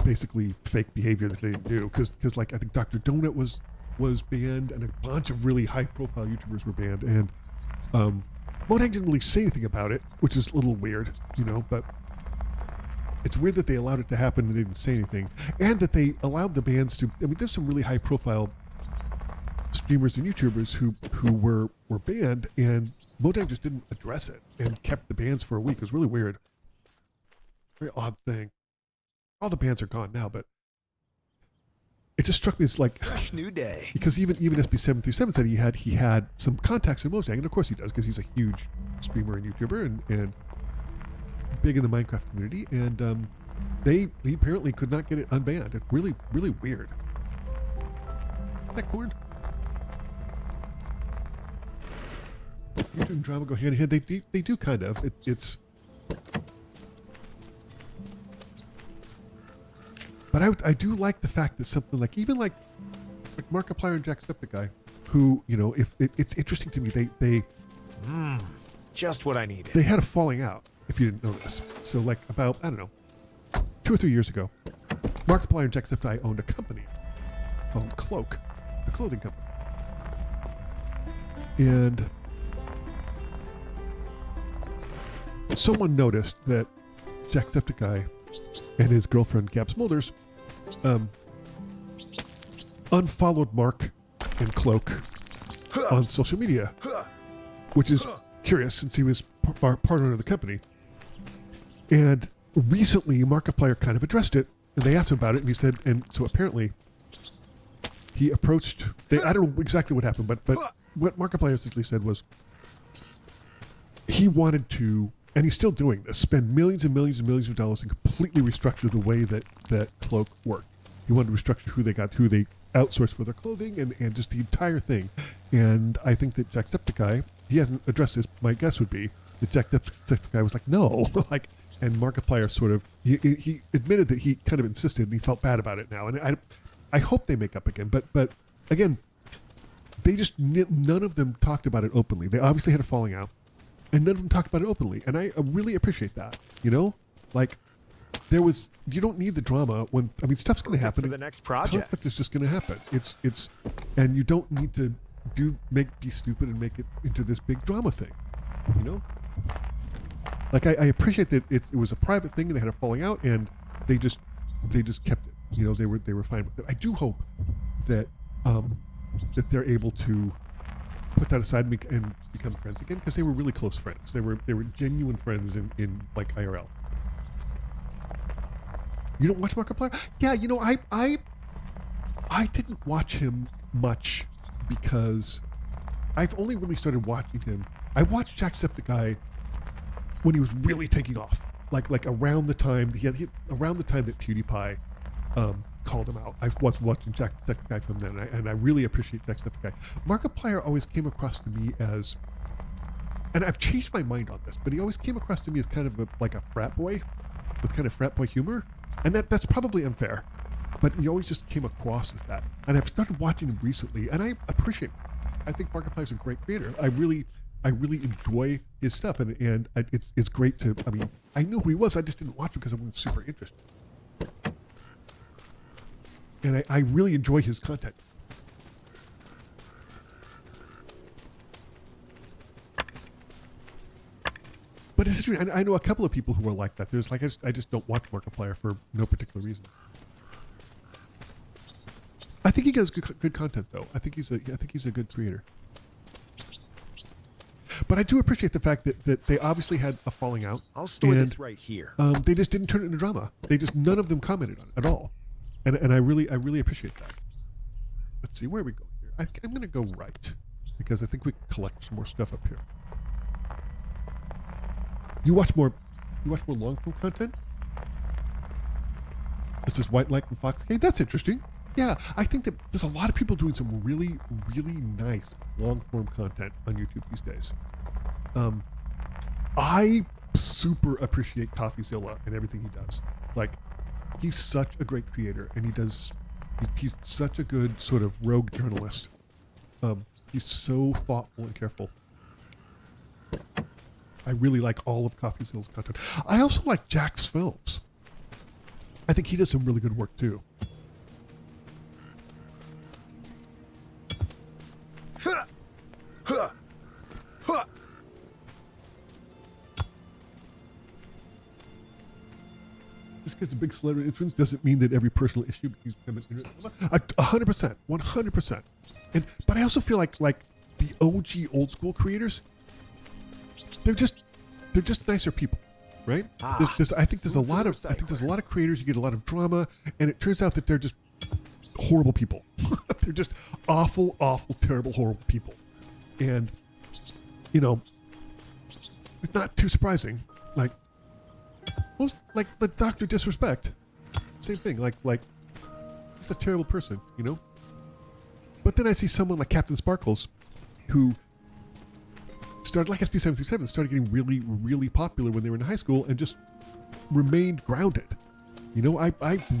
basically fake behavior that they didn't do. Because like I think Dr. Donut was banned, and a bunch of really high profile YouTubers were banned, and Motang didn't really say anything about it, which is a little weird, but it's weird that they allowed it to happen and they didn't say anything, and that they allowed the bans to. I mean, there's some really high profile streamers and YouTubers who were banned, and Motang just didn't address it and kept the bans for a week. It was really weird. Very odd thing. All the bans are gone now, but it just struck me as like fresh new day. Because even SB737 said he had some contacts in Motang, and of course he does because he's a huge streamer and YouTuber and big in the Minecraft community, and he apparently could not get it unbanned. It's really, really weird. Is that corn? YouTube and drama go hand in hand. They do kind of. It's. But I do like the fact that something like even like Markiplier and Jacksepticeye, who if it's interesting to me, they just what I needed. they had a falling out. If you didn't know this, so like about I don't know, 2 or 3 years ago, Markiplier and Jacksepticeye owned a company called Cloak, the clothing company, and someone noticed that Jacksepticeye and his girlfriend Gab Smulders unfollowed Mark and Cloak on social media, which is curious since he was partner of the company. And recently, Markiplier kind of addressed it, and they asked him about it, and he said, and so apparently he approached. I don't know exactly what happened, but what Markiplier essentially said was he wanted to, and he's still doing this, spend millions and millions and millions of dollars and completely restructure the way that Cloak worked. He wanted to restructure who they outsourced for their clothing and just the entire thing. And I think that Jacksepticeye, he hasn't addressed this. My guess would be that Jacksepticeye was like, no, like, and Markiplier sort of he admitted that he kind of insisted and he felt bad about it now. And I hope they make up again. But again, they just none of them talked about it openly. They obviously had a falling out. And none of them talked about it openly, and I really appreciate that. Like you don't need the drama when stuff's going to happen. For the next project, conflict is just going to happen. It's, and you don't need to be stupid and make it into this big drama thing. Like I appreciate that it was a private thing and they had a falling out, and they just kept it. They were fine with it. I do hope that that they're able to put that aside and become friends again, because they were really close friends. They were genuine friends in like IRL. You don't watch Markiplier? Yeah, I didn't watch him much because I've only really started watching him. I watched Jacksepticeye when he was really taking off, like around the time around the time that PewDiePie called him out. I was watching Jacksepticeye from then, and I really appreciate Jacksepticeye. Markiplier always came across to me as, and I've changed my mind on this, but he always came across to me as kind of like a frat boy with kind of frat boy humor, and that's probably unfair, but he always just came across as that. And I've started watching him recently, and I appreciate him. I think Markiplier's a great creator. I really enjoy his stuff, and it's great to. I knew who he was. I just didn't watch him because I wasn't super interested. And I really enjoy his content. But it's true. I know a couple of people who are like that. There's I just don't watch Markiplier for no particular reason. I think he does good content though. I think he's a good creator. But I do appreciate the fact that they obviously had a falling out. I'll store this right here. They just didn't turn it into drama. None of them commented on it at all. And I really appreciate that. Let's see, where are we going here? I'm going to go right, because I think we can collect some more stuff up here. You watch more long form content? This is White Light and Fox. Hey, that's interesting. Yeah, I think that there's a lot of people doing some really, really nice long form content on YouTube these days. I super appreciate CoffeeZilla and everything he does. Like, he's such a great creator, and he's such a good sort of rogue journalist. He's so thoughtful and careful. I really like all of CoffeeZilla's content. I also like Jack's films. I think he does some really good work too. Just because a big celebrity influence doesn't mean that every personal issue becomes 100%, 100%. But I also feel like the OG old school creators, they're just nicer people, right? I think there's a lot of creators. You get a lot of drama, and it turns out that they're just horrible people. They're just awful, terrible, horrible people, and it's not too surprising. Like the Dr. Disrespect, same thing. Like he's a terrible person, But then I see someone like Captain Sparkles, who started like SP737, started getting really, really popular when they were in high school and just remained grounded. You know, I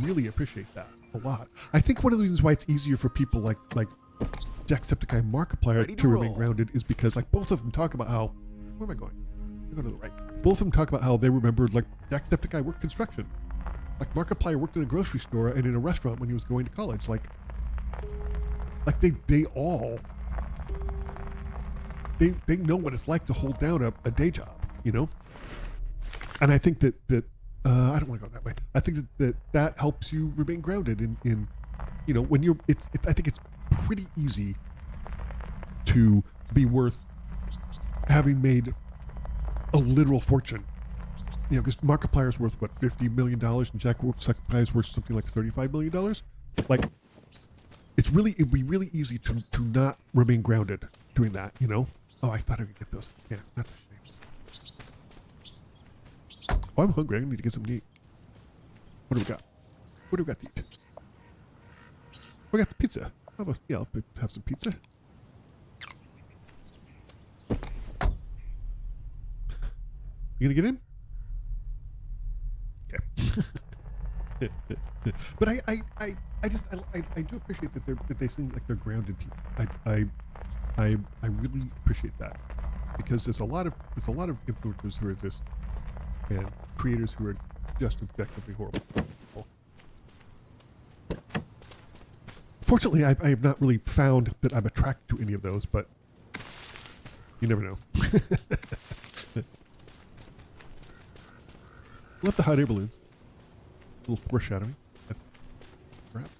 really appreciate that a lot. I think one of the reasons why it's easier for people like Jacksepticeye and Markiplier to remain grounded is because like both of them talk about how, where am I going? I go to the right. Both of them talk about how they remembered like Jacksepticeye worked construction. Like Markiplier worked in a grocery store and in a restaurant when he was going to college. Like they all they know what it's like to hold down a day job, you know? And I think that I don't want to go that way. I think that helps you remain grounded in you know, when you're I think it's pretty easy to be worth having made a literal fortune. You know, because Markiplier's worth what, $50 million, and Jacksepticeye's worth something like $35 million. Like, it'd be really easy to not remain grounded doing that. You know? Oh, I thought I could get those. Yeah, that's a shame. Oh, I'm hungry. I need to get something to eat. What do we got? What do we got to eat? We got the pizza. I'll have some pizza. You gonna get in? Okay. But I do appreciate that they seem like they're grounded people. I really appreciate that, because there's a lot of influencers who are just, and creators who are just objectively horrible. Fortunately, I have not really found that I'm attracted to any of those, but you never know. Love the hot air balloons. A little foreshadowing, perhaps.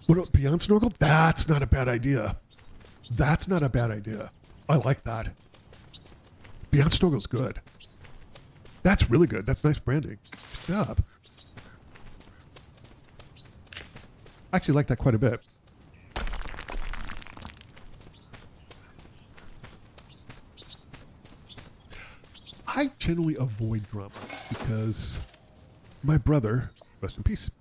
What about Beyond Snorkel? That's not a bad idea. That's not a bad idea. I like that. Beyond Snorkel's good. That's really good. That's nice branding. Good job. I actually like that quite a bit. I generally avoid drama because my brother, rest in peace,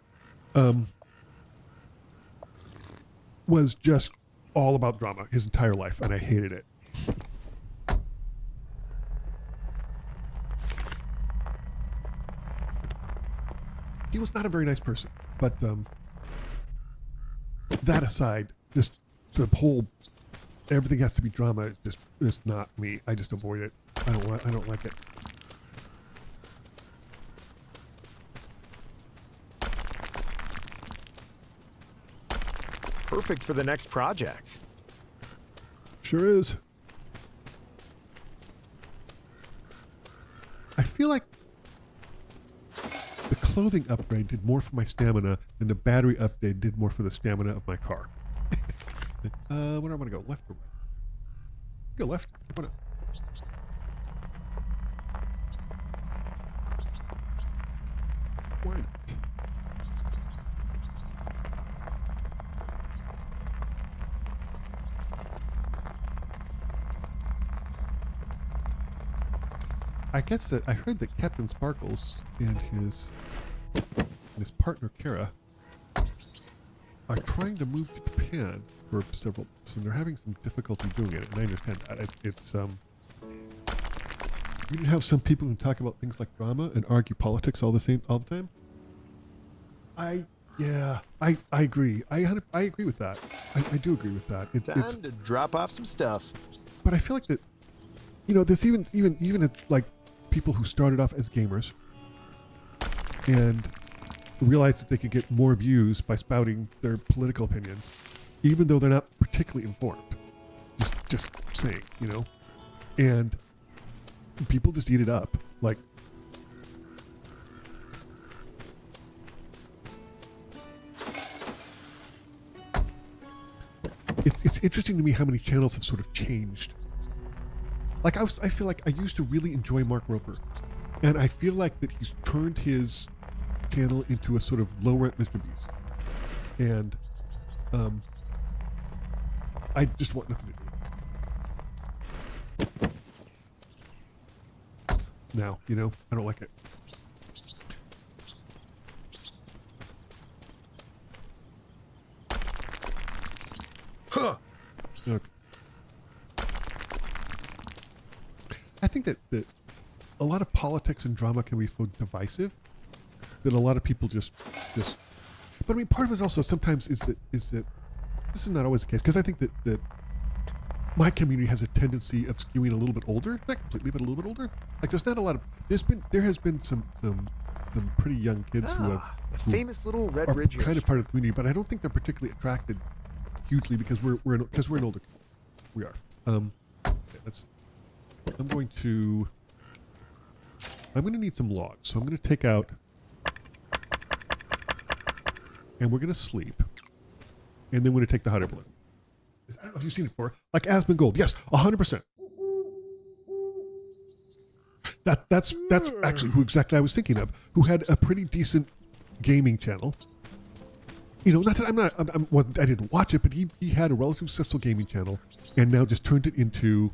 was just all about drama his entire life, and I hated it. He was not a very nice person, but that aside, just the whole everything has to be drama is not me. I just avoid it. I don't like it. Perfect for the next project. Sure is. I feel like the clothing upgrade did more for my stamina than the battery update did more for the stamina of my car. Where do I want to go? Left or right? Go left. Why not? Why not? I guess that I heard that Captain Sparkles and his partner Kara are trying to move to Japan for several months, and they're having some difficulty doing it. And I understand that. It's you can have some people who talk about things like drama and argue politics all the time. I agree. I agree with that. I do agree with that. Time to drop off some stuff. But I feel like that, you know, there's even like people who started off as gamers and realized that they could get more views by spouting their political opinions, even though they're not particularly informed. Just saying, you know, and people just eat it up. Like, it's interesting to me how many channels have sort of changed. Like I feel like I used to really enjoy Mark Roper, and I feel like that he's turned his channel into a sort of low rent Mr. Beast, and I just want nothing to do with it. Now, you know, I don't like it. I think that a lot of politics and drama can be so divisive that a lot of people just. But I mean, part of it is also sometimes is that this is not always the case, because I think that my community has a tendency of skewing a little bit older, not completely, but a little bit older. Like there's not a lot of there has been some pretty young kids who famous little Red are Ridge kind of part of the community, but I don't think they're particularly attracted hugely because we're an older. We are. Okay, I'm going to need some logs, so I'm going to take out, and we're going to sleep, and then we're going to take the hot air balloon. I don't know if you've seen it before, like Asmongold. Yes, 100%. That's actually who exactly I was thinking of, who had a pretty decent gaming channel. You know, not that I didn't watch it, but he had a relatively successful gaming channel, and now just turned it into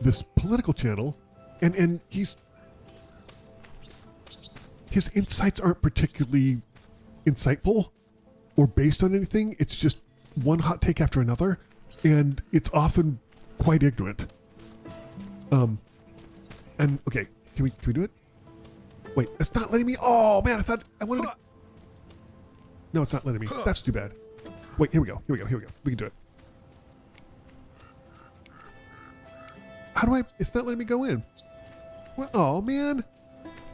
this political channel, and his insights aren't particularly insightful or based on anything. It's just one hot take after another, and it's often quite ignorant. And okay, can we do it? Wait, it's not letting me. Oh man, I thought I wanted to. No, it's not letting me. That's too bad. Wait, here we go. We can do it. How do I? It's not letting me go in. Well, oh man,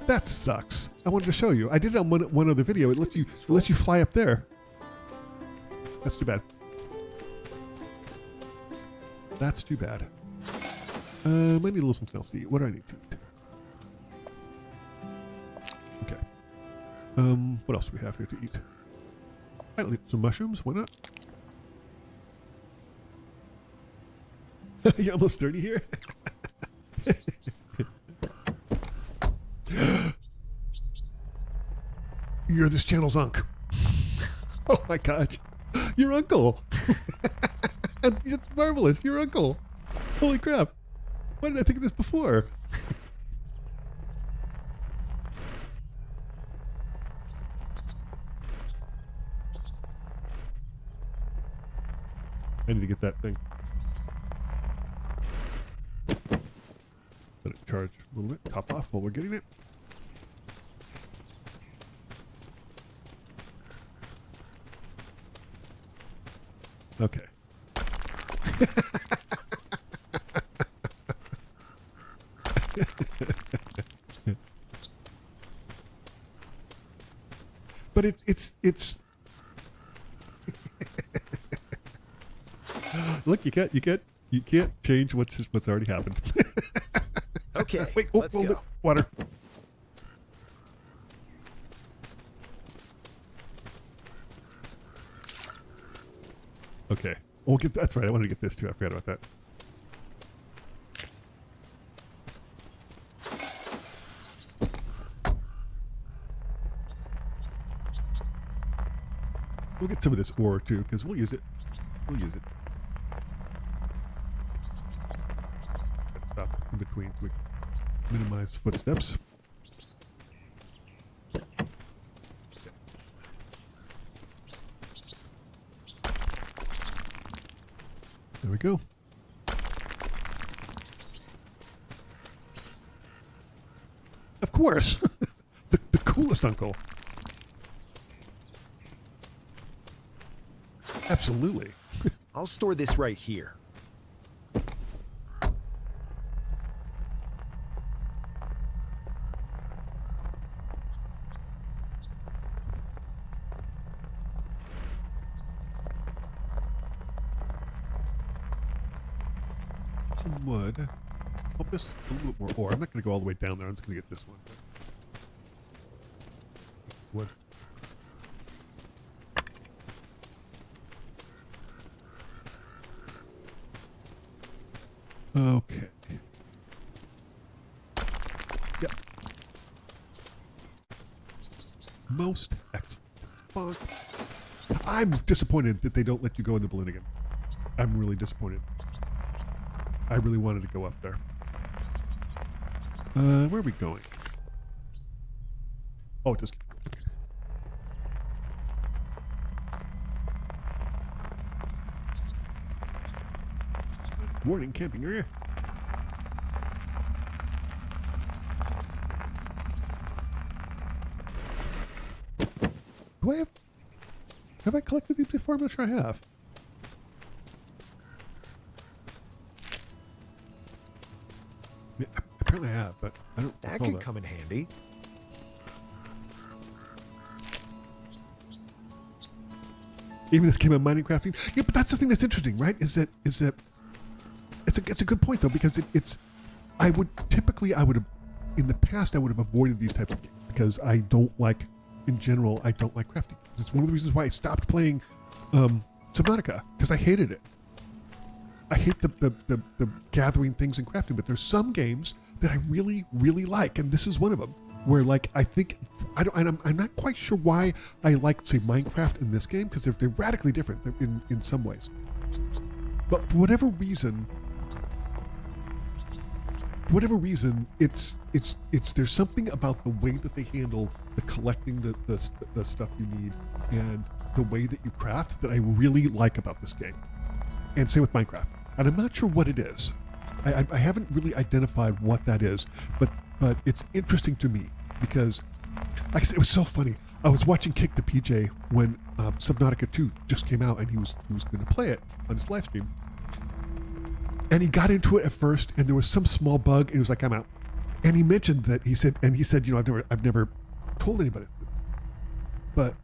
that sucks. I wanted to show you. I did it on one other video. It lets you fly up there. That's too bad. That's too bad. I need a little something else to eat. What do I need to eat? Okay. What else do we have here to eat? I'll eat some mushrooms. Why not? You're almost 30 here? You're this channel's unc. Oh my gosh. Your uncle. It's marvelous. Your uncle. Holy crap. Why did I think of this before? I need to get that thing. Let it charge a little bit. Top off while we're getting it. Okay. But it's look, you can't change what's already happened. Okay. Wait, let's hold go. it. Water. Okay. We'll get that's right. I wanted to get this too. I forgot about that. We'll get some of this ore too, because we'll use it. Stop in between so we can minimize footsteps. There we go. Of course. the coolest uncle. Absolutely. I'll store this right here. Some wood. Oh, this a little bit more ore. I'm not going to go all the way down there. I'm just going to get this one. Wood. Okay. Yep. Most excellent. Fuck. I'm disappointed that they don't let you go in the balloon again. I'm really disappointed. I really wanted to go up there. Where are we going? Oh, it does. Okay. Warning, camping area. Do I have I collected these before? I'm not sure I have. Yeah, apparently I have, but I don't That recall could come in handy. Even this came out mining crafting. Yeah, but that's the thing that's interesting, right? Is that it's a good point though, because I would have in the past I would have avoided these types of games because I don't like crafting. It's one of the reasons why I stopped playing Subnautica, because I hated it. I hate the gathering things and crafting, but there's some games that I really, really like, and this is one of them. Where I'm not quite sure why I like, say, Minecraft in this game, because they're radically different in some ways. But for whatever reason, it's there's something about the way that they handle the collecting the stuff you need and the way that you craft that I really like about this game. And same with Minecraft. And I'm not sure what it is. I haven't really identified what that is, but it's interesting to me because, like I said, it was so funny. I was watching Kick the PJ when Subnautica 2 just came out, and he was going to play it on his live stream. And he got into it at first, and there was some small bug, and he was like, "I'm out." And he mentioned that he said, you know, I've never told anybody, but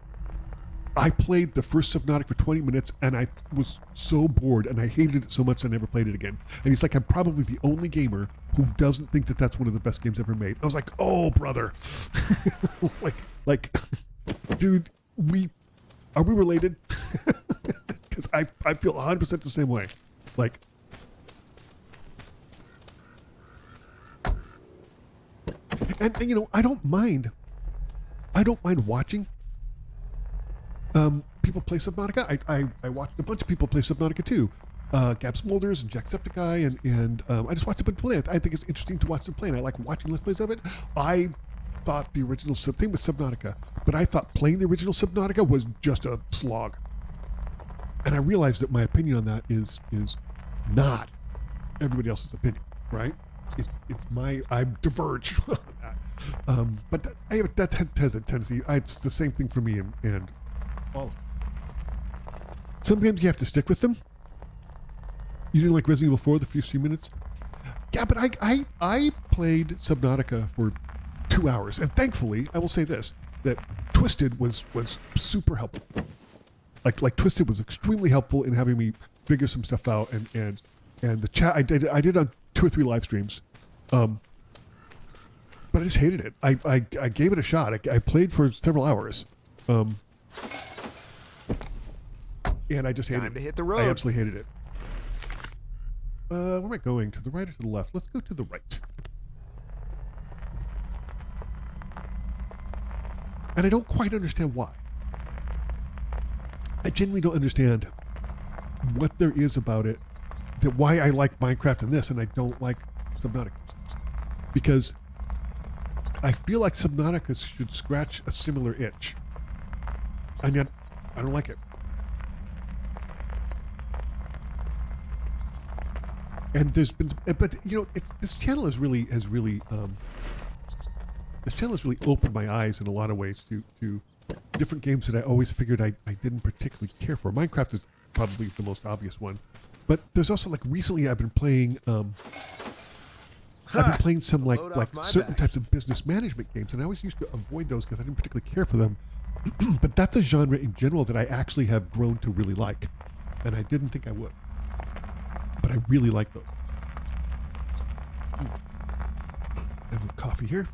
I played the first Subnautica for 20 minutes, and I was so bored, and I hated it so much I never played it again. And he's like, I'm probably the only gamer who doesn't think that that's one of the best games ever made. I was like, oh, brother. like, dude, are we related? Because I feel 100% the same way. Like, and you know, I don't mind watching people play Subnautica. I watched a bunch of people play Subnautica too. Gab Smolders and Jacksepticeye, and I just watched a bunch play it. I think it's interesting to watch them play, and I like watching let's plays of it. I thought the original thing with Subnautica, but I thought playing the original Subnautica was just a slog. And I realized that my opinion on that is not everybody else's opinion, right? I diverge on that. But that has a tendency. It's the same thing for me, and well, sometimes you have to stick with them. You didn't like Resident Evil 4 the first few minutes? Yeah, but I played Subnautica for 2 hours, and thankfully, I will say this, that Twisted was super helpful. Like Twisted was extremely helpful in having me figure some stuff out, and the chat I did on 2 or 3 live streams, but I just hated it. I gave it a shot. I played for several hours, and I just hated it. Time to hit the road. I absolutely hated it. Where am I going? To the right or to the left? Let's go to the right. And I don't quite understand why. I genuinely don't understand what there is about it, that why I like Minecraft and this and I don't like Subnautica. Because I feel like Subnautica should scratch a similar itch. I mean, I don't like it. And there's been, but you know, this channel has really opened my eyes in a lot of ways to different games that I always figured I didn't particularly care for. Minecraft is probably the most obvious one, but there's also, like, recently I've been playing some like certain types of business management games, and I always used to avoid those because I didn't particularly care for them. But that's a genre in general that I actually have grown to really like, and I didn't think I would. But I really like those. I have a coffee here.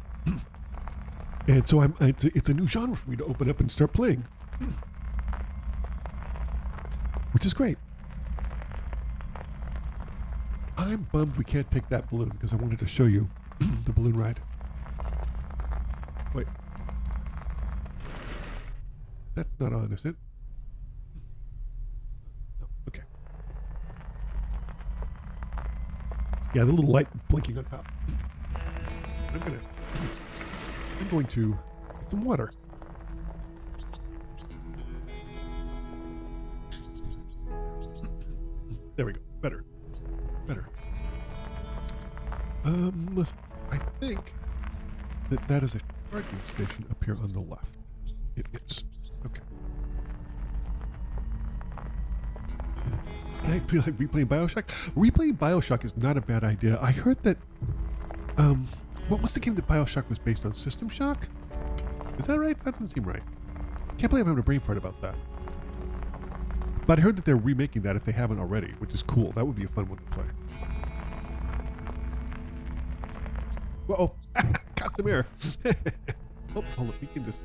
And so it's a new genre for me to open up and start playing. Which is great. I'm bummed we can't take that balloon because I wanted to show you the balloon ride. Wait. That's not on, is it? No. Okay. Yeah, the little light blinking on top. I'm going to get some water. There we go. Better. I think that is a charging station up here on the left. It's okay. I feel like replaying Bioshock. Replaying Bioshock is not a bad idea. I heard that. What was the game that Bioshock was based on? System Shock? Is that right? That doesn't seem right. Can't believe I'm having a brain fart about that. But I heard that they're remaking that if they haven't already, which is cool. That would be a fun one to play. Whoa! Got some air. Oh, hold up. We can just.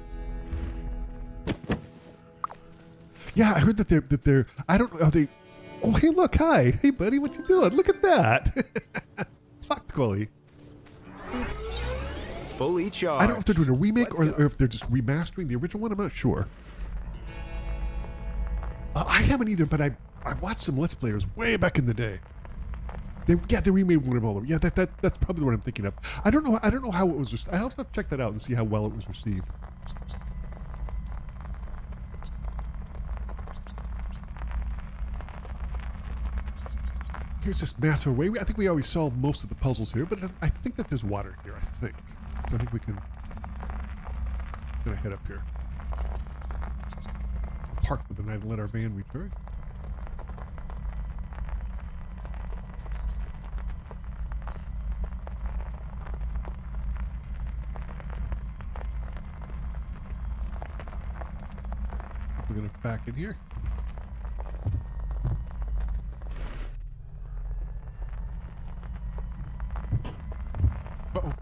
Yeah, I heard that they're. I don't know. Are they? Oh, hey, look! Hi, hey, buddy. What you doing? Look at that. Fuck, Scully. Fully charged. I don't know if they're doing a remake or if they're just remastering the original one. I'm not sure. I haven't either, but I watched some Let's Players way back in the day. They remade one of all of them. Yeah, that's probably what I'm thinking of. I don't know how it was. I'll have to check that out and see how well it was received. Here's this massive way. I think we already solved most of the puzzles here, but I think that there's water here. I think. So I think we can. I'm gonna head up here. Park for the night and let our van return. We're gonna back in here. Uh-oh.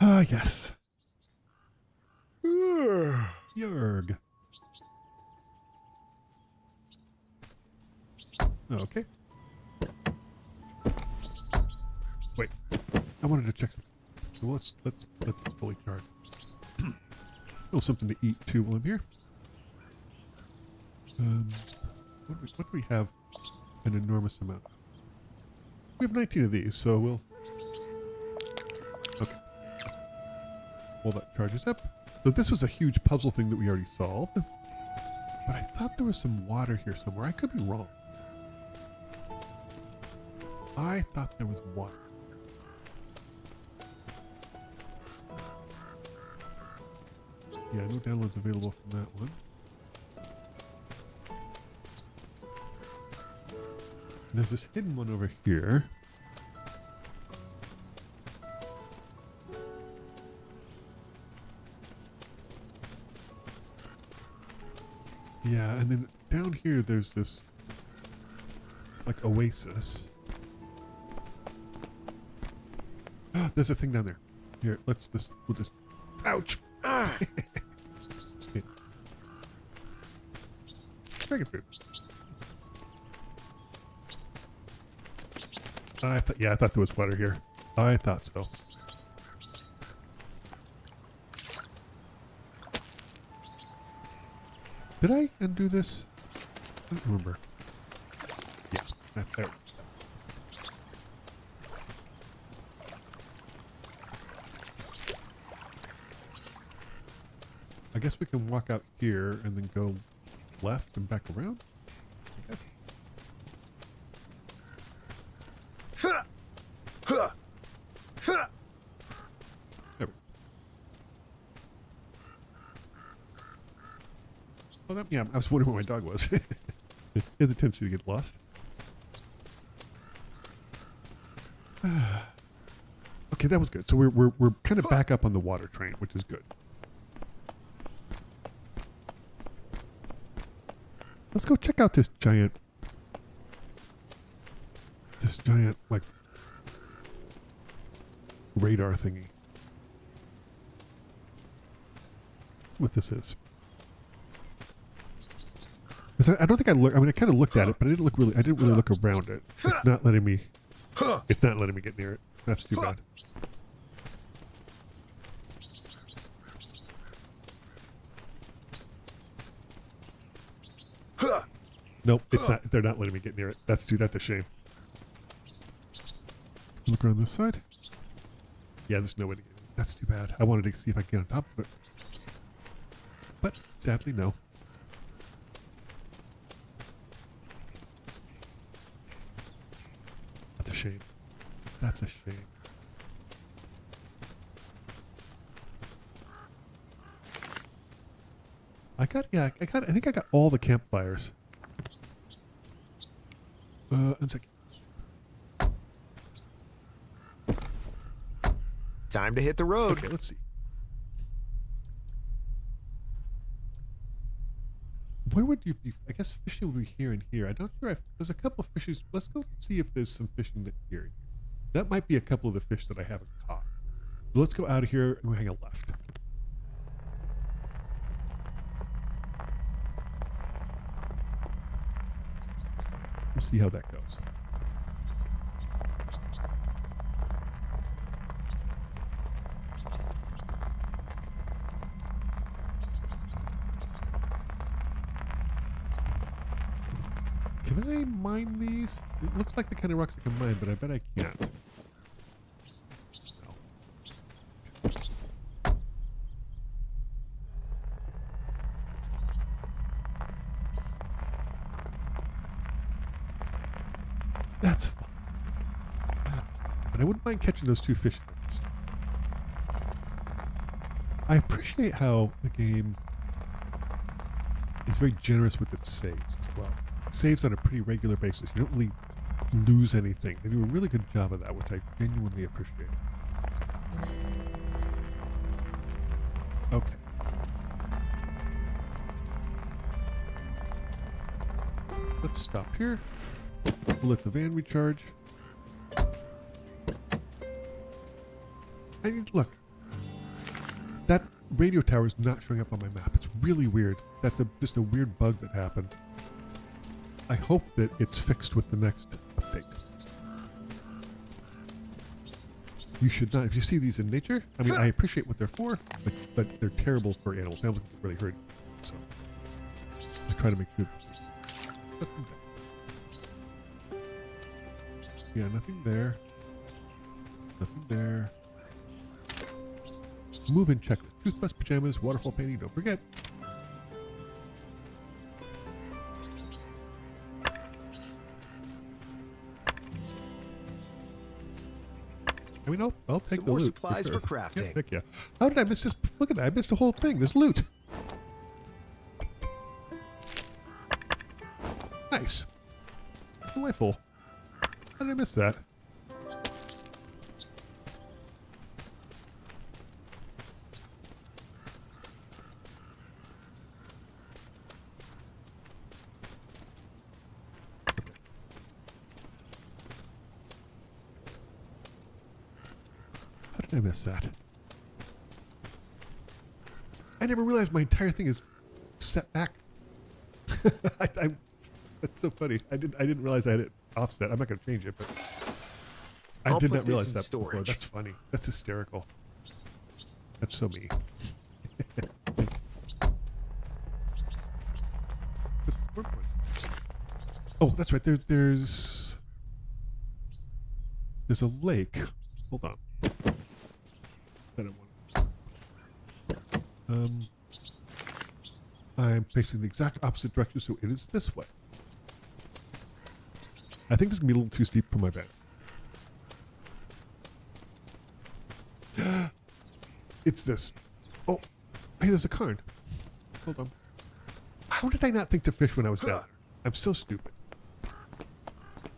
Ah, yes. Yerg. Okay. Wait. I wanted to check something. So let's let this fully charge. Little something to eat too while I'm here. What do we have? An enormous amount. We have 19 of these, so we'll. Okay. While that charges up. So this was a huge puzzle thing that we already solved. But I thought there was some water here somewhere. I could be wrong. I thought there was water. Yeah, no downloads available from that one. There's this hidden one over here. Yeah, and then down here there's this like oasis. There's a thing down there. Here, we'll just ouch. Okay. Dragon fruit. I thought there was water here. I thought so. Did I undo this? I don't remember. Yeah, not there. I guess we can walk out here and then go left and back around. I guess. There we go. Well, yeah, I was wondering where my dog was. He has a tendency to get lost. Okay, that was good. So we're kind of back up on the water train, which is good. Let's go check out this giant like radar thingy. What this is. I don't think I looked. I mean, I kind of looked at it, but I didn't really look around it. It's not letting me. It's not letting me get near it. That's too bad. Nope, it's not. They're not letting me get near it. That's a shame. Look around this side. Yeah, there's no way to get in. That's too bad. I wanted to see if I can get on top of it. But sadly, no. That's a shame. That's a shame. I think I got all the campfires. One second. Time to hit the road. Okay, let's see. Where would you be? I guess fishing would be here and here. I'm not sure if there's a couple of fishes. Let's go see if there's some fishing here. That might be a couple of the fish that I haven't caught. So let's go out of here and we'll hang a left. We'll see how that goes. Can I mine these? It looks like the kind of rocks I can mine, but I bet I can't. No. That's fun. But I wouldn't mind catching those two fish. I appreciate how the game is very generous with its saves as well. It saves on a pretty regular basis. You don't really lose anything. They do a really good job of that, which I genuinely appreciate. Okay. Let's stop here. We'll let the van recharge. And look, that radio tower is not showing up on my map. It's really weird. That's just a weird bug that happened. I hope that it's fixed with the next update. You should not. If you see these in nature, I mean, I appreciate what they're for, but they're terrible for animals. Animals can really hurt. So I try to make sure. Yeah, nothing there. Nothing there. Move-in checklist. Toothbrush, pajamas, waterfall painting. Don't forget. I mean, I'll take the loot. Supplies for, sure. for crafting. Yeah, heck yeah. How did I miss this? Look at that. I missed the whole thing. There's loot. Nice. Delightful. How did I miss that? I miss that. I never realized my entire thing is set back. That's so funny. I didn't realize I had it offset. I'm not going to change it, but I did not realize that before. That's funny. That's hysterical. That's so me. Oh, that's right. There's a lake. Hold on. I'm facing the exact opposite direction, so it is this way. I think this is going to be a little too steep for my bed. It's this. Oh, hey, there's a cairn. Hold on. How did I not think to fish when I was down there? I'm so stupid.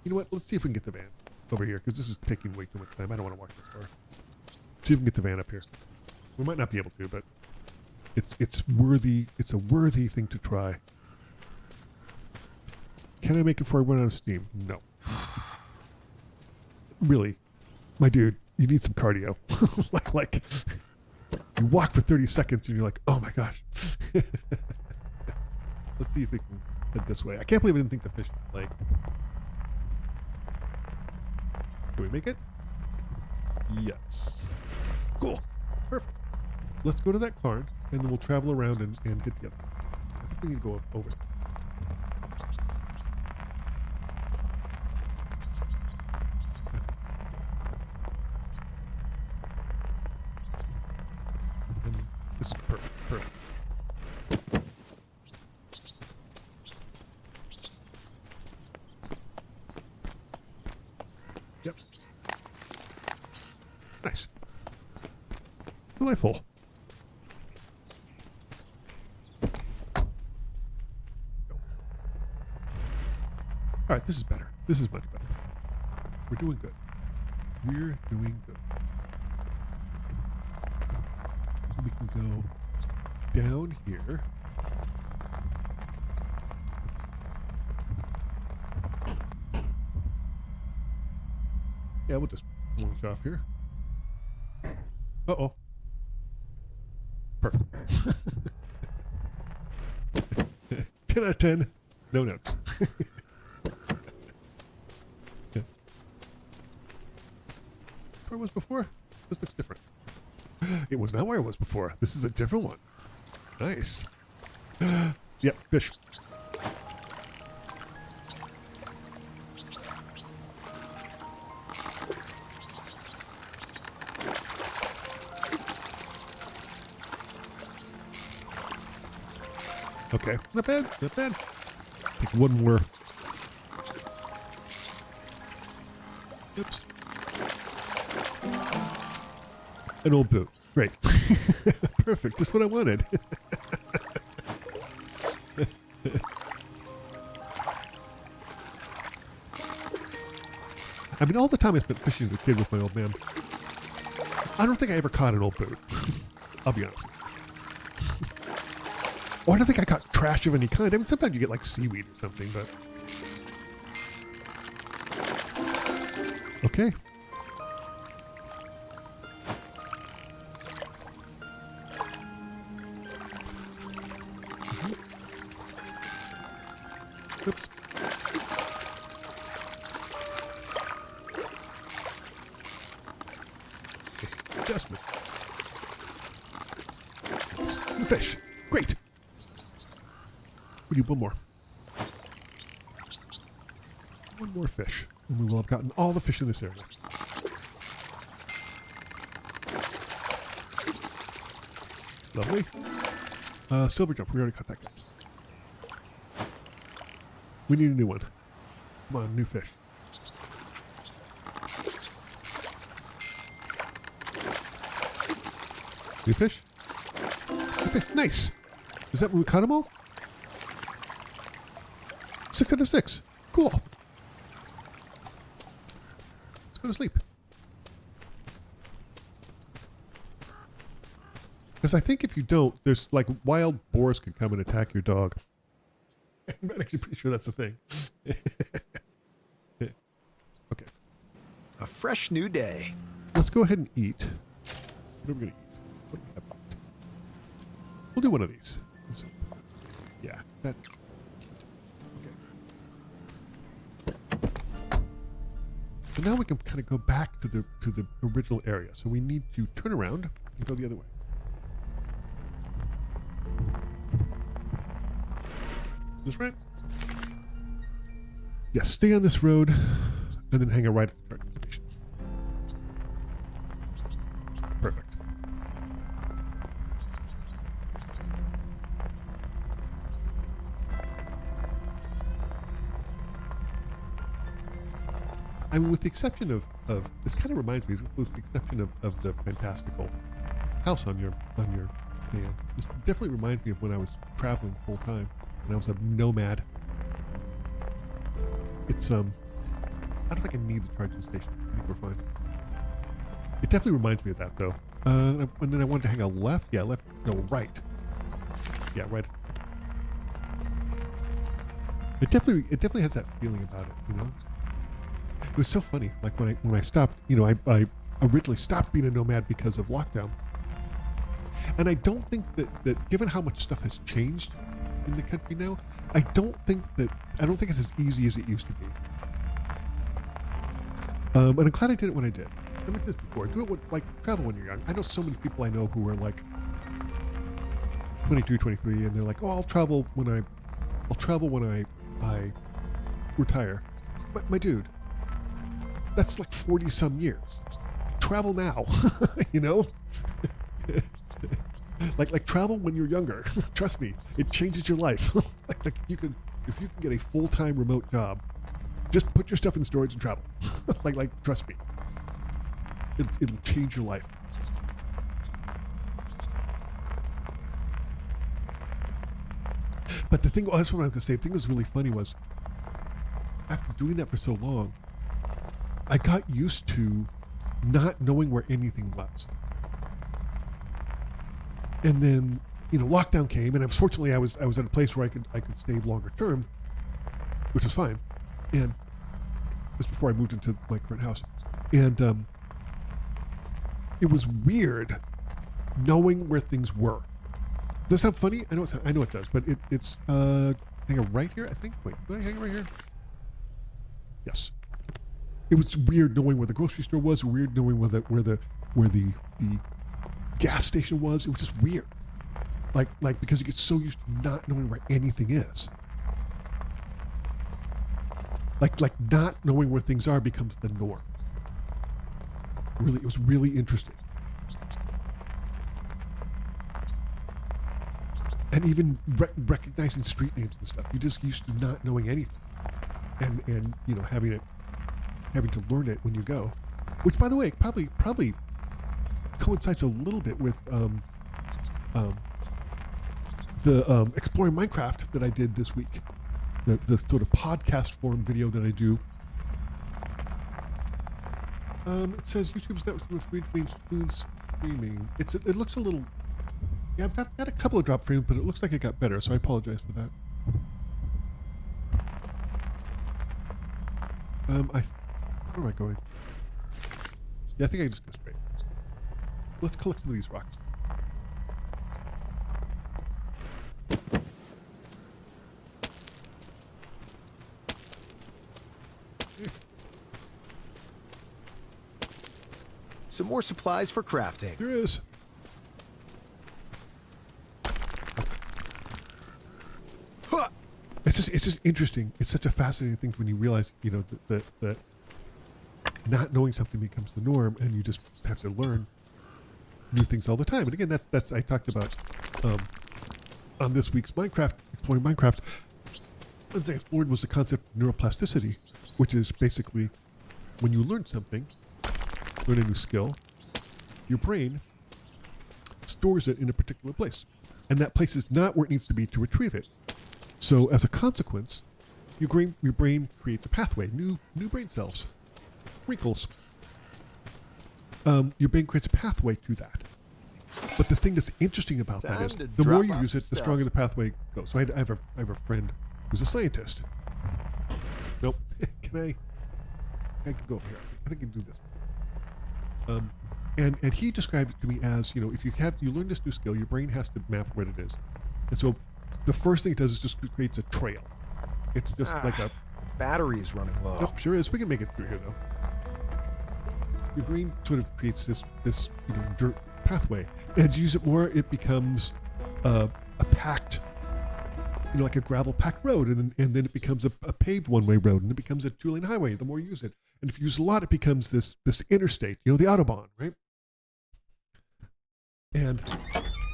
You know what? Let's see if we can get the van over here, because this is taking way too much time. I don't want to walk this far. See if we can get the van up here. We might not be able to, but it's worthy. It's a worthy thing to try. Can I make it before I run out of steam? No. Really, my dude, you need some cardio. like you walk for 30 seconds and you're like, oh my gosh. Let's see if we can head this way. I can't believe I didn't think to fish like. Can we make it? Yes. Cool. Perfect. Let's go to that cairn, and then we'll travel around and hit the other. I think we need to go over. This is perfect. Perfect. Yep. Nice. Delightful. All right, this is better. This is much better. We're doing good. We're doing good. So we can go down here. Yeah, we'll just launch off here. Uh-oh. Perfect. 10 out of 10. No notes. Where I was before? This looks different. It was not where I was before. This is a different one. Nice. Yep, fish. Okay, not bad, not bad. Take one more. Oops. An old boot. Great. Perfect, just what I wanted. I mean, all the time I spent fishing as a kid with my old man, I don't think I ever caught an old boot. I'll be honest. Or I don't think I caught trash of any kind. I mean, sometimes you get like seaweed or something, but... Okay. Oops. Adjustment. The fish. Great. We need one more. One more fish. And we will have gotten all the fish in this area. Lovely. Silver jump. We already caught that guy. We need a new one. Come on, new fish. New fish? New fish. Nice. Is that when we caught them all? 6 out of 6. Cool. Let's go to sleep. Because I think if you don't, there's like wild boars can come and attack your dog. I'm actually pretty sure that's the thing. Okay. A fresh new day. Let's go ahead and eat. What are we going to eat? What do we have? We'll do one of these. Yeah, that... So now we can kind of go back to the original area. So we need to turn around and go the other way. This right? Yes, stay on this road and then hang a right at the charging station. Perfect. I mean, with the exception of this kind of reminds me, with the exception of the fantastical house on your van, this definitely reminds me of when I was traveling full time, when I was a nomad. It's I don't think I need the charging station. I think we're fine. It definitely reminds me of that though. And then I wanted to hang a left. Yeah, left. No, right. Yeah, right. It definitely has that feeling about it, you know. It was so funny. Like when I stopped, you know, I originally stopped being a nomad because of lockdown. And I don't think that given how much stuff has changed in the country now, I don't think it's as easy as it used to be. And I'm glad I did it when I did. I mentioned this before. Do it travel when you're young. I know so many people I know who are like 22, 23, and they're like, oh, I'll travel when I retire. My dude, that's like 40 some years. Travel now, you know? Like travel when you're younger. Trust me, it changes your life. like if you can get a full-time remote job, just put your stuff in storage and travel. like trust me, it'll change your life. But the thing, that's what I was gonna say. The thing that was really funny was, after doing that for so long, I got used to not knowing where anything was. And then, lockdown came, and fortunately I was at a place where I could stay longer term, which was fine. And this before I moved into my current house, and it was weird knowing where things were. Does that sound funny? I know it does, but it's hang right here, I think. Wait, do I hang it right here? Yes. It was weird knowing where the grocery store was. Weird knowing where the gas station was. It was just weird. Like because you get so used to not knowing where anything is. Like not knowing where things are becomes the norm. It was really interesting. And even recognizing street names and stuff. You're just used to not knowing anything. And having to learn it when you go. Which, by the way, probably coincides a little bit with the Exploring Minecraft that I did this week. The sort of podcast form video that I do. It says YouTube's network streaming. It looks a little. Yeah, I've got a couple of drop frames, but it looks like it got better, so I apologize for that. Where am I going? Yeah, I think I just go straight. Let's collect some of these rocks. Some more supplies for crafting. There is. Huh. It's just interesting. It's such a fascinating thing when you realize, that not knowing something becomes the norm, and you just have to learn new things all the time. And again, that's I talked about on this week's Exploring Minecraft. One thing I explored was the concept of neuroplasticity, which is basically when you learn something, learn a new skill, your brain stores it in a particular place, and that place is not where it needs to be to retrieve it. So as a consequence, your brain creates a pathway, new brain cells, wrinkles. Your brain creates a pathway to that. But the thing that's interesting about that is the more you use it, the stronger the pathway goes. So I have a friend who's a scientist. Nope. I can go up here. I think I can do this. And he described it to me as, if you learn this new skill, your brain has to map where it is. And so the first thing it does is just creates a trail. It's just like a battery's running low. Nope, sure is. We can make it through here though. Your brain sort of creates this dirt pathway, and as you use it more, it becomes a packed, like a gravel packed road, and then it becomes a paved one-way road, and it becomes a two-lane highway. The more you use it, and if you use it a lot, it becomes this interstate. The Autobahn, right? And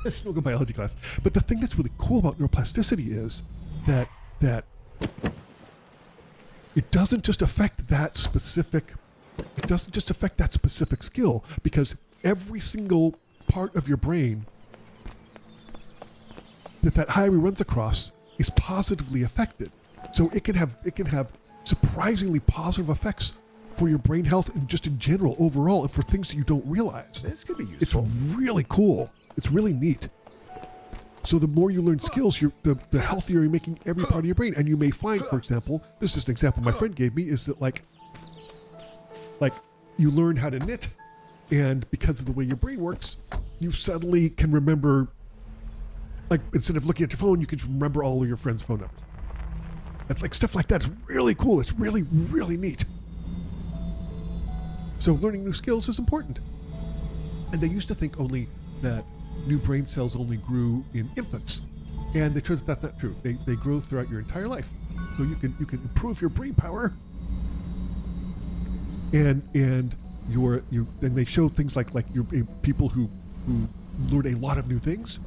it's still a biology class. But the thing that's really cool about neuroplasticity is that it doesn't just affect that specific. It doesn't just affect that specific skill, because every single part of your brain that highway runs across is positively affected. So it can have surprisingly positive effects for your brain health and just in general overall, and for things that you don't realize. This could be useful. It's really cool. It's really neat. So the more you learn skills, the healthier you're making every part of your brain. And you may find, for example, this is just an example my friend gave me, is that like you learn how to knit, and because of the way your brain works, you suddenly can remember, like, instead of looking at your phone, you can remember all of your friends' phone numbers. It's like stuff like that. It's really cool. It's really, really neat. So learning new skills is important. And they used to think only that new brain cells only grew in infants. And they turns out that's not true. They grow throughout your entire life. So you can improve your brain power. And they show things like your people who learn a lot of new things.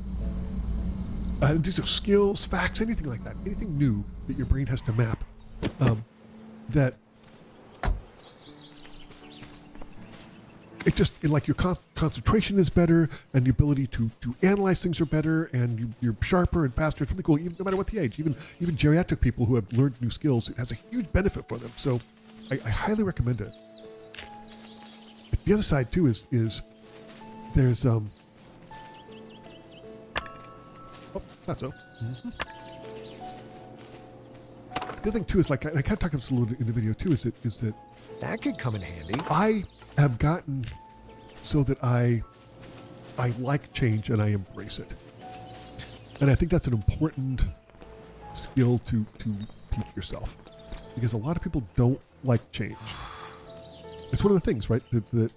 These are skills, facts, anything like that. Anything new that your brain has to map. That like your concentration is better, and the ability to analyze things are better, and you're sharper and faster. It's really cool, even no matter what the age. Even geriatric people who have learned new skills, it has a huge benefit for them. So I highly recommend it. It's the other side too. Is there's oh, not so. Mm-hmm. The other thing too is, like, I kind of talked about this a little bit in the video too, is that That could come in handy. I have gotten so that I like change and I embrace it. And I think that's an important skill to teach yourself, because a lot of people don't like change. It's one of the things, right, that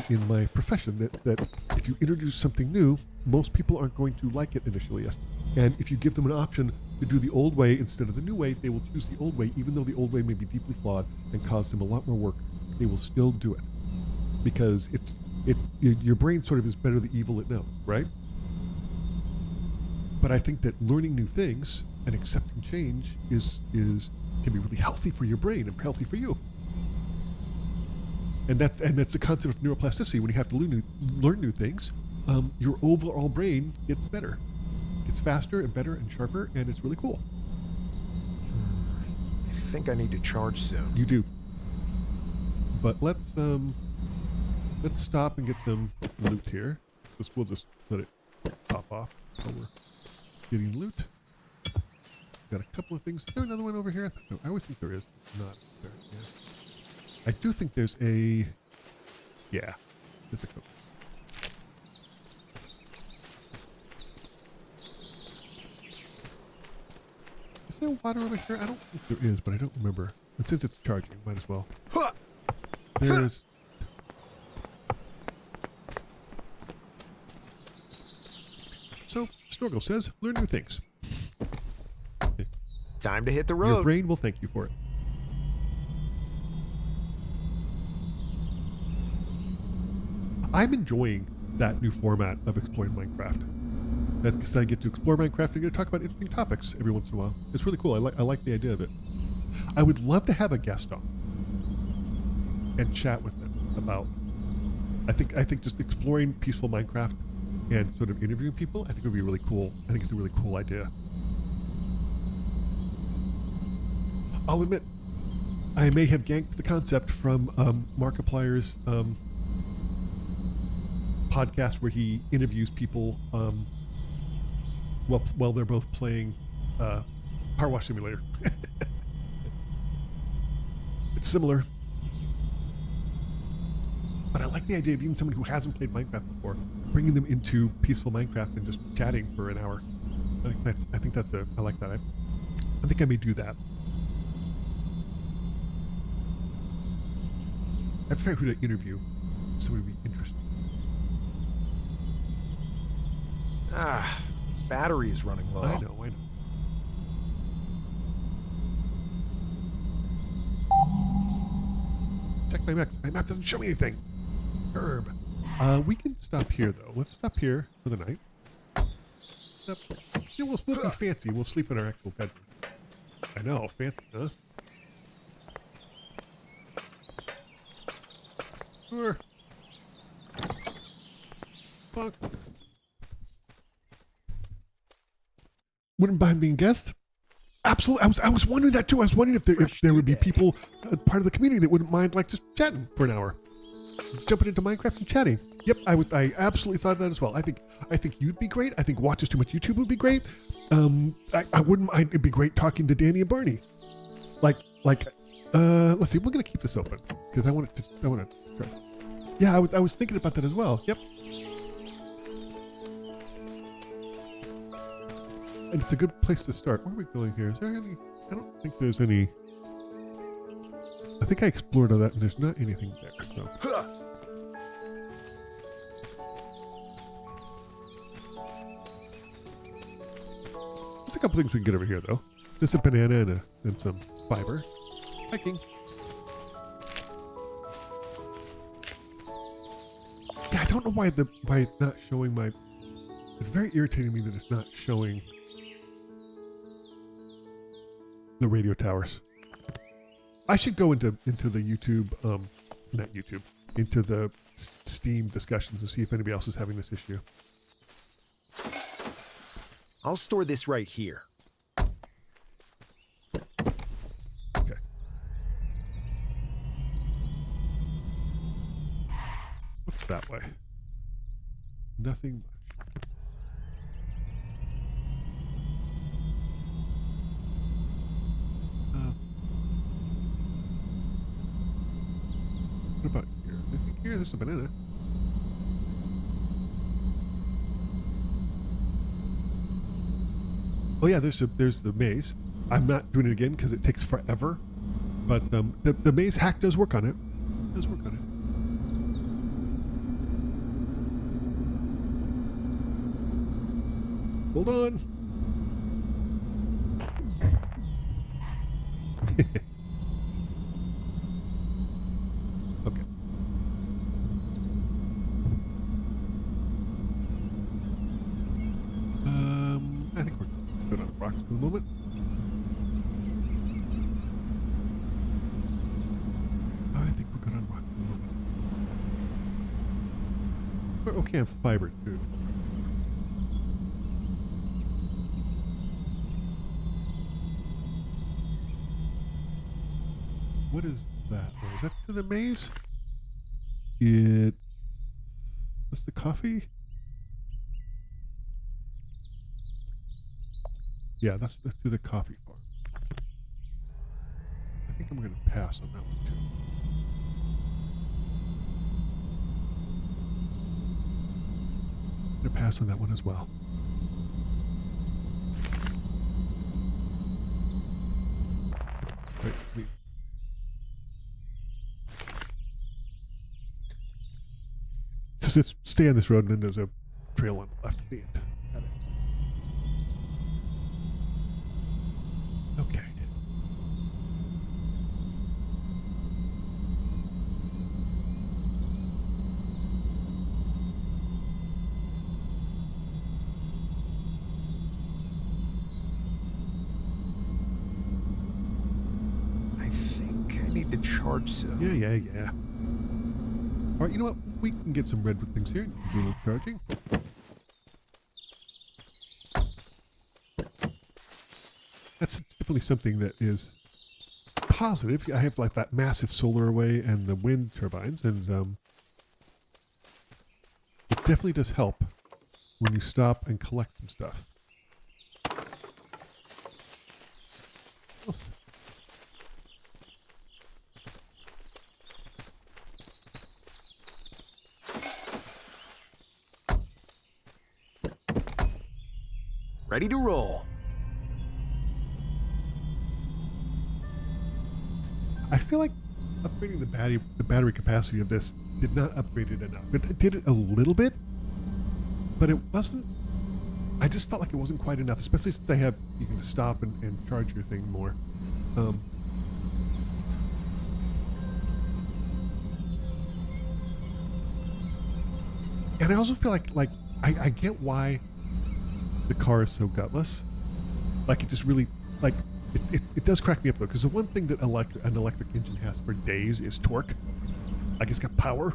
in my profession, that if you introduce something new, most people aren't going to like it initially. Yes. And if you give them an option to do the old way instead of the new way, they will choose the old way, even though the old way may be deeply flawed and cause them a lot more work. They will still do it, because your brain sort of is better the evil it knows, right? But I think that learning new things and accepting change can be really healthy for your brain and healthy for you. And that's the concept of neuroplasticity. When you have to learn new things, your overall brain gets better. It's faster and better and sharper, and it's really cool. I think I need to charge soon. You do. But let's stop and get some loot here. We'll just let it pop off while we're getting loot. Got a couple of things. Is there another one over here? I always think there is. Not there. Yeah. I do think there's a... Yeah. There's a couple. Is there water over here? I don't think there is, but I don't remember. And since it's charging, might as well. There's... So, Snorkel says, learn new things. Time to hit the road. Your brain will thank you for it. I'm enjoying that new format of exploring Minecraft. That's because I get to explore Minecraft and get to talk about interesting topics every once in a while. It's really cool. I like the idea of it. I would love to have a guest on and chat with them about. I think just exploring peaceful Minecraft and sort of interviewing people, I think would be really cool. I think it's a really cool idea. I'll admit, I may have ganked the concept from Markiplier's podcast where he interviews people while they're both playing Power Wash Simulator. It's similar. But I like the idea of even someone who hasn't played Minecraft before, bringing them into peaceful Minecraft and just chatting for an hour. I like that. I think I may do that. I have to figure out who to interview. Somebody would be interesting. Battery is running low. I know. Check my map. My map doesn't show me anything. Herb. We can stop here, though. Let's stop here for the night. We'll be fancy. We'll sleep in our actual bedroom. I know. Fancy, huh? Sure. Fuck. Wouldn't mind being guest. Absolutely. I was wondering that too. I was wondering if there would be people, part of the community, that wouldn't mind like just chatting for an hour, jumping into Minecraft and chatting. Yep, I absolutely thought that as well. I think you'd be great. I think Watches Too Much YouTube would be great. I wouldn't mind. It'd be great talking to Danny and Barney. Let's see. We're gonna keep this open because I want to. Yeah, I was thinking about that as well. Yep. And it's a good place to start. Where are we going here? Is there any... I don't think there's any... I think I explored all that and there's not anything there, so... There's a couple things we can get over here, though. Just a banana and some fiber. Hiking. Yeah, I don't know why it's not showing my. It's very irritating me that it's not showing the radio towers. I should go into the YouTube, not YouTube, into the Steam discussions and see if anybody else is having this issue. I'll store this right here. Okay. What's that way? Nothing much. What about here? I think here there's a banana. Oh yeah, there's the maze. I'm not doing it again because it takes forever. But the maze hack does work on it. It does work on it. Hold on. Okay. I think we're good on rocks for the moment. I think we're good on rocks for the moment. We're okay on fiber too. What is that? Oh, is that to the maze? What's the coffee? Yeah, that's to the coffee farm. I think I'm going to pass on that one too. I'm going to pass on that one as well. Wait, wait. Just stay on this road, and then there's a trail on the left at the end. Got it. Okay. I think I need to charge some. Yeah. All right, you know what? We can get some redwood things here. Do a little charging. That's definitely something that is positive. I have like that massive solar array and the wind turbines, and it definitely does help when you stop and collect some stuff. Ready to roll. I feel like upgrading the battery capacity of this did not upgrade it enough. It did it a little bit, but it wasn't. I just felt like it wasn't quite enough, especially since you can stop and charge your thing more. And I also feel like I get why the car is so gutless. Like it just really it does crack me up though, because the one thing that an electric engine has for days is torque. Like it's got power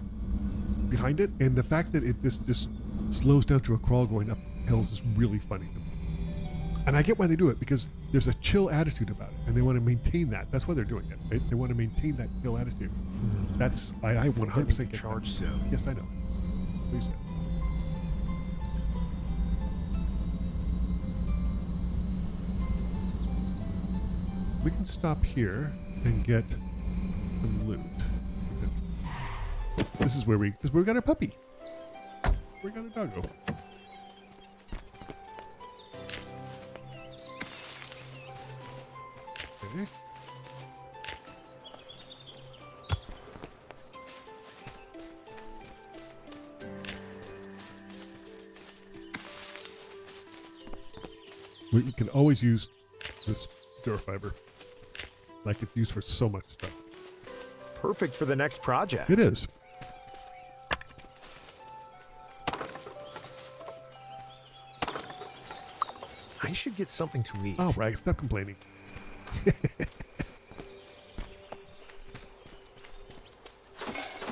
behind it, and the fact that this just slows down to a crawl going up hills is really funny to me. And I get why they do it, because there's a chill attitude about it, and they want to maintain that. That's why they're doing it, right? They want to maintain that chill attitude. That's I 100% get charge that. so. Yes, I know. Please say. We can stop here and get some loot. This is where we got our puppy. We got a doggo. Okay. We can always use this door fiber. Like it's used for so much stuff. Perfect for the next project. It is. I should get something to eat. All right, stop complaining.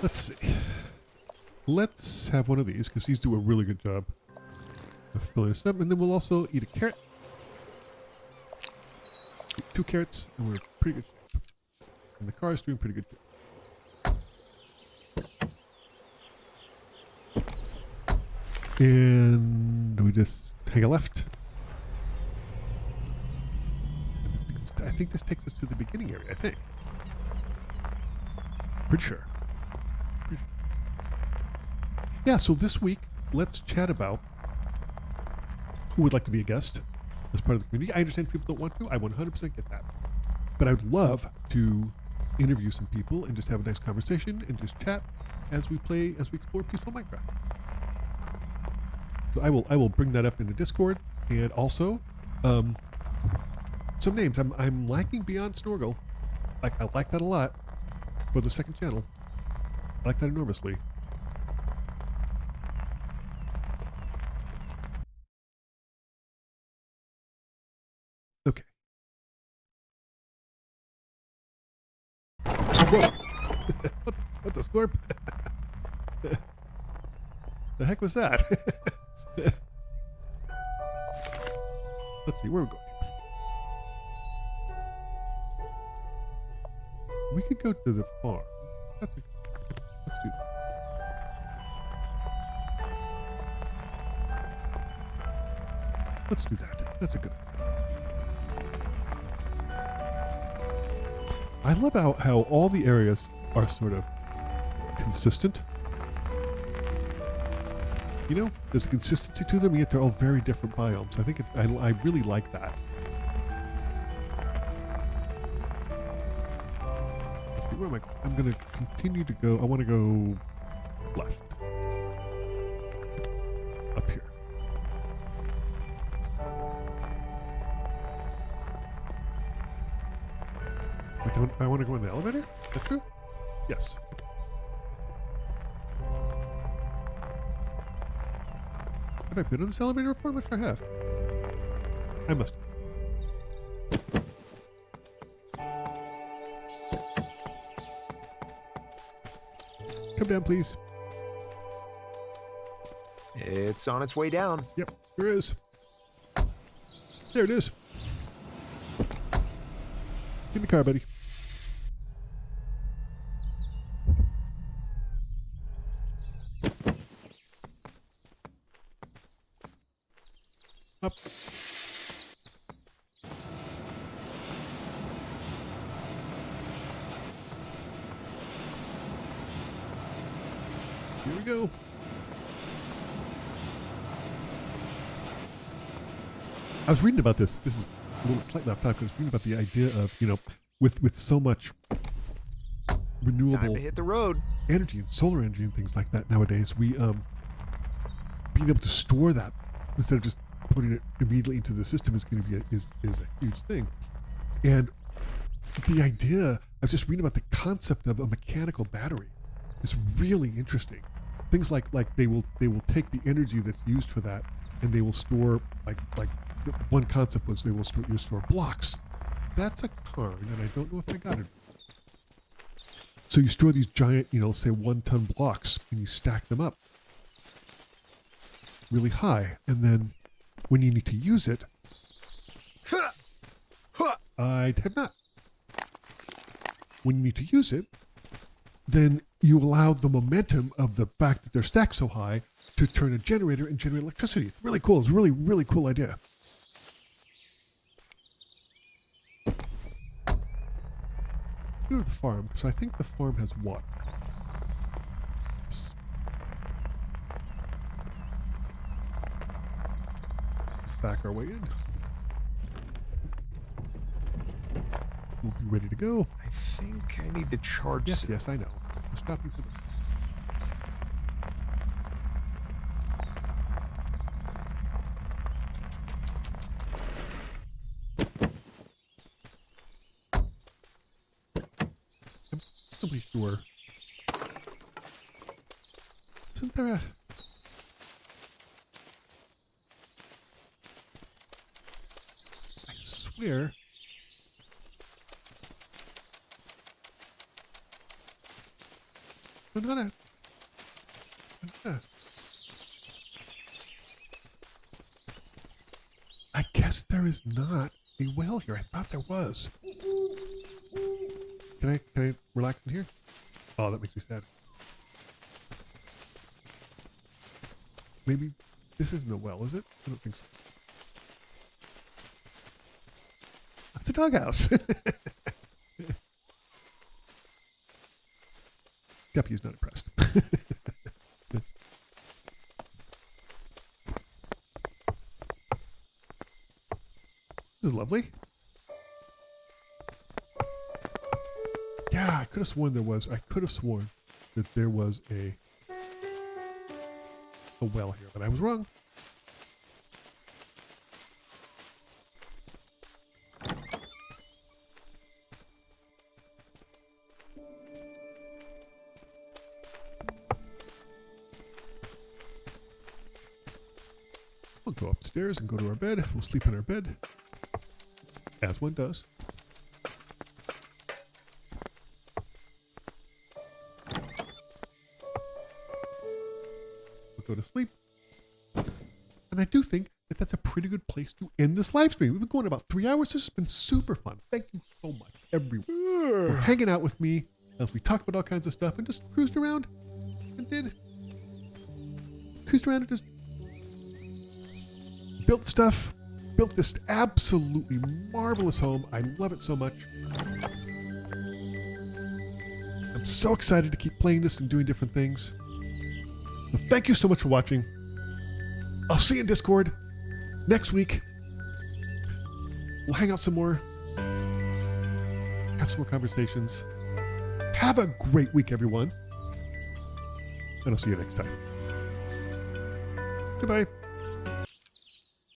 Let's see. Let's have one of these because these do a really good job of filling this up. And then we'll also eat a carrot. Eat 2 carrots, and we're in pretty good shape. And the car is doing pretty good too. And we just hang a left. I think this takes us to the beginning area, I think. Pretty sure. Yeah, so this week, let's chat about who would like to be a guest as part of the community. I understand people don't want to. I 100% get that. But I'd love to interview some people and just have a nice conversation and just chat as we explore peaceful Minecraft. So I will bring that up in the Discord, and also some names. I'm liking Beyond Snorgle. I like that a lot for the second channel. I like that enormously. Okay. Whoa! what the slurp? The heck was that? Let's see, where are we going? We could go to the farm. Let's do that. Let's do that. That's a good one. I love how all the areas are sort of consistent. You know, there's a consistency to them, yet they're all very different biomes. I think I really like that. Let's see, where am I? I'm going to continue to go. I want to go left. Up here. Wait, I want to go in the elevator? Is that true? Yes. Have I been on this elevator before? I'm not sure I have. I must. Come down, please. It's on its way down. Yep, there is. There it is. Get in the car, buddy. Up. Here we go. I was reading about this. This is a little slightly off topic. I was reading about the idea of, you know, with so much renewable Time to hit the road. energy and solar energy and things like that nowadays, we being able to store that instead of just putting it immediately into the system is going to be is a huge thing. And the idea, I was just reading about the concept of a mechanical battery is really interesting. Things like they will take the energy that's used for that and they will store like one concept was they will store blocks. That's a Karn, and I don't know if I got it. So you store these giant, you know, say 1-ton blocks and you stack them up really high, and then when you need to use it, I have not. When you need to use it, then you allow the momentum of the fact that they're stacked so high to turn a generator and generate electricity. It's really cool. It's a really, really cool idea. Go to the farm, because I think the farm has water. Yes. Let's back our way in. We'll be ready to go. I think I need to charge. Yes, I know. I'm stopping for that. I'm reasonably sure. Isn't there a... swear. No, not a. I guess there is not a well here. I thought there was. Can I relax in here? Oh, that makes me sad. Maybe this isn't a well, is it? I don't think so. It's a doghouse. Guppy's not impressed. This is lovely. Yeah, I could have sworn there was. I could have sworn that there was a well here, but I was wrong. We'll go upstairs and go to our bed. We'll sleep in our bed, as one does. We'll go to sleep. And I do think that that's a pretty good place to end this live stream. We've been going about 3 hours. This has been super fun. Thank you so much, everyone, for hanging out with me as we talked about all kinds of stuff and just cruised around and just built stuff, built this absolutely marvelous home. I love it so much. I'm so excited to keep playing this and doing different things. So thank you so much for watching. I'll see you in Discord next week. We'll hang out some more, have some more conversations. Have a great week, everyone. And I'll see you next time. Goodbye.